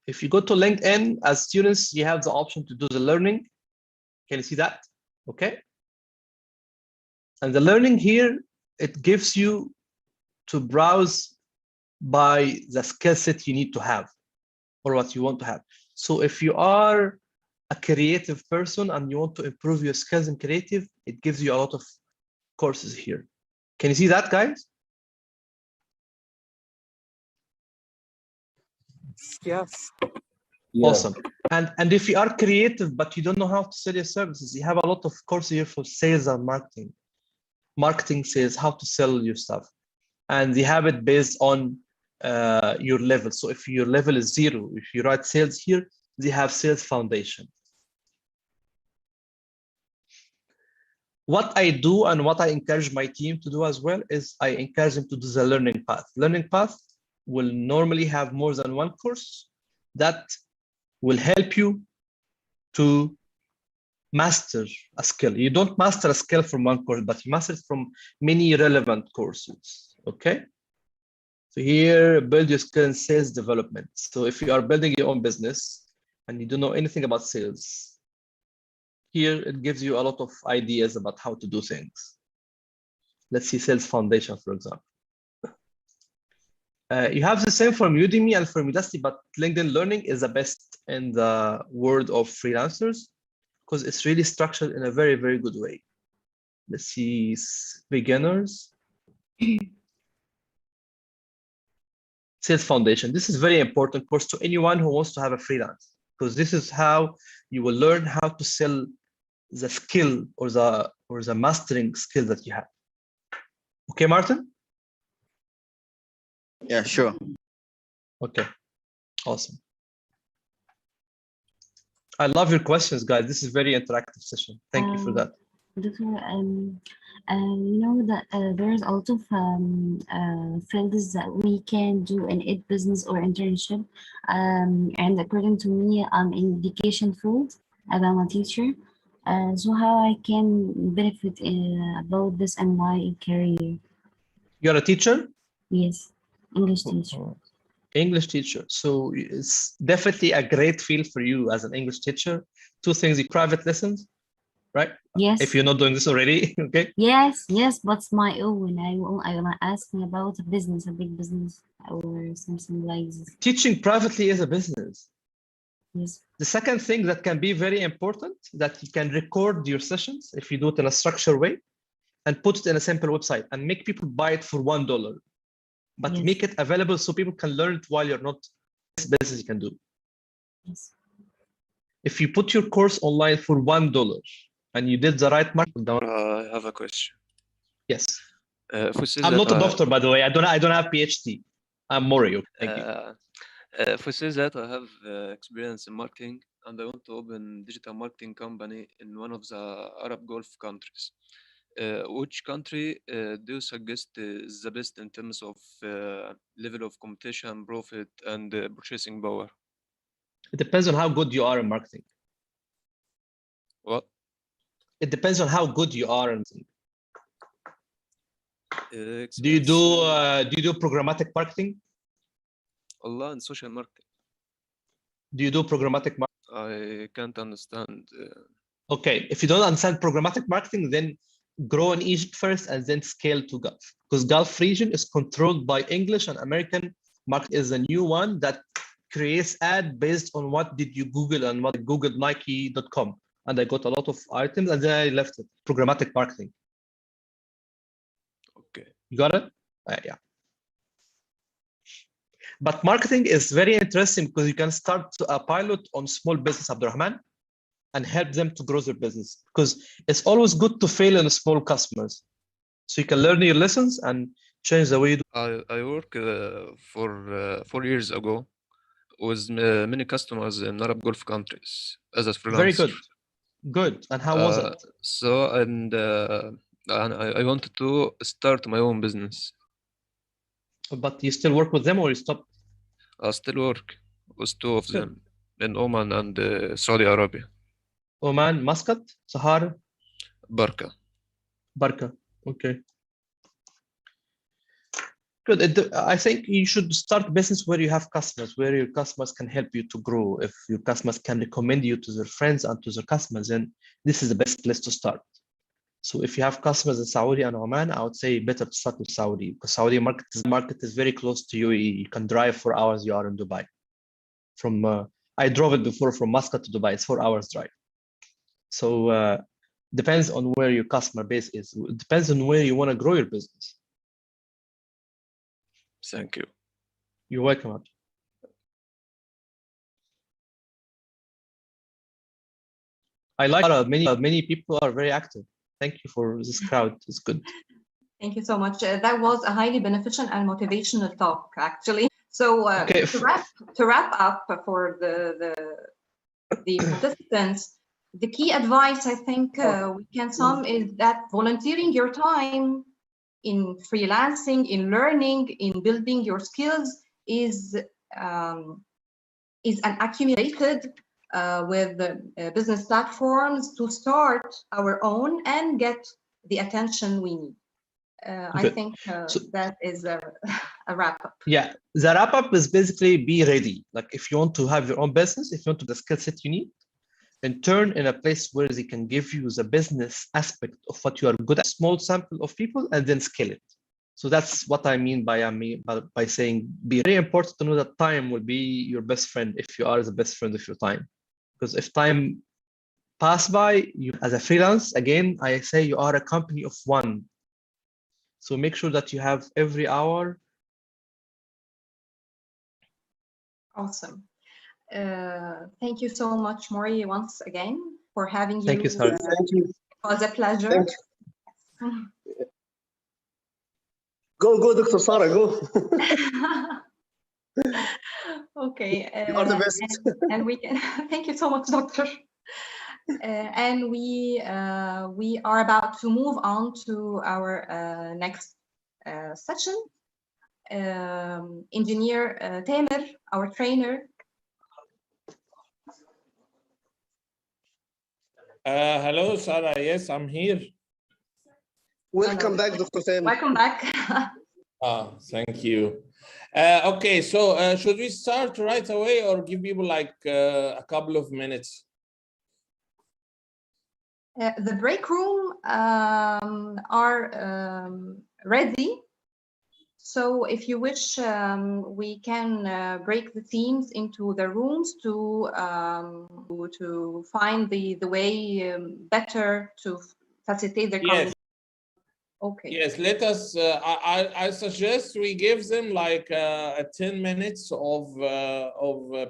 If you go to LinkedIn as students, you have the option to do the learning. Can you see that? Okay. And the learning here, it gives you to browse by the skill set you need to have or what you want to have. So if you are a creative person and you want to improve your skills in creative, it gives you a lot of courses here. Can you see that, guys? Yes. Awesome. And if you are creative but you don't know how to sell your services, you have a lot of courses here for sales and marketing sales, how to sell your stuff, and they have it based on your level. So if your level is 0, if you write sales here, they have sales foundation. What I do and what I encourage my team to do as well is I encourage them to do the learning path. Learning path will normally have more than one course that will help you to master a skill. You don't master a skill from one course, but you master it from many relevant courses, okay? So here, build your skill in sales development. So if you are building your own business and you don't know anything about sales, here it gives you a lot of ideas about how to do things. Let's see sales foundation, for example. You have the same from Udemy and from Udacity, but LinkedIn Learning is the best in the world of freelancers because it's really structured in a very, very good way. Let's see beginners. Sales foundation. This is very important course to anyone who wants to have a freelance, because this is how you will learn how to sell the skill or the mastering skill that you have. Okay, Martin? Yeah, sure. Okay, awesome. I love your questions, guys. This is very interactive session. Thank you for that. Doctor, you know that there's a lot of fields that we can do in ed business or internship. And according to me, I'm in education field as I'm a teacher. So how I can benefit about this and my career? You're a teacher? Yes, English teacher. English teacher. So it's definitely a great field for you as an English teacher. Two things, private lessons, right? Yes. If you're not doing this already, okay? Yes, but my own. I want to ask me about a business, a big business or something like this. Teaching privately is a business. Yes. The second thing that can be very important, that you can record your sessions if you do it in a structured way and put it in a simple website and make people buy it for $1. But Yes. make it available so people can learn it while you're not. This business you can do. Yes. If you put your course online for $1 and you did the right market, I have a question. Yes. I'm not a doctor, by the way. I don't have PhD. I'm Mori. Thank you. For say that I have experience in marketing and I want to open digital marketing company in one of the Arab Gulf countries. Which country do you suggest is the best in terms of level of competition, profit, and purchasing power? It depends on how good you are in marketing. What? It depends on how good you are in marketing. Do you do programmatic marketing? Allah and social marketing. Do you do programmatic marketing? I can't understand. Okay, if you don't understand programmatic marketing, then grow in Egypt first and then scale to Gulf, because Gulf region is controlled by English and American market is a new one that creates ad based on what did you Google and what Googled Nike.com. And I got a lot of items and then I left it. Programmatic marketing. Okay. You got it? Yeah. But marketing is very interesting because you can start a pilot on small business, Abdurrahman, and help them to grow their business. Because it's always good to fail in small customers. So you can learn your lessons and change the way you do. I work for 4 years ago with many customers in Arab Gulf countries as a freelancer. Very good. Good. And how was it? And I wanted to start my own business. But you still work with them or you stopped? I still work with two of them in Oman and Saudi Arabia. Oman, Muscat, Sahara? Barka. Barka. Okay. Good. I think you should start business where you have customers, where your customers can help you to grow. If your customers can recommend you to their friends and to their customers, then this is the best place to start. So if you have customers in Saudi and Oman, I would say better to start with Saudi because Saudi market is very close to UAE. You can drive 4 hours, you are in Dubai. I drove it before from Muscat to Dubai. It's 4 hours drive. So depends on where your customer base is. It depends on where you want to grow your business. Thank you. You're welcome. I like many people are very active. Thank you for this crowd. It's good. Thank you so much. That was a highly beneficial and motivational talk, actually. So Okay. to wrap up for the participants, the key advice I think we can sum is that volunteering your time in freelancing, in learning, in building your skills is an accumulated with business platforms to start our own and get the attention we need. I think that is a wrap up. Yeah, the wrap up is basically be ready. Like if you want to have your own business, if you want to the skill set you need, and turn in a place where they can give you the business aspect of what you are good at, small sample of people, and then scale it. So that's what I mean by saying be very important to know that time will be your best friend if you are the best friend of your time. Because if time pass by, you as a freelance, again, I say you are a company of one. So make sure that you have every hour. Awesome. Thank you so much, Maury, once again for having you. Thank you, Sarah. Thank you. It was a pleasure. Go, Dr. Sarah, go. Okay. You are the best. And we can. Thank you so much, Doctor. And we are about to move on to our next session. Engineer Tamer, our trainer. Hello, Sarah. Yes, I'm here. Welcome back, Dr. Tamer. Welcome back. Thank you. Okay, so should we start right away or give people like a couple of minutes? The break room are ready. So if you wish, we can break the teams into the rooms to find the way better to facilitate the communication. Okay. Yes, let us. I suggest we give them like 10 minutes of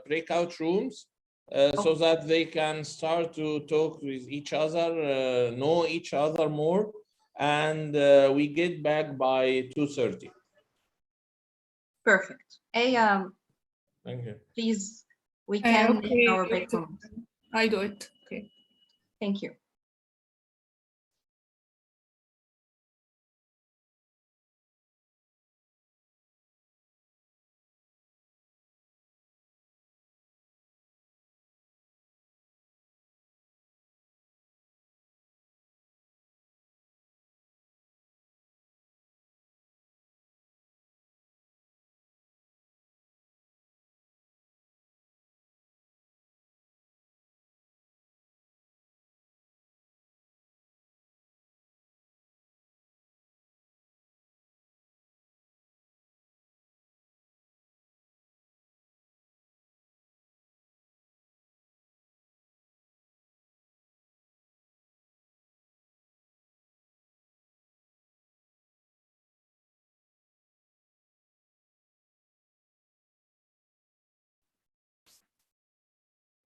breakout rooms, so that they can start to talk with each other, know each other more, and we get back by 2:30. Perfect. Thank you. Please, we can Okay, in our break room. I do it. Okay. Thank you.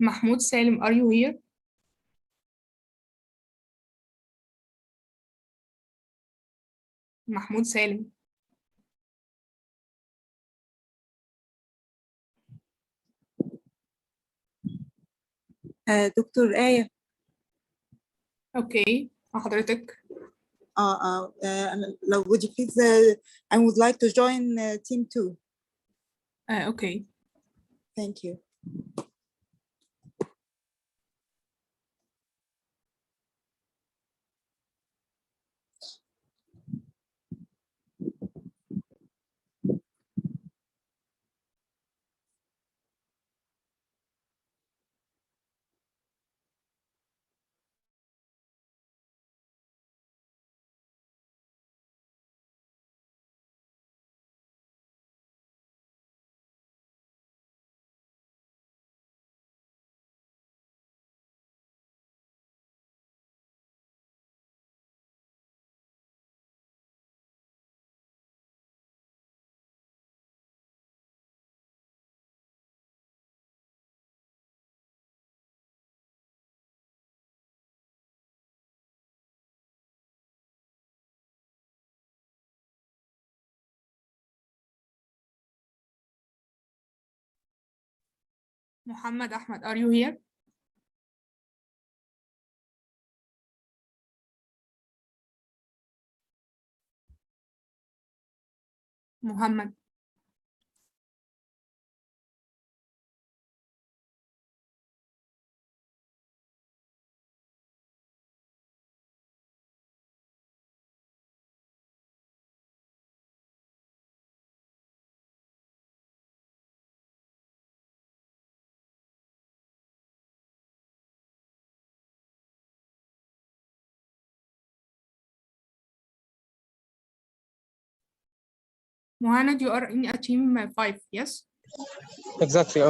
Mahmoud Salim, are you here? Mahmoud Salim. دكتور آية. اوكي حضرتك. أنا لو would you please I would like to join team 2. اوكي. Thank you. Muhammad Ahmad, are you here? Muhammad. Muhammad, you are in a team 5, yes? Exactly.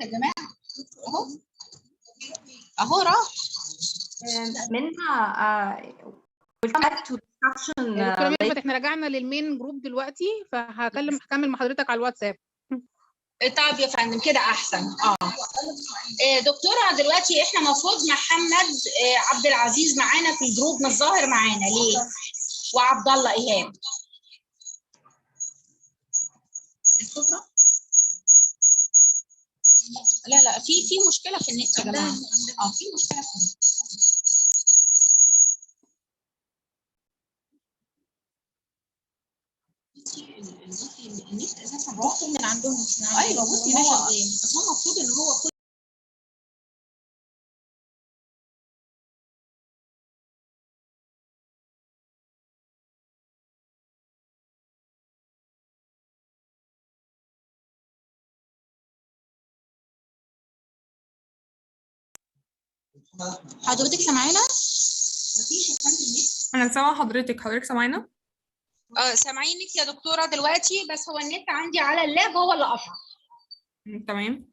يا جماعه اهو اهو راح منها we'll come back to discussion يا دكتورة ميرفت later. احنا رجعنا هكمل جروب دلوقتي، هكمل مع حضرتك على الواتساب. طب يا فندم كده احسن. دكتوره دلوقتي احنا المفروض محمد عبد العزيز معانا في الجروب، مش ظاهر معانا ليه؟ وعبد الله ايهاب. الفكره لا في مشكله في النت يا جماعه. في مشكله في النت. النت اساسا راح من عندهم. ايوه بصي ماشي ازاي، بس هو المفروض ان هو كل حضرتك سامعانا؟ مفيش يا فندم نت. انا سامعه حضرتك سامعانا؟ سامعينك يا دكتوره دلوقتي، بس هو النت عندي على اللاب هو اللي قطع. تمام.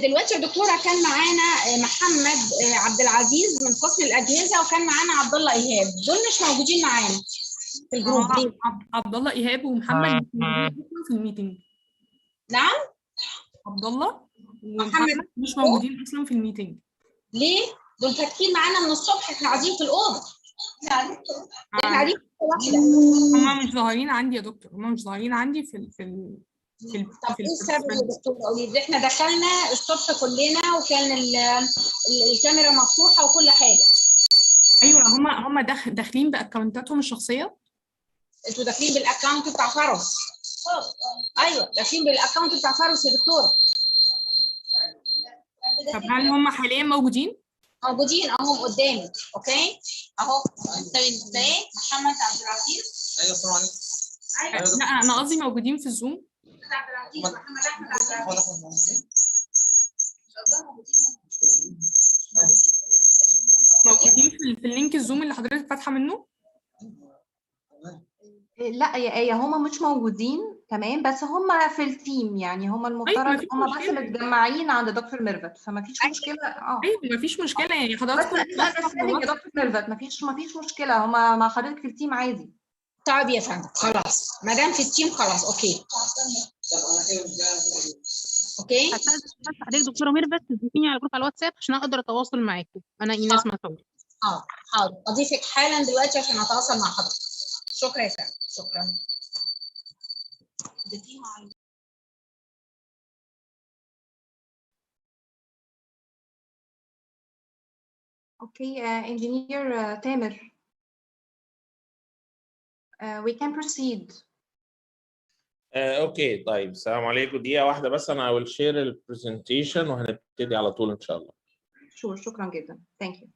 دلوقتي يا دكتوره كان معانا محمد عبد العزيز من قسم الاجهزه، وكان معانا عبد الله ايهاب، دول مش موجودين معانا في الجروب. ليه؟ عبد الله ايهاب ومحمد مش موجودين في الميتنج. نعم؟ عبد الله ومحمد مش موجودين اصلا في الميتنج. ليه؟ دول فاتحين معانا من الصبح، احنا قاعدين في الاوضه. احنا قاعدين في واحده. هم مش ظاهرين عندي يا دكتور، هم مش ظاهرين عندي طب ايه السبب يا دكتور؟ قولي لي. احنا دخلنا الصبح كلنا، وكان الكاميرا مفتوحه وكل حاجه. ايوه هم داخلين باكونتاتهم الشخصيه. انتوا داخلين بالاكونت بتاع فارس. ايوه داخلين بالاكونت بتاع فارس يا دكتوره. طب هل هم حاليا موجودين؟ موجودين اهو قدامك. اوكي اهو. ازاي محمد عبد العزيز؟ ايوه السلام عليكم. لا انا قصدي موجودين في الزوم. عبد العزيز محمد احمد عبد العزيز موجودين في اللينك الزوم اللي حضرتك فاتحه منه. لا يا هم مش موجودين تمام، بس هم في التيم، يعني هم المفترض هم بس متجمعين عند دكتور ميرفت، فما فيش مشكله. ايوه ما فيش مشكله، يعني حضراتكم بس يا دكتور ميرفت ما فيش مشكله، هم مع حضرتك في التيم عادي. طيب يا فندم خلاص، ما دام في التيم خلاص. اوكي بس حضرتك دكتوره ميرفت تضيفيني على جروب على الواتساب عشان اقدر اتواصل معاكم. انا ايناس مسعود. حاضر اضيفك حالا دلوقتي عشان اتواصل مع حضرتك. شكرا يا فندم. شكرا. اوكي انجينير تامر. We can proceed. اوكي طيب السلام عليكم. دقيقة واحدة بس، أنا I will share البرزنتيشن وهنبتدي على طول إن شاء الله. شكرا جدا. Thank you.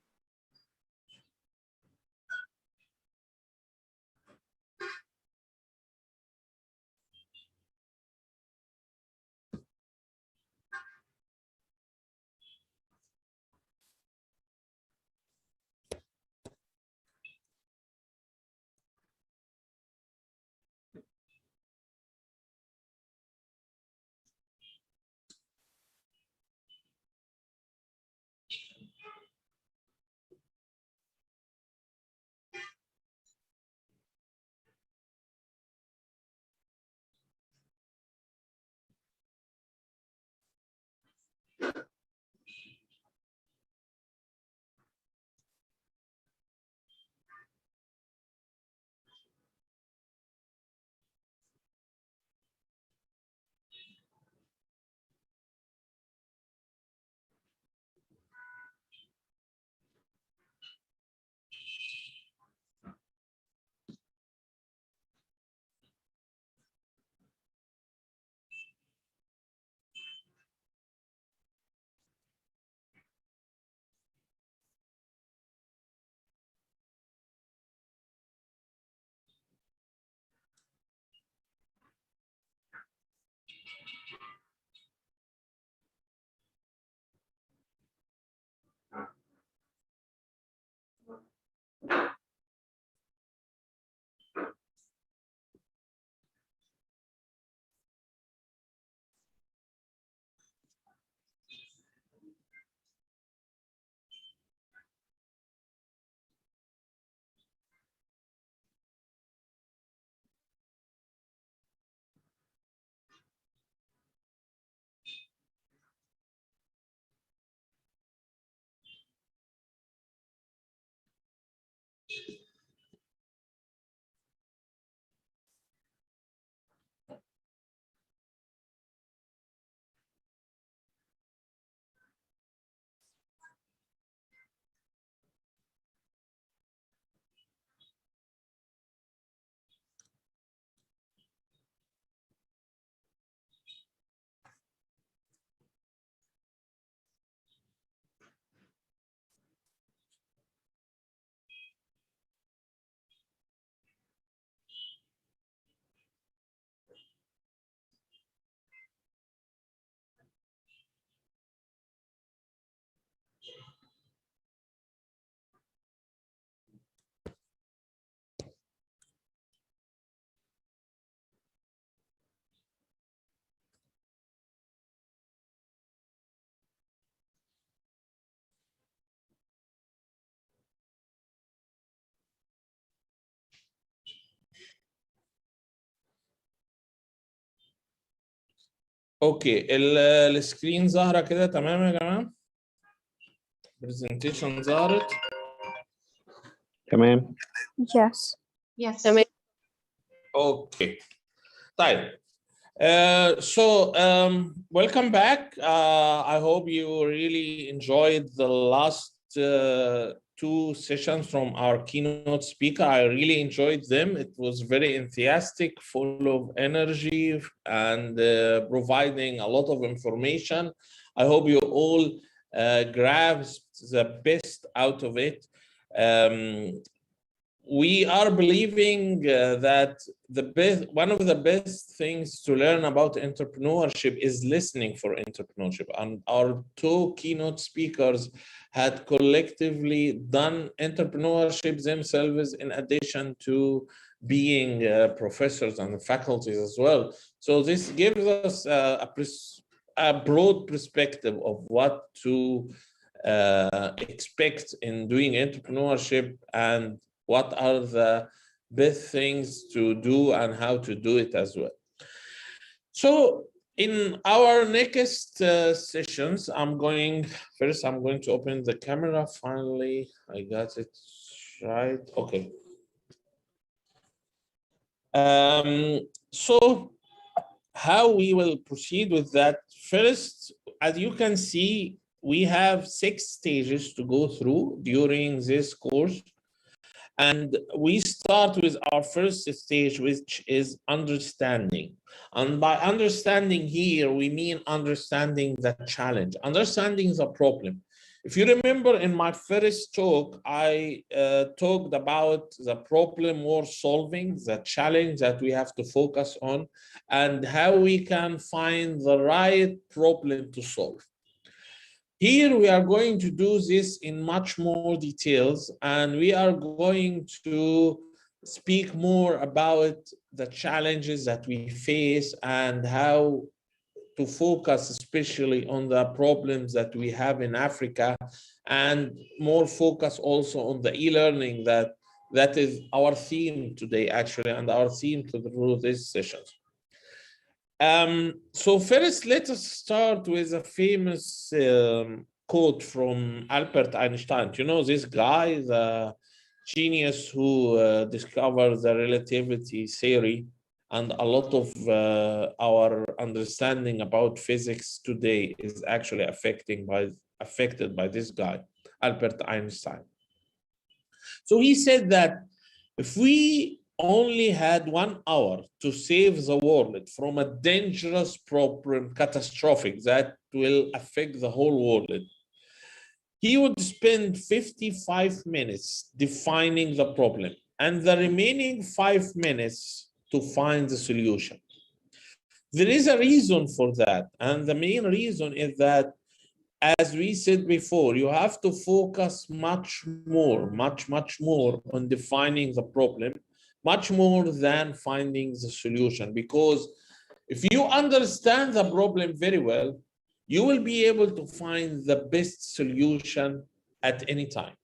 اوكي السكرين ظاهره كده تمام يا جماعه؟ برزنتيشن ظهرت؟ تمام. Yes. Yes. تمام. Okay. طيب. Welcome back. I hope you really enjoyed the last two sessions from our keynote speaker. I really enjoyed them. It was very enthusiastic, full of energy, and providing a lot of information. I hope you all grasped the best out of it. We are believing that one of the best things to learn about entrepreneurship is listening for entrepreneurship. And our two keynote speakers had collectively done entrepreneurship themselves in addition to being professors and faculties as well. So this gives us a broad perspective of what to expect in doing entrepreneurship and what are the best things to do and how to do it as well. So in our next sessions, I'm going to open the camera. Finally, I got it right. Okay. So how we will proceed with that? First, as you can see, we have 6 stages to go through during this course. And we start with our first stage, which is understanding. And by understanding here, we mean understanding the challenge, understanding the problem. If you remember in my first talk, I talked about the problem we're solving, the challenge that we have to focus on, and how we can find the right problem to solve. Here we are going to do this in much more details, and we are going to speak more about the challenges that we face and how to focus especially on the problems that we have in Africa, and more focus also on the e-learning that is our theme today actually, and our theme through these sessions. So first, let us start with a famous quote from Albert Einstein. You know this guy, the genius who discovered the relativity theory, and a lot of our understanding about physics today is actually affected by this guy, Albert Einstein. So he said that if we only had 1 hour to save the world from a dangerous problem, catastrophic, that will affect the whole world, he would spend 55 minutes defining the problem and the remaining 5 minutes to find the solution. There is a reason for that, and the main reason is that, as we said before, you have to focus much more on defining the problem, much more than finding the solution. Because if you understand the problem very well, you will be able to find the best solution at any time.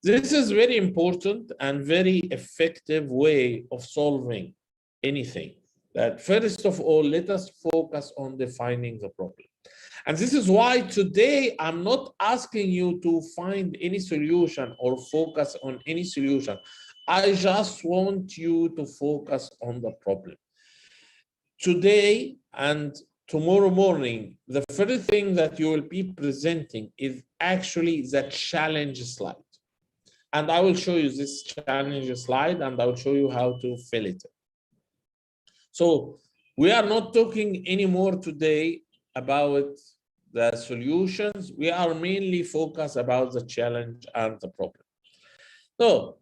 This is very important and very effective way of solving anything. That first of all, let us focus on defining the problem. And this is why today I'm not asking you to find any solution or focus on any solution. I just want you to focus on the problem. Today and tomorrow morning, the first thing that you will be presenting is actually the challenge slide. And I will show you this challenge slide, and I will show you how to fill it. So we are not talking anymore today about the solutions. We are mainly focused about the challenge and the problem. So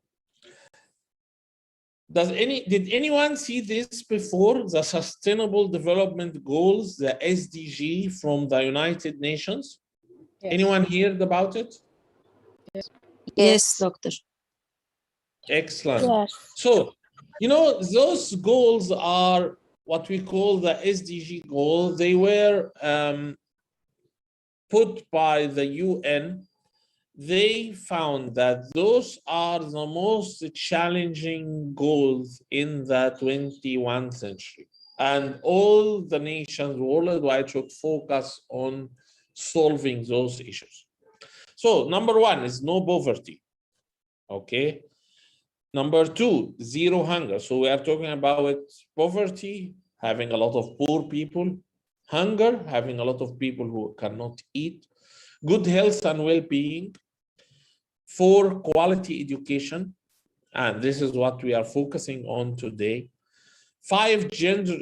did anyone see this before? The Sustainable Development Goals, the SDG from the United Nations? Yes. Anyone heard about it? Yes, doctor. Excellent. Yes. So, you know, those goals are what we call the SDG goals. They were put by the UN. They found that those are the most challenging goals in the 21st century. And all the nations worldwide should focus on solving those issues. So number one is no poverty, okay? Number two, zero hunger. So we are talking about poverty, having a lot of poor people, hunger, having a lot of people who cannot eat, good health and well-being, 4, quality education, and this is what we are focusing on today. 5, gender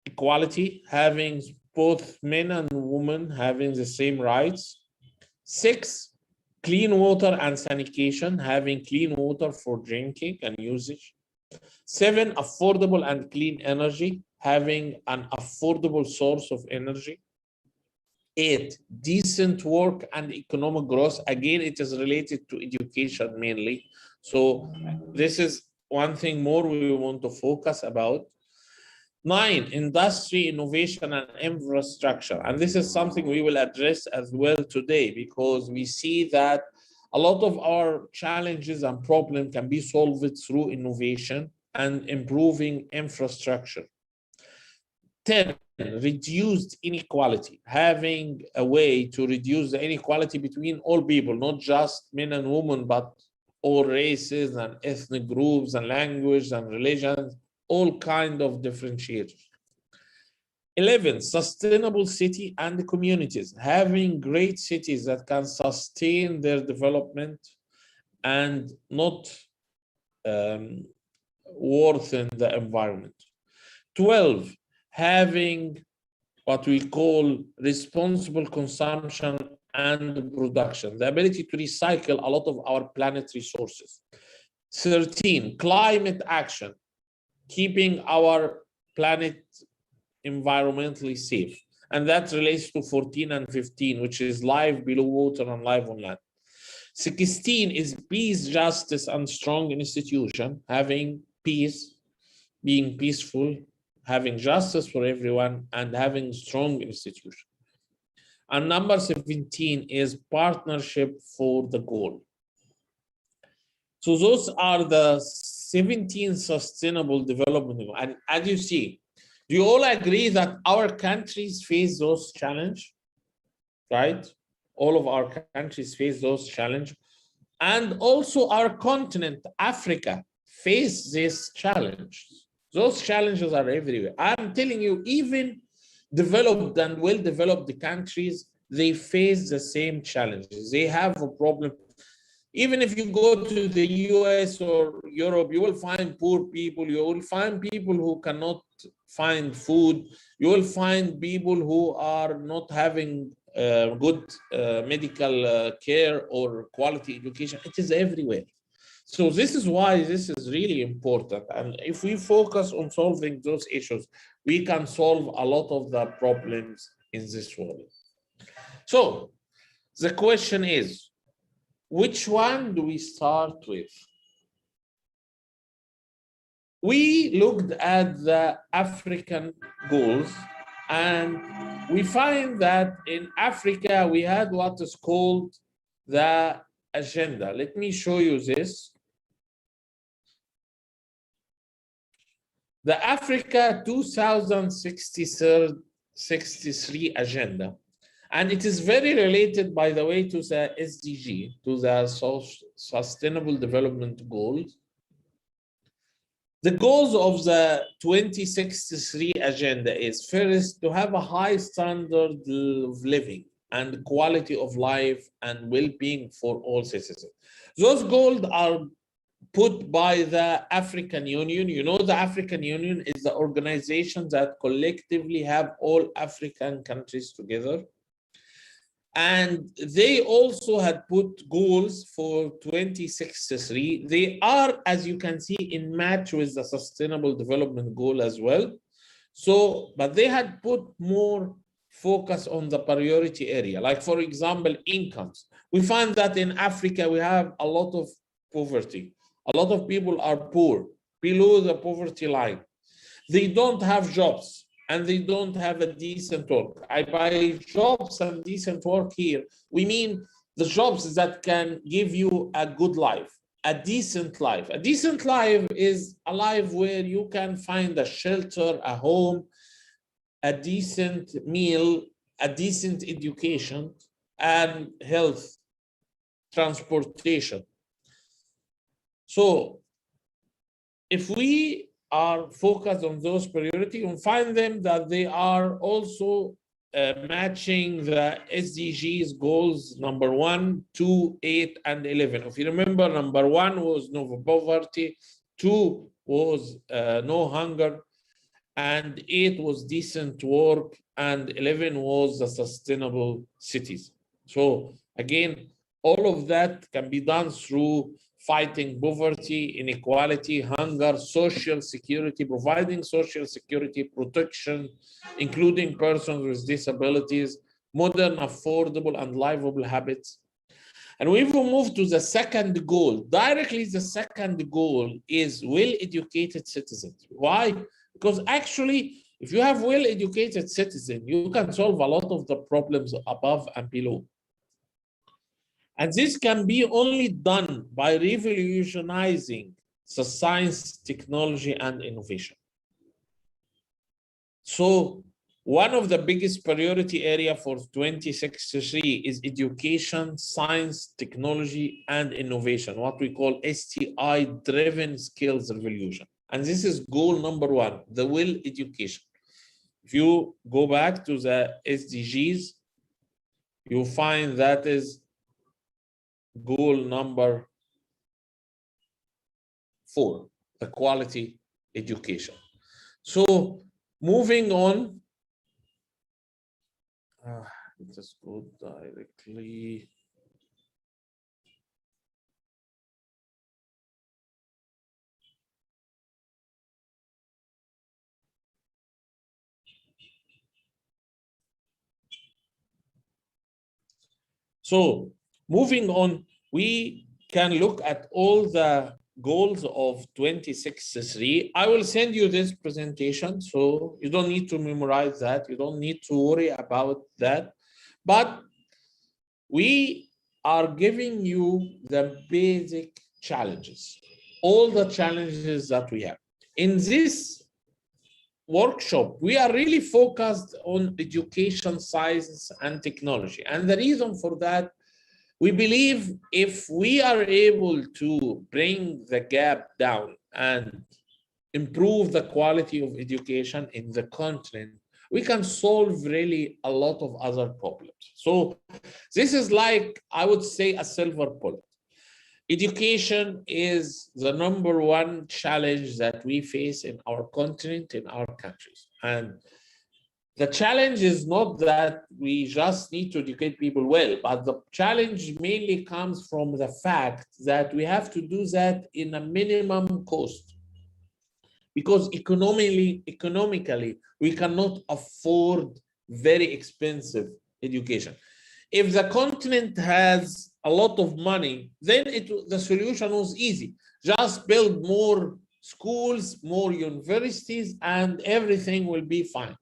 equality, having both men and women having the same rights. 6, clean water and sanitation, having clean water for drinking and usage. 7, affordable and clean energy, having an affordable source of energy. 8, decent work and economic growth. Again, it is related to education mainly. So this is one thing more we want to focus about. 9, industry, innovation, and infrastructure. And this is something we will address as well today, because we see that a lot of our challenges and problems can be solved through innovation and improving infrastructure. 10, reduced inequality, having a way to reduce the inequality between all people, not just men and women, but all races and ethnic groups and language and religions, all kind of differentiators. 11, sustainable city and communities, having great cities that can sustain their development and not worsen the environment. 12, having what we call responsible consumption and production, the ability to recycle a lot of our planet resources. 13, climate action, keeping our planet environmentally safe. And that relates to 14 and 15, which is life below water and life on land. 16 is peace, justice, and strong institution, having peace, being peaceful, having justice for everyone, and having strong institution. And number 17 is partnership for the goal. So those are the 17 sustainable development goals. And as you see, do you all agree that our countries face those challenges, right? All of our countries face those challenges. And also our continent, Africa, face this challenge. Those challenges are everywhere. I'm telling you, even developed and well-developed countries, they face the same challenges. They have a problem. Even if you go to the US or Europe, you will find poor people. You will find people who cannot find food. You will find people who are not having good medical care or quality education. It is everywhere. So this is why this is really important. And if we focus on solving those issues, we can solve a lot of the problems in this world. So the question is, which one do we start with? We looked at the African goals, and we find that in Africa, we had what is called the agenda. Let me show you this. The Africa 2063 agenda. And it is very related, by the way, to the SDG, to the Sustainable Development Goals. The goals of the 2063 agenda is first to have a high standard of living and quality of life and well-being for all citizens. Those goals are put by the African Union. You know, the African Union is the organization that collectively have all African countries together. And they also had put goals for 2063. They are, as you can see, in match with the Sustainable Development Goal as well. So, but they had put more focus on the priority area. Like, for example, incomes. We find that in Africa, we have a lot of poverty. A lot of people are poor, below the poverty line. They don't have jobs. And they don't have a decent work. By jobs and decent work here, we mean the jobs that can give you a good life a decent life. A decent life is a life where you can find a shelter, a home, a decent meal, a decent education, and health, transportation. So if we are focused on those priorities, you'll find them that they are also matching the SDGs goals number 1, 2, 8, and 11. If you remember, number 1 was no poverty, 2 was no hunger, and 8 was decent work, and 11 was the sustainable cities. So again, all of that can be done through fighting poverty, inequality, hunger, social security, providing social security protection, including persons with disabilities, modern, affordable, and livable habits. And we will move to the second goal. Directly, the second goal is well-educated citizens. Why? Because actually, if you have well-educated citizens, you can solve a lot of the problems above and below. And this can be only done by revolutionizing the science, technology, and innovation. So one of the biggest priority area for 2063 is education, science, technology, and innovation, what we call STI-driven skills revolution. And this is goal number 1, the will education. If you go back to the SDGs, you'll find that is goal number 4, the quality education. So moving on, let's go directly. So moving on, we can look at all the goals of 2063. I will send you this presentation, so you don't need to memorize that. You don't need to worry about that. But we are giving you the basic challenges, all the challenges that we have. In this workshop, we are really focused on education, science, and technology. And the reason for that, we believe if we are able to bring the gap down and improve the quality of education in the continent, we can solve really a lot of other problems. So this is like, I would say, a silver bullet. Education is the number 1 challenge that we face in our continent, in our countries. And the challenge is not that we just need to educate people well, but the challenge mainly comes from the fact that we have to do that in a minimum cost. Because economically, we cannot afford very expensive education. If the continent has a lot of money, then the solution was easy. Just build more schools, more universities, and everything will be fine.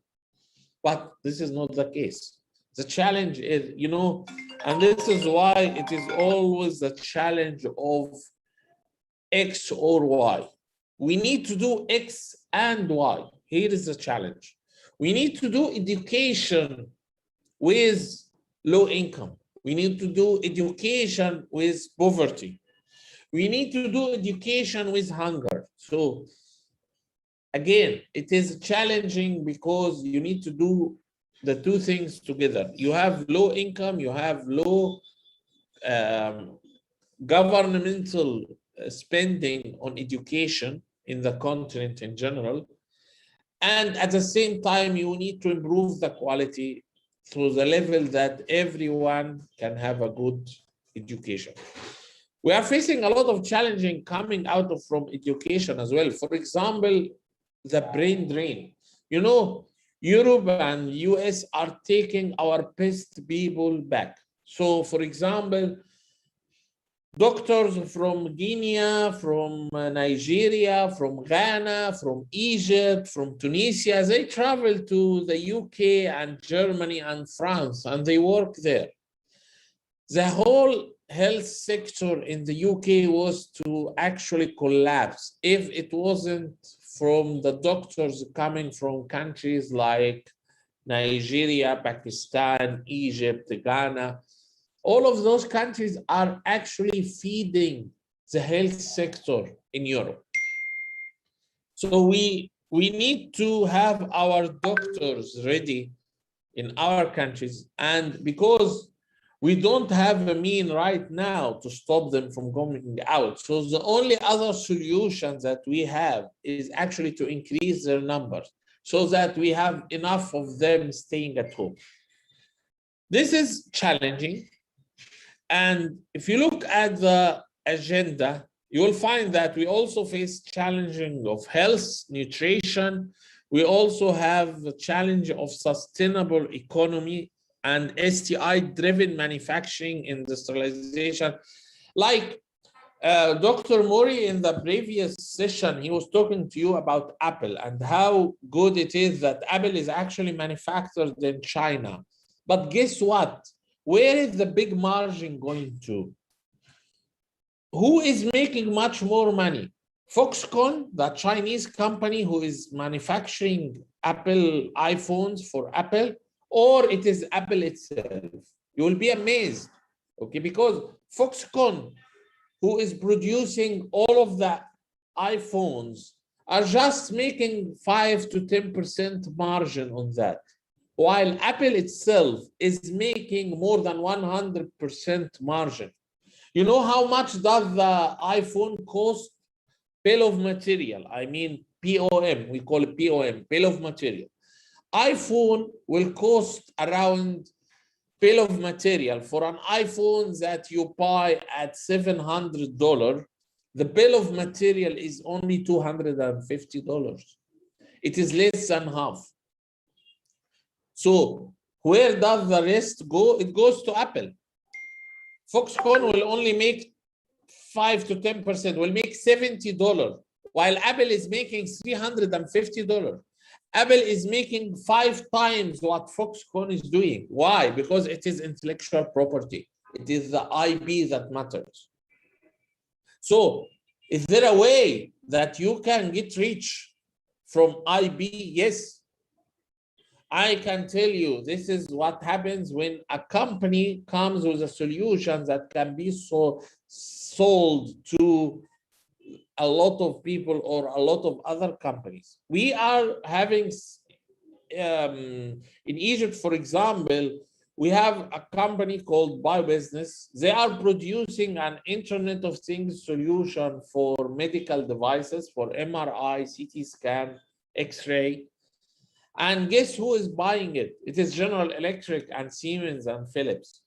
But this is not the case. The challenge is, and this is why it is always the challenge of X or Y. We need to do X and Y. Here is the challenge. We need to do education with low income. We need to do education with poverty. We need to do education with hunger. So again, it is challenging because you need to do the 2 things together. You have low income, you have low governmental spending on education in the continent in general. And at the same time, you need to improve the quality to the level that everyone can have a good education. We are facing a lot of challenging coming out of from education as well. For example, the brain drain. Europe and US are taking our best people back. So for example, doctors from Guinea, from Nigeria, from Ghana, from Egypt, from Tunisia, they travel to the UK and Germany and France, and they work there. The whole health sector in the UK was to actually collapse if it wasn't from the doctors coming from countries like Nigeria, Pakistan, Egypt, Ghana. All of those countries are actually feeding the health sector in Europe. So we need to have our doctors ready in our countries, and because we don't have a mean right now to stop them from going out. So the only other solution that we have is actually to increase their numbers so that we have enough of them staying at home. This is challenging. And if you look at the agenda, you will find that we also face challenging of health, nutrition. We also have the challenge of sustainable economy and STI-driven manufacturing, industrialization. Like Dr. Mori in the previous session, he was talking to you about Apple and how good it is that Apple is actually manufactured in China. But guess what? Where is the big margin going to? Who is making much more money? Foxconn, the Chinese company who is manufacturing Apple iPhones for Apple, or it is Apple itself? You will be amazed, okay? Because Foxconn, who is producing all of the iPhones, are just making 5 to 10% margin on that, while Apple itself is making more than 100% margin. You know how much does the iPhone cost? Bill of material, I mean POM, we call it POM, bill of material. iPhone will cost around bill of material for an iPhone that you buy at $700. The bill of material is only $250. It is less than half. So where does the rest go? It goes to Apple. Foxconn will only make 5 to 10%, will make $70, while Apple is making $350. Apple is making 5 times what Foxconn is doing. Why? Because it is intellectual property. It is the IP that matters. So is there a way that you can get rich from IP? Yes. I can tell you, this is what happens when a company comes with a solution that can be sold to a lot of people or a lot of other companies. We are having, in Egypt, for example, we have a company called BioBusiness. They are producing an Internet of Things solution for medical devices, for MRI, CT scan, X-ray. And guess who is buying it? It is General Electric and Siemens and Philips.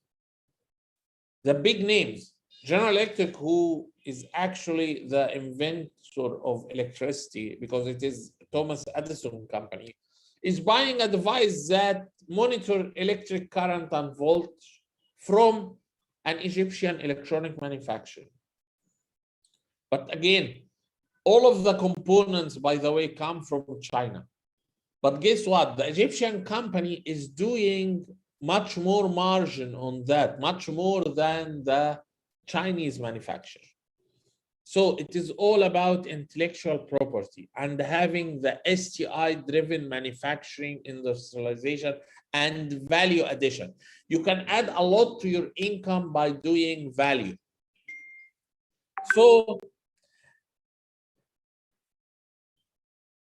The big names. General Electric, who is actually the inventor of electricity, because it is Thomas Edison company, is buying a device that monitors electric current and voltage from an Egyptian electronic manufacturer. But again, all of the components, by the way, come from China. But guess what? The Egyptian company is doing much more margin on that, much more than the Chinese manufacturer. So it is all about intellectual property and having the STI-driven manufacturing, industrialization, and value addition. You can add a lot to your income by doing value. So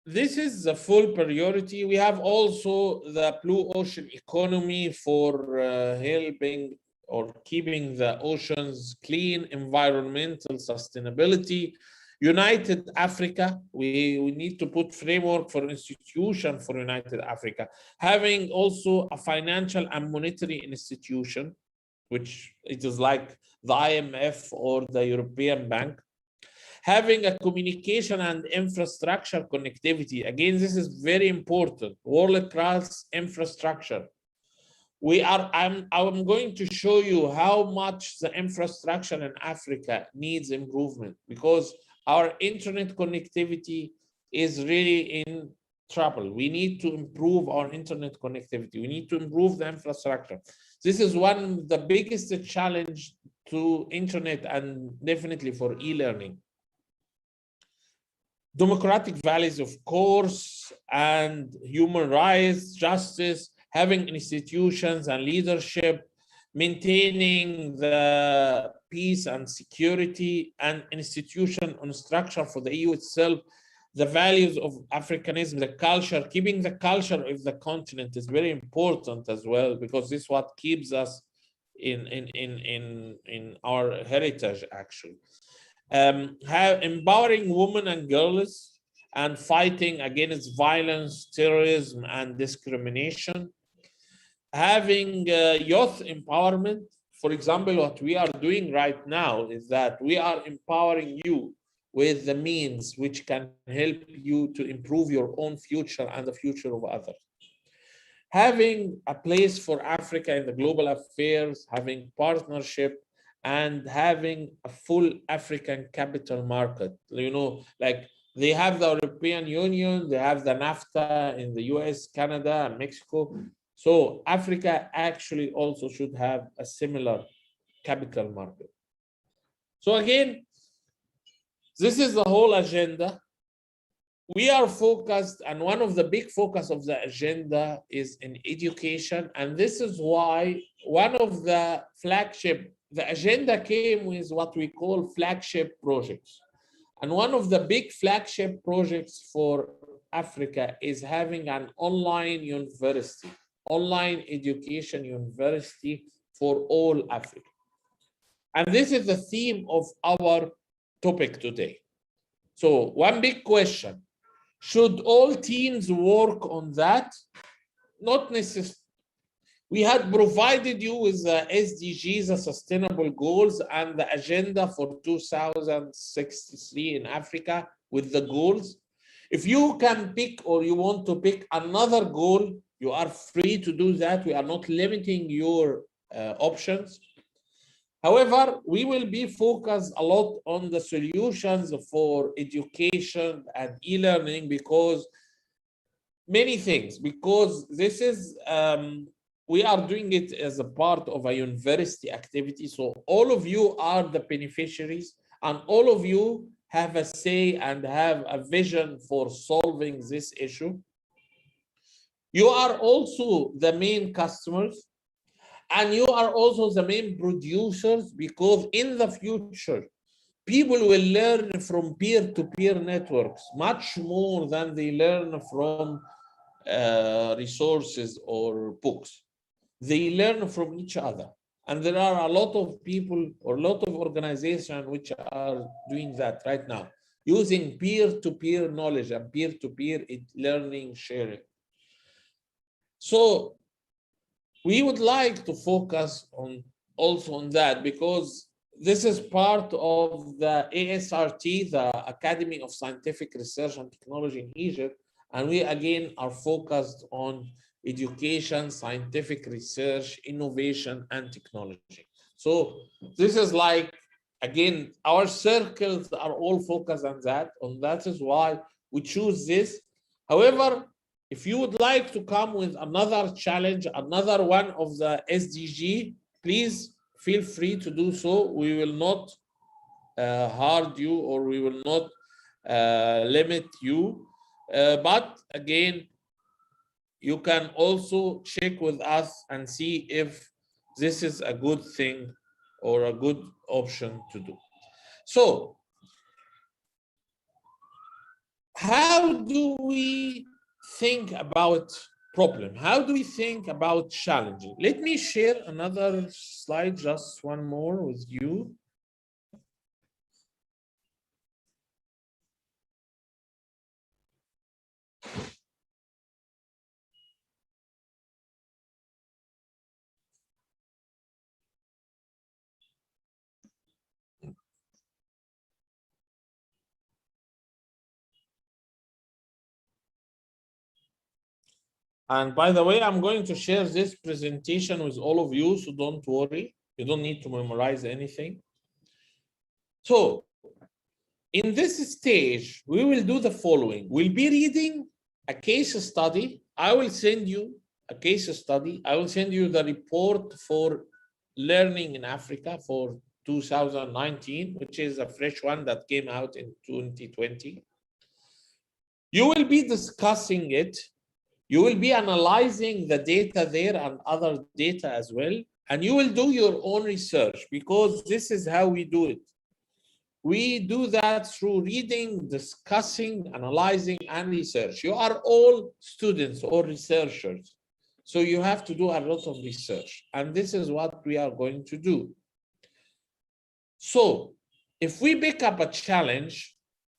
this is the full priority. We have also the blue ocean economy for helping or keeping the oceans clean, environmental sustainability. United Africa, we need to put framework for institution for United Africa. Having also a financial and monetary institution, which it is like the IMF or the European Bank. Having a communication and infrastructure connectivity. Again, this is very important. World-class infrastructure. I'm going to show you how much the infrastructure in Africa needs improvement, because our internet connectivity is really in trouble. We need to improve our internet connectivity. We need to improve the infrastructure. This is one of the biggest challenge to internet and definitely for e-learning. Democratic values, of course, and human rights, justice, having institutions and leadership, maintaining the peace and security, and institution and structure for the EU itself, the values of Africanism, the culture, keeping the culture of the continent is very important as well, because this is what keeps us in our heritage, actually. Empowering women and girls and fighting against violence, terrorism, and discrimination. Having youth empowerment. For example, what we are doing right now is that we are empowering you with the means which can help you to improve your own future and the future of others. Having a place for Africa in the global affairs, having partnership, and having a full African capital market. You know, like they have the European Union, they have the NAFTA in the US, Canada, and Mexico. So Africa actually also should have a similar capital market. So again, this is the whole agenda. We are focused, and one of the big focus of the agenda is in education. And this is why one of the flagship, the agenda came with what we call flagship projects. And one of the big flagship projects for Africa is having an online university, online education university for all Africa. And this is the theme of our topic today. So one big question, should all teams work on that? Not necessarily. We had provided you with the SDGs, the sustainable goals, and the agenda for 2063 in Africa with the goals. If you can pick or you want to pick another goal, you are free to do that. We are not limiting your options. However, we will be focused a lot on the solutions for education and e-learning because many things, because this is, we are doing it as a part of a university activity. So all of you are the beneficiaries and all of you have a say and have a vision for solving this issue. You are also the main customers. And you are also the main producers, because in the future, people will learn from peer-to-peer networks much more than they learn from resources or books. They learn from each other. And there are a lot of people or a lot of organizations which are doing that right now, using peer-to-peer knowledge and peer-to-peer learning sharing. So we would like to focus on also on that, because this is part of the ASRT, the Academy of Scientific Research and Technology in Egypt. And we again are focused on education, scientific research, innovation, and technology. So this is like, again, our circles are all focused on that. And that is why we choose this. However, if you would like to come with another challenge, another one of the SDG, please feel free to do so. We will not hard you or we will not limit you. But again, you can also check with us and see if this is a good thing or a good option to do. So, how do we think about problem? How do we think about challenging? Let me share another slide, just one more with you. And by the way, I'm going to share this presentation with all of you, so don't worry. You don't need to memorize anything. So, in this stage, we will do the following. We'll be reading a case study. I will send you a case study. I will send you the report for learning in Africa for 2019, which is a fresh one that came out in 2020. You will be discussing it. You will be analyzing the data there and other data as well. And you will do your own research, because this is how we do it. We do that through reading, discussing, analyzing, and research. You are all students or researchers, so you have to do a lot of research, and this is what we are going to do. So if we pick up a challenge,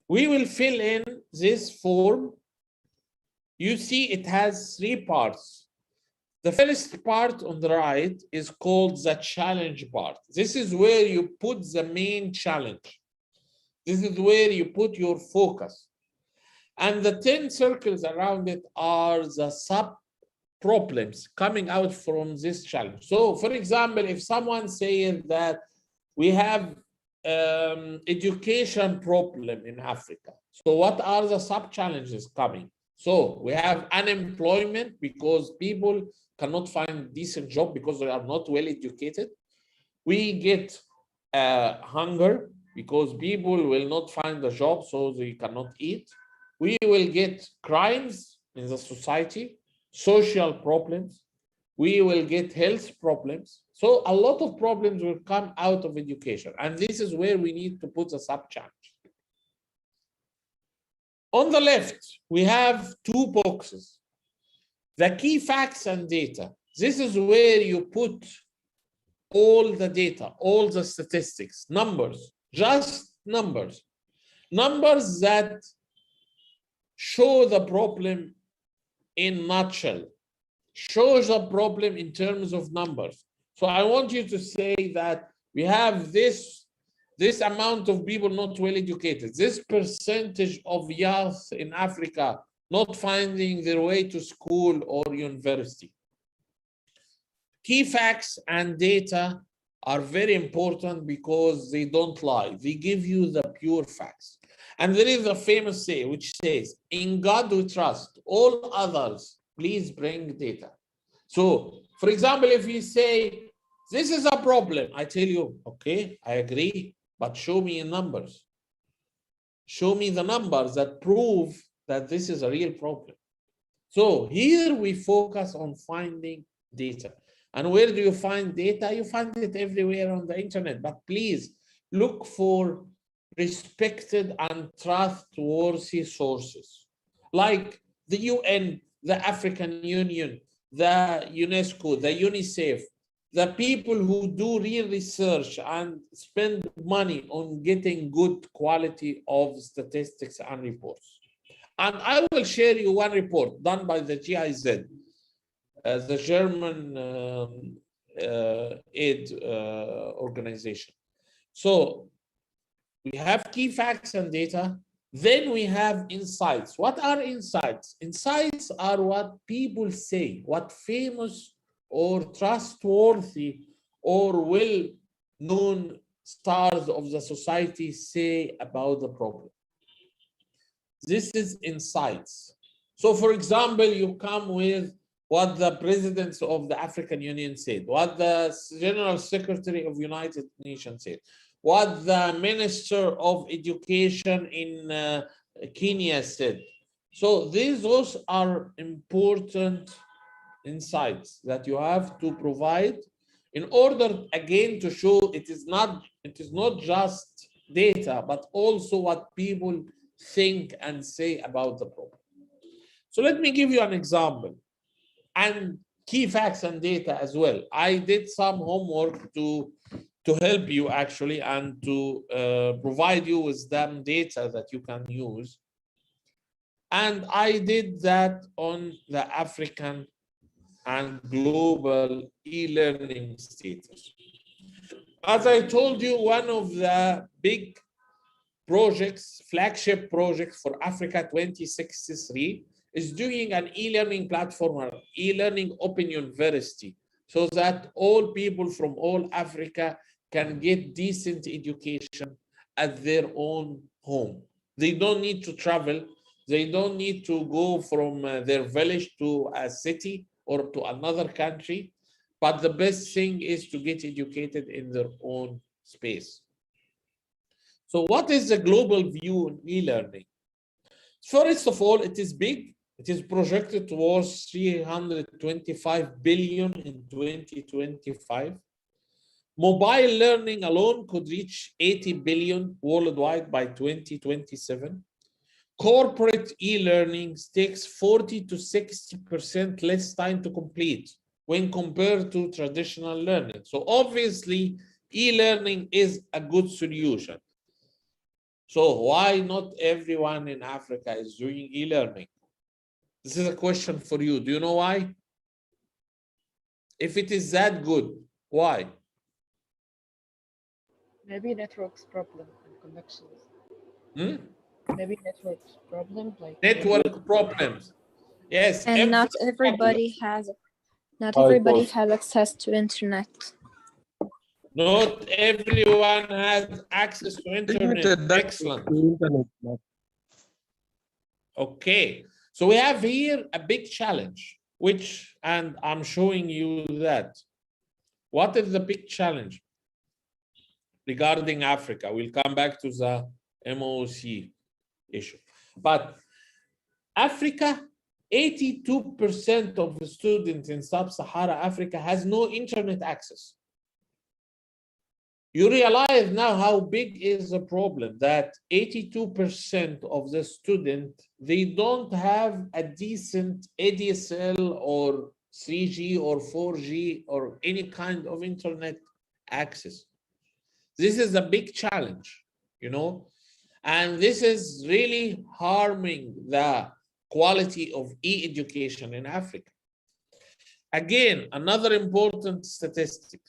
we will fill in this form. You see it has 3 parts. The first part on the right is called the challenge part. This is where you put the main challenge. This is where you put your focus. And the 10 circles around it are the sub-problems coming out from this challenge. So, for example, if someone says that we have education problem in Africa, so what are the sub-challenges coming? So we have unemployment, because people cannot find decent job because they are not well educated. We get hunger, because people will not find a job, so they cannot eat. We will get crimes in the society, social problems. We will get health problems. So a lot of problems will come out of education. And this is where we need to put a sub-challenge. On the left, we have 2 boxes. The key facts and data. This is where you put all the data, all the statistics, numbers, just numbers. Numbers that show the problem in nutshell, shows the problem in terms of numbers. So I want you to say that we have this amount of people not well educated, this percentage of youth in Africa not finding their way to school or university. Key facts and data are very important because they don't lie. They give you the pure facts. And there is a famous saying which says, in God we trust, all others, please bring data. So, for example, if you say, this is a problem, I tell you, okay, I agree, but show me in numbers. Show me the numbers that prove that this is a real problem. So here we focus on finding data. And where do you find data? You find it everywhere on the internet, but please look for respected and trustworthy sources like the UN, the African Union, the UNESCO, the UNICEF, the people who do real research and spend money on getting good quality of statistics and reports. And I will share you one report done by the GIZ, the German aid organization. So we have key facts and data, then we have insights. What are insights? Insights are what people say, what famous or trustworthy or well-known stars of the society say about the problem. This is insights. So for example, you come with what the presidents of the African Union said, what the General Secretary of United Nations said, what the Minister of Education in Kenya said. So those are important insights that you have to provide in order, again, to show it is not just data, but also what people think and say about the problem. So let me give you an example, and key facts and data as well. I did some homework to help you actually, and to provide you with some data that you can use. And I did that on the African and global e-learning status. As I told you, one of the big projects, flagship projects for Africa 2063 is doing an e-learning platform, or e-learning open university, so that all people from all Africa can get decent education at their own home. They don't need to travel. They don't need to go from their village to a city or to another country, but the best thing is to get educated in their own space. So what is the global view on e-learning? First of all, it is big. It is projected towards 325 billion in 2025. Mobile learning alone could reach 80 billion worldwide by 2027. Corporate e-learning takes 40 to 60% less time to complete when compared to traditional learning. So obviously, e-learning is a good solution. So why not everyone in Africa is doing e-learning? This is a question for you. Do you know why? If it is that good, why? Maybe networks problem and connections. Hmm? Maybe networks problem, like Network problems. Yes. And not everybody has access to internet. Not everyone has access to internet. Excellent. Okay. So we have here a big challenge, and I'm showing you that. What is the big challenge regarding Africa? We'll come back to the MOC issue. But Africa, 82% of the students in sub-Saharan Africa has no internet access. You realize now how big is the problem, that 82% of the students, they don't have a decent ADSL or 3G or 4G or any kind of internet access. This is a big challenge, you know, and this is really harming the quality of e-education in Africa. Again, another important statistic.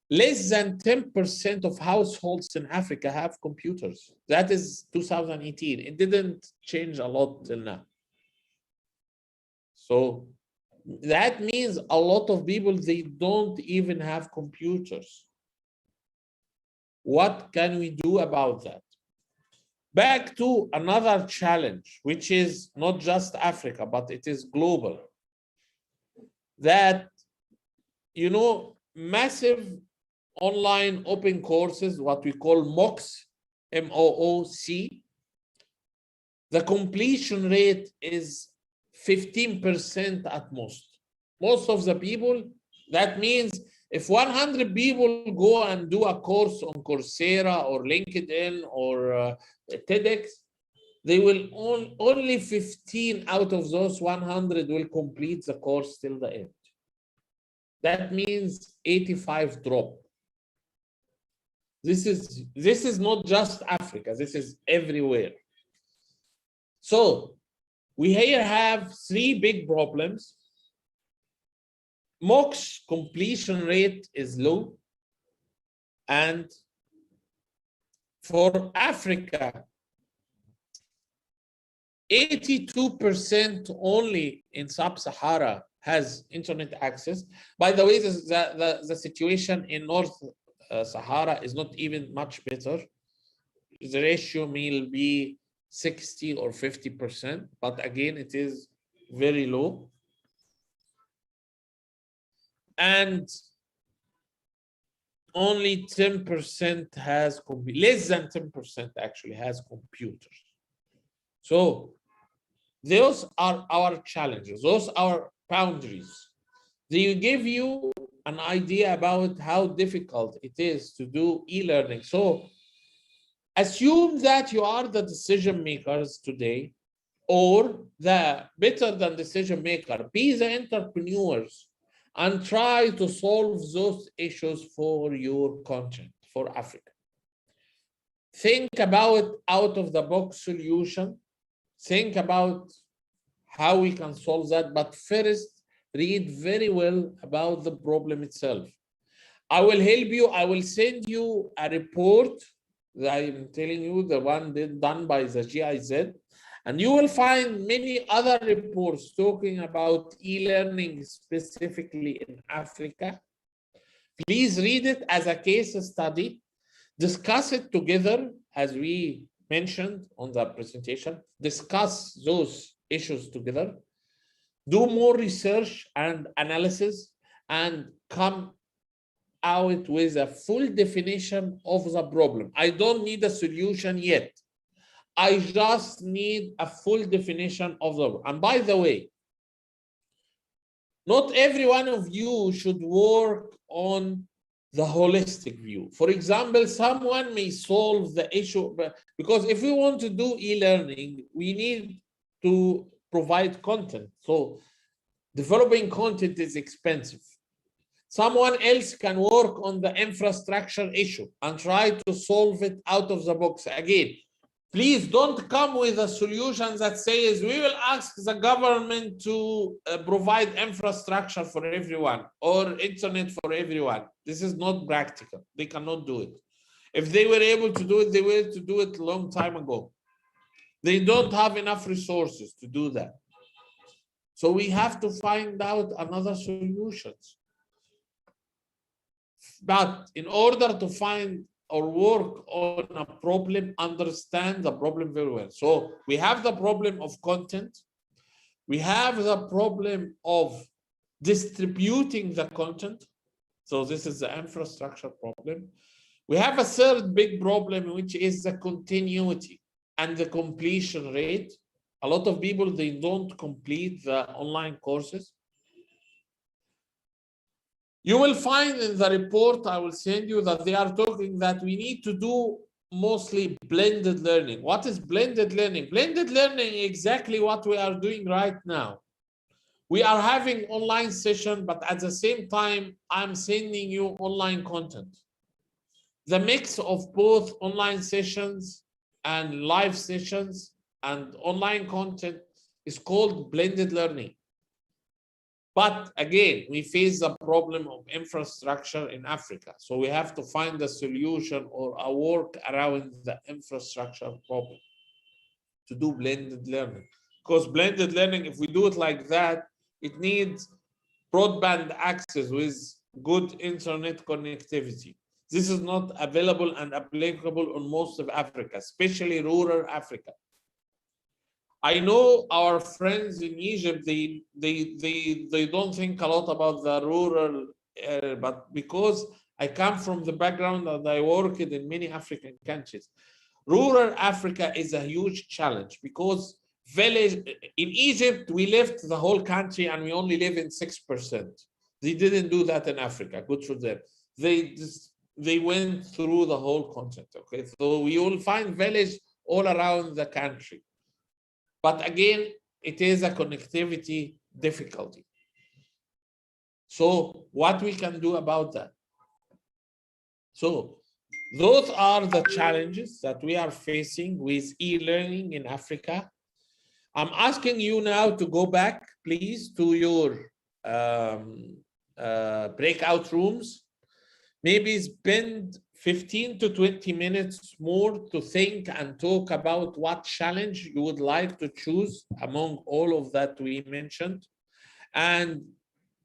Less than 10% of households in Africa have computers. That is 2018. It didn't change a lot till now. So that means a lot of people, they don't even have computers. What can we do about that? Back to another challenge, which is not just Africa, but it is global. That, you know, massive online open courses, what we call MOOCs, M-O-O-C, the completion rate is 15% at most. Most of the people, that means if 100 people go and do a course on Coursera or LinkedIn or TEDx, they will only 15 out of those 100 will complete the course till the end. That means 85 drop. This is not just Africa, this is everywhere. So we here have three big problems. MOOCs completion rate is low, and for Africa, 82% only in sub-Sahara has internet access. By the way, the situation in North Sahara is not even much better. The ratio may be 60 or 50%, but again, it is very low. And only 10% has, less than 10% actually has computers. So those are our challenges, those are boundaries. They give you an idea about how difficult it is to do e-learning. So assume that you are the decision makers today, or the better than decision maker, be the entrepreneurs and try to solve those issues for your content, for Africa. Think about out of the box solution. Think about how we can solve that, but first read very well about the problem itself. I will help you. I will send you a report that I'm telling you, the one done by the GIZ, and you will find many other reports talking about e-learning specifically in Africa. Please read it as a case study, discuss it together as we mentioned on the presentation, discuss those issues together, do more research and analysis, and come out with a full definition of the problem. I don't need a solution yet. I just need a full definition of the problem. And by the way, not every one of you should work on the holistic view. For example, someone may solve the issue, because if we want to do e-learning, we need to provide content. So developing content is expensive. Someone else can work on the infrastructure issue and try to solve it out of the box. Again, please don't come with a solution that says we will ask the government to provide infrastructure for everyone or internet for everyone. This is not practical. They cannot do it. If they were able to do it, they were to do it a long time ago. They don't have enough resources to do that. So we have to find out another solutions. But in order to find or work on a problem, understand the problem very well. So we have the problem of content. We have the problem of distributing the content. So this is the infrastructure problem. We have a third big problem, which is the continuity and the completion rate. A lot of people, they don't complete the online courses. You will find in the report I will send you that they are talking that we need to do mostly blended learning. What is blended learning? Blended learning is exactly what we are doing right now. We are having online session, but at the same time, I'm sending you online content. The mix of both online sessions and live sessions and online content is called blended learning. But again, we face the problem of infrastructure in Africa. So we have to find a solution or a work around the infrastructure problem to do blended learning. Because blended learning, if we do it like that, it needs broadband access with good internet connectivity. This is not available and applicable on most of Africa, especially rural Africa. I know our friends in Egypt, they don't think a lot about the rural area, but because I come from the background and I worked in many African countries, rural Africa is a huge challenge because in Egypt, we left the whole country and we only live in 6%. They didn't do that in Africa, good for them. They went through the whole continent, okay? So we will find villages all around the country. But again, it is a connectivity difficulty. So what we can do about that? So those are the challenges that we are facing with e-learning in Africa. I'm asking you now to go back, please, to your breakout rooms. Maybe spend 15 to 20 minutes more to think and talk about what challenge you would like to choose among all of that we mentioned. And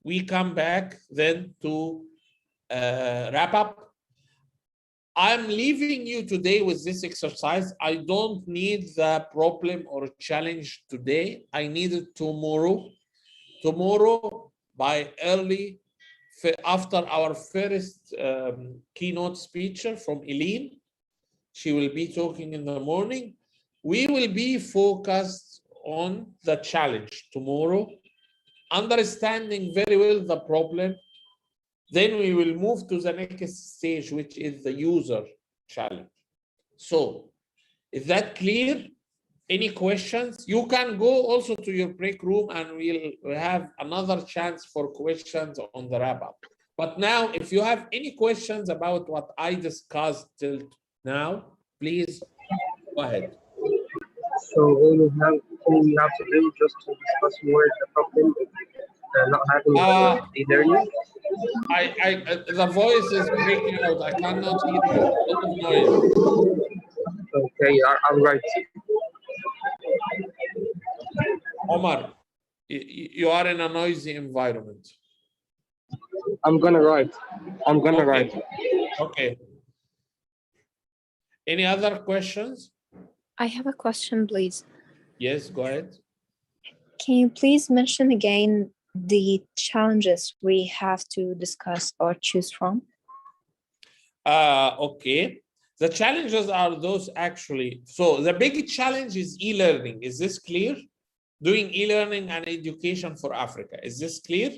we come back then to wrap up. I'm leaving you today with this exercise. I don't need the problem or challenge today. I need it tomorrow. Tomorrow by early, after our first keynote speaker from Eileen, she will be talking in the morning. We will be focused on the challenge tomorrow, understanding very well the problem. Then we will move to the next stage, which is the user challenge. So is that clear? Any questions? You can go also to your break room and we'll have another chance for questions on the wrap up. But now, if you have any questions about what I discussed till now, please go ahead. So all we have to do just to discuss more the problem, not having e-learning. The voice is breaking out. I cannot hear you. A lot of noise. Okay, I'm right. Omar, you are in a noisy environment. I'm gonna write. Okay. Any other questions? I have a question, please. Yes, go ahead. Can you please mention again the challenges we have to discuss or choose from? Okay. The challenges are those actually. So the big challenge is e-learning. Is this clear? Doing e-learning and education for Africa. Is this clear?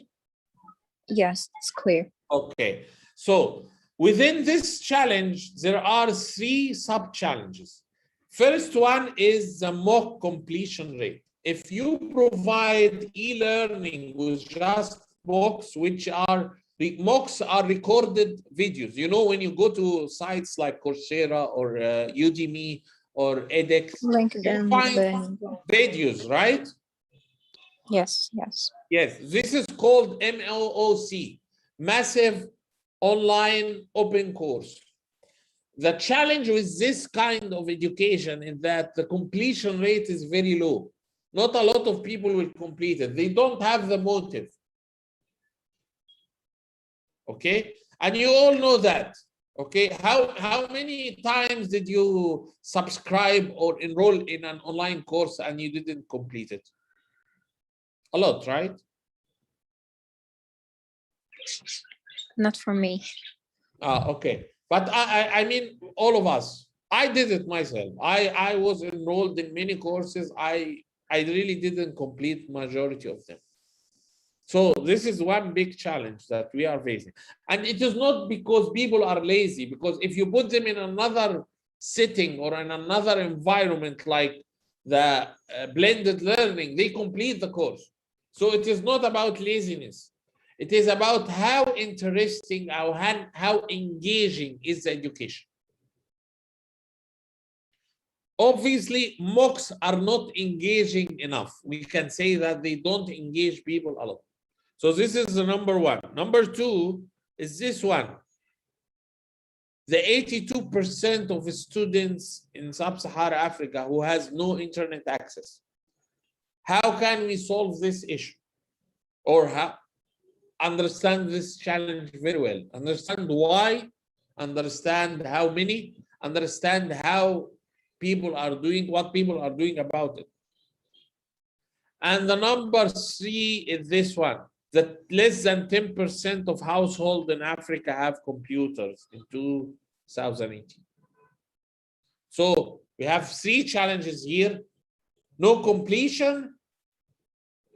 Yes, it's clear. Okay. So within this challenge, there are 3 sub-challenges. First one is the mock completion rate. If you provide e-learning with just mocks, mocks are recorded videos. You know, when you go to sites like Coursera or Udemy or edX, you find videos, right? Yes, yes. Yes, this is called MOOC, Massive Online Open Course. The challenge with this kind of education is that the completion rate is very low. Not a lot of people will complete it. They don't have the motive. Okay, and you all know that. Okay, how many times did you subscribe or enroll in an online course and you didn't complete it? A lot, right? Not for me. Okay, but I mean all of us. I did it myself. I was enrolled in many courses. I really didn't complete majority of them. So this is one big challenge that we are facing. And it is not because people are lazy, because if you put them in another setting or in another environment like the blended learning, they complete the course. So it is not about laziness. It is about how interesting, how engaging is the education. Obviously, mocks are not engaging enough. We can say that they don't engage people a lot. So this is the number one. Number two is this one. The 82% of students in sub-Saharan Africa who has no internet access. How can we solve this issue? Or how understand this challenge very well? Understand why, understand how many, understand how people are doing, what people are doing about it. And the number 3 is this one. That less than 10% of households in Africa have computers in 2018. So we have 3 challenges here. No completion,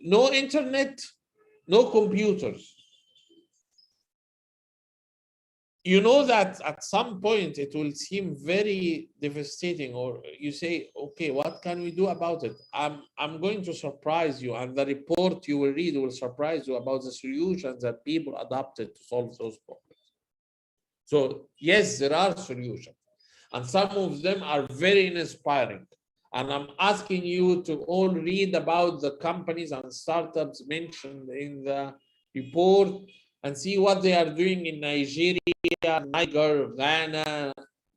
no internet, no computers. You know that at some point it will seem very devastating, or you say, okay, what can we do about it? I'm going to surprise you, and the report you will read will surprise you about the solutions that people adopted to solve those problems. So yes, there are solutions, and some of them are very inspiring. And I'm asking you to all read about the companies and startups mentioned in the report and see what they are doing in Nigeria, Niger, Ghana,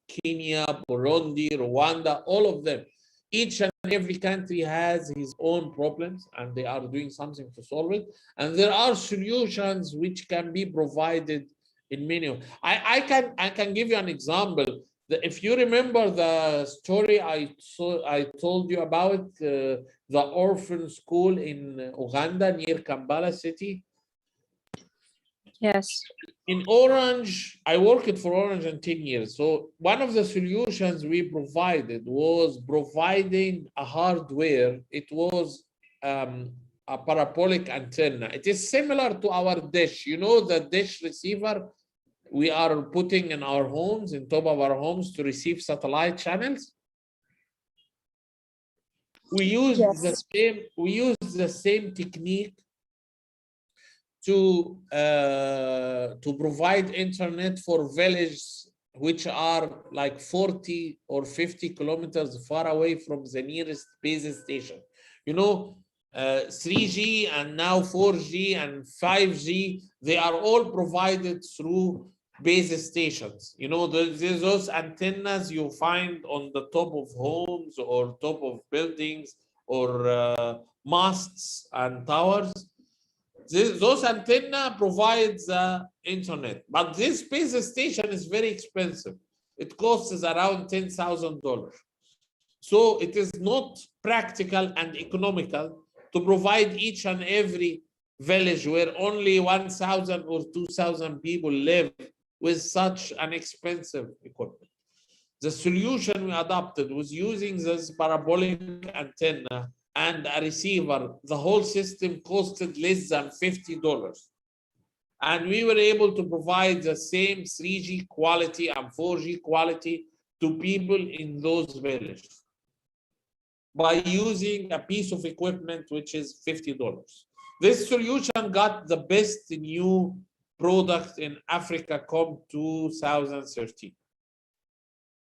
Kenya, Burundi, Rwanda, all of them. Each and every country has its own problems and they are doing something to solve it. And there are solutions which can be provided in many. I can give you an example. If you remember the story I told you about the orphan school in Uganda near Kampala city. Yes. In Orange, I worked for Orange in 10 years. So one of the solutions we provided was providing a hardware. It was a parabolic antenna. It is similar to our dish. You know, the dish receiver we are putting in our homes, in top of our homes to receive satellite channels. We use the same technique to provide internet for villages which are like 40 or 50 kilometers far away from the nearest base station. You know, 3G and now 4G and 5G, they are all provided through base stations. You know, there's those antennas you find on the top of homes or top of buildings or masts and towers. Those antenna provides the internet, but this base station is very expensive. It costs around $10,000. So it is not practical and economical to provide each and every village where only 1,000 or 2,000 people live with such an expensive equipment. The solution we adopted was using this parabolic antenna and a receiver. The whole system costed less than $50. And we were able to provide the same 3G quality and 4G quality to people in those villages by using a piece of equipment which is $50. This solution got the best new product in AfricaCom 2013.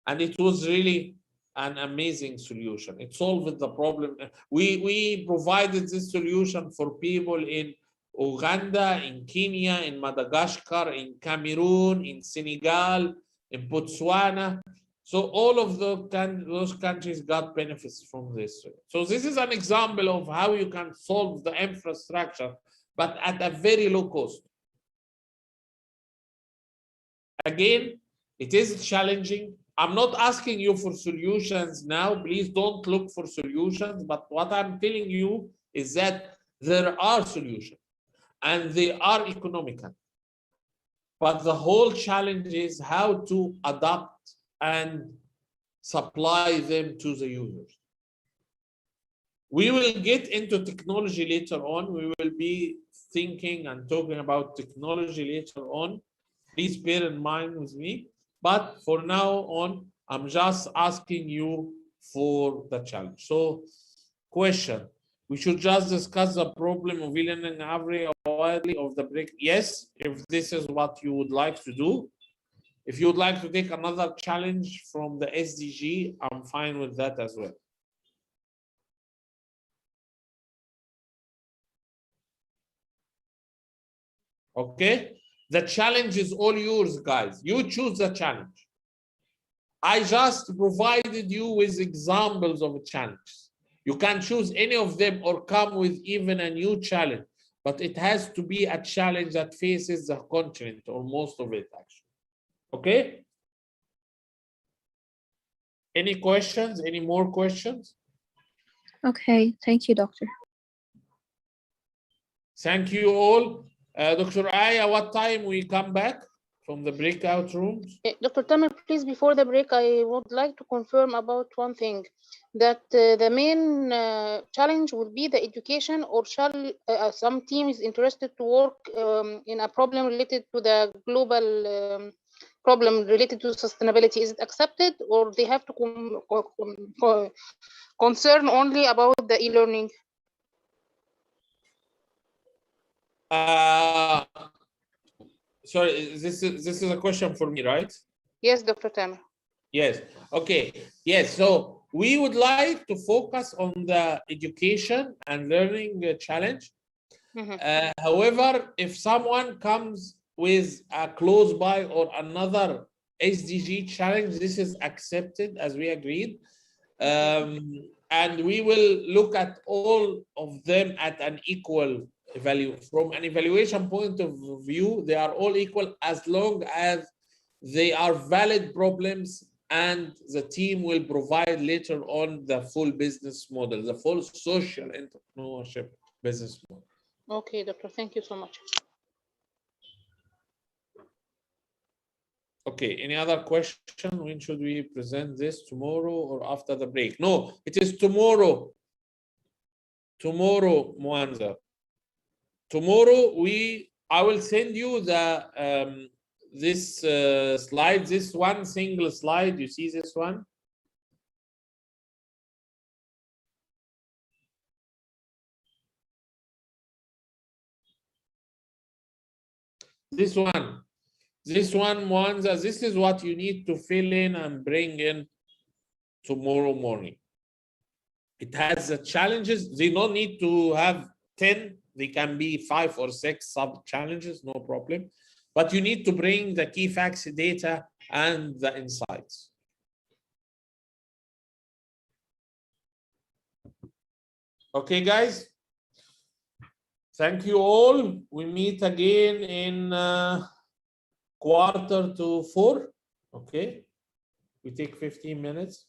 And it was really an amazing solution. It solved the problem. We provided this solution for people in Uganda, in Kenya, in Madagascar, in Cameroon, in Senegal, in Botswana. So all of those countries got benefits from this. So this is an example of how you can solve the infrastructure, but at a very low cost. Again, it is challenging. I'm not asking you for solutions now. Please don't look for solutions. But what I'm telling you is that there are solutions and they are economical. But the whole challenge is how to adapt and supply them to the users. We will get into technology later on. We will be thinking and talking about technology later on. Please bear in mind with me. But for now on, I'm just asking you for the challenge. So, question, we should just discuss the problem of e-learning average of the break. Yes, if this is what you would like to do. If you would like to take another challenge from the SDG, I'm fine with that as well. Okay, the challenge is all yours, guys. You choose the challenge. I just provided you with examples of challenges. You can choose any of them or come with even a new challenge, but it has to be a challenge that faces the continent or most of it, actually. Okay? Any questions? Any more questions? Okay, thank you, doctor. Thank you all. Dr. Aya, what time we come back from the breakout rooms? Dr. Tamer, please, before the break, I would like to confirm about one thing, that the main challenge will be the education, or shall some team is interested to work in a problem related to the global problem related to sustainability? Is it accepted, or they have to concern only about the e-learning? Sorry, this is a question for me, right? Yes, Dr. Tamer. Yes. Okay. Yes. So we would like to focus on the education and learning challenge. However, if someone comes with a close by or another SDG challenge, this is accepted as we agreed. And we will look at all of them at an equal value. From an evaluation point of view, they are all equal as long as they are valid problems, and the team will provide later on the full business model, the full social entrepreneurship business model. Okay, doctor, thank you so much. Okay, any other question? When should we present this, tomorrow or after the break? No, it is tomorrow. Tomorrow, Mwanza. Tomorrow, I will send you the this slide, this one single slide. You see this one? This one, Mwanza, this is what you need to fill in and bring in tomorrow morning. It has the challenges. They don't need to have 10. They can be 5 or 6 sub-challenges, no problem. But you need to bring the key facts, data, and the insights. Okay, guys? Thank you all. We meet again in 3:45. Okay? We take 15 minutes.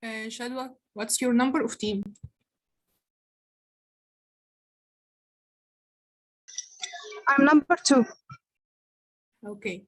Shadwa, what's your number of team? I'm number 2. Okay.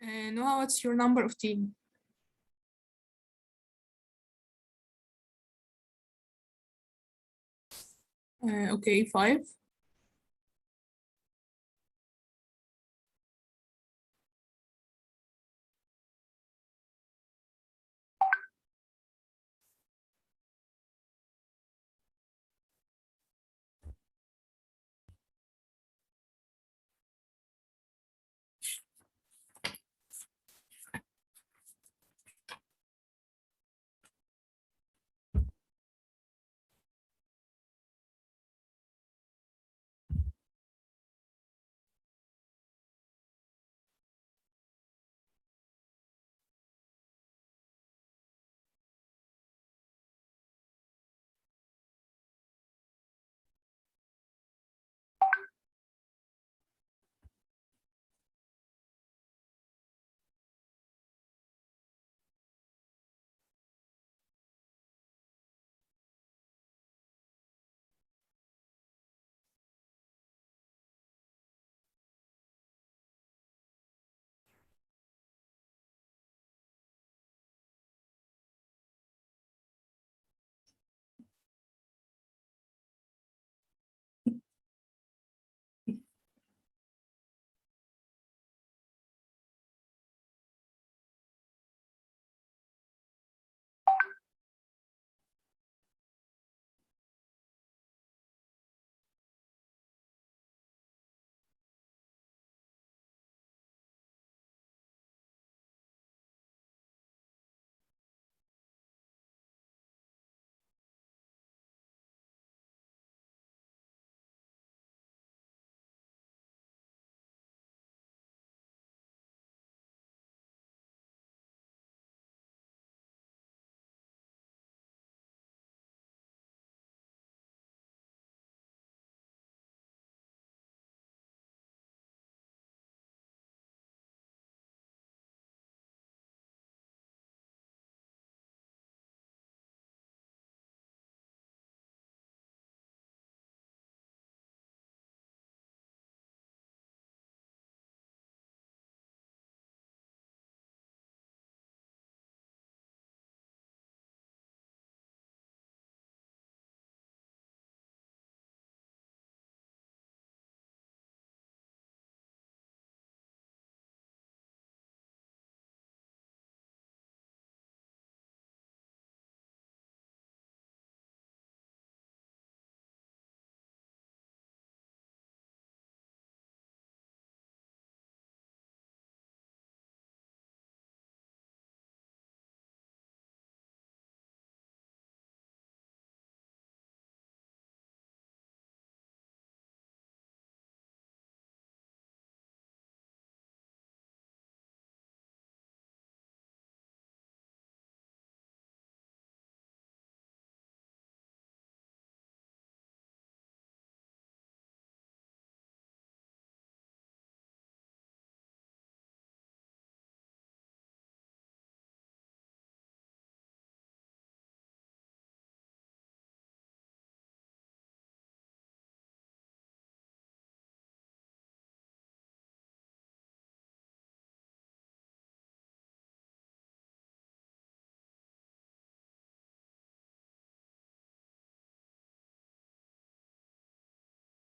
Noah, what's your number of team? Okay, 5.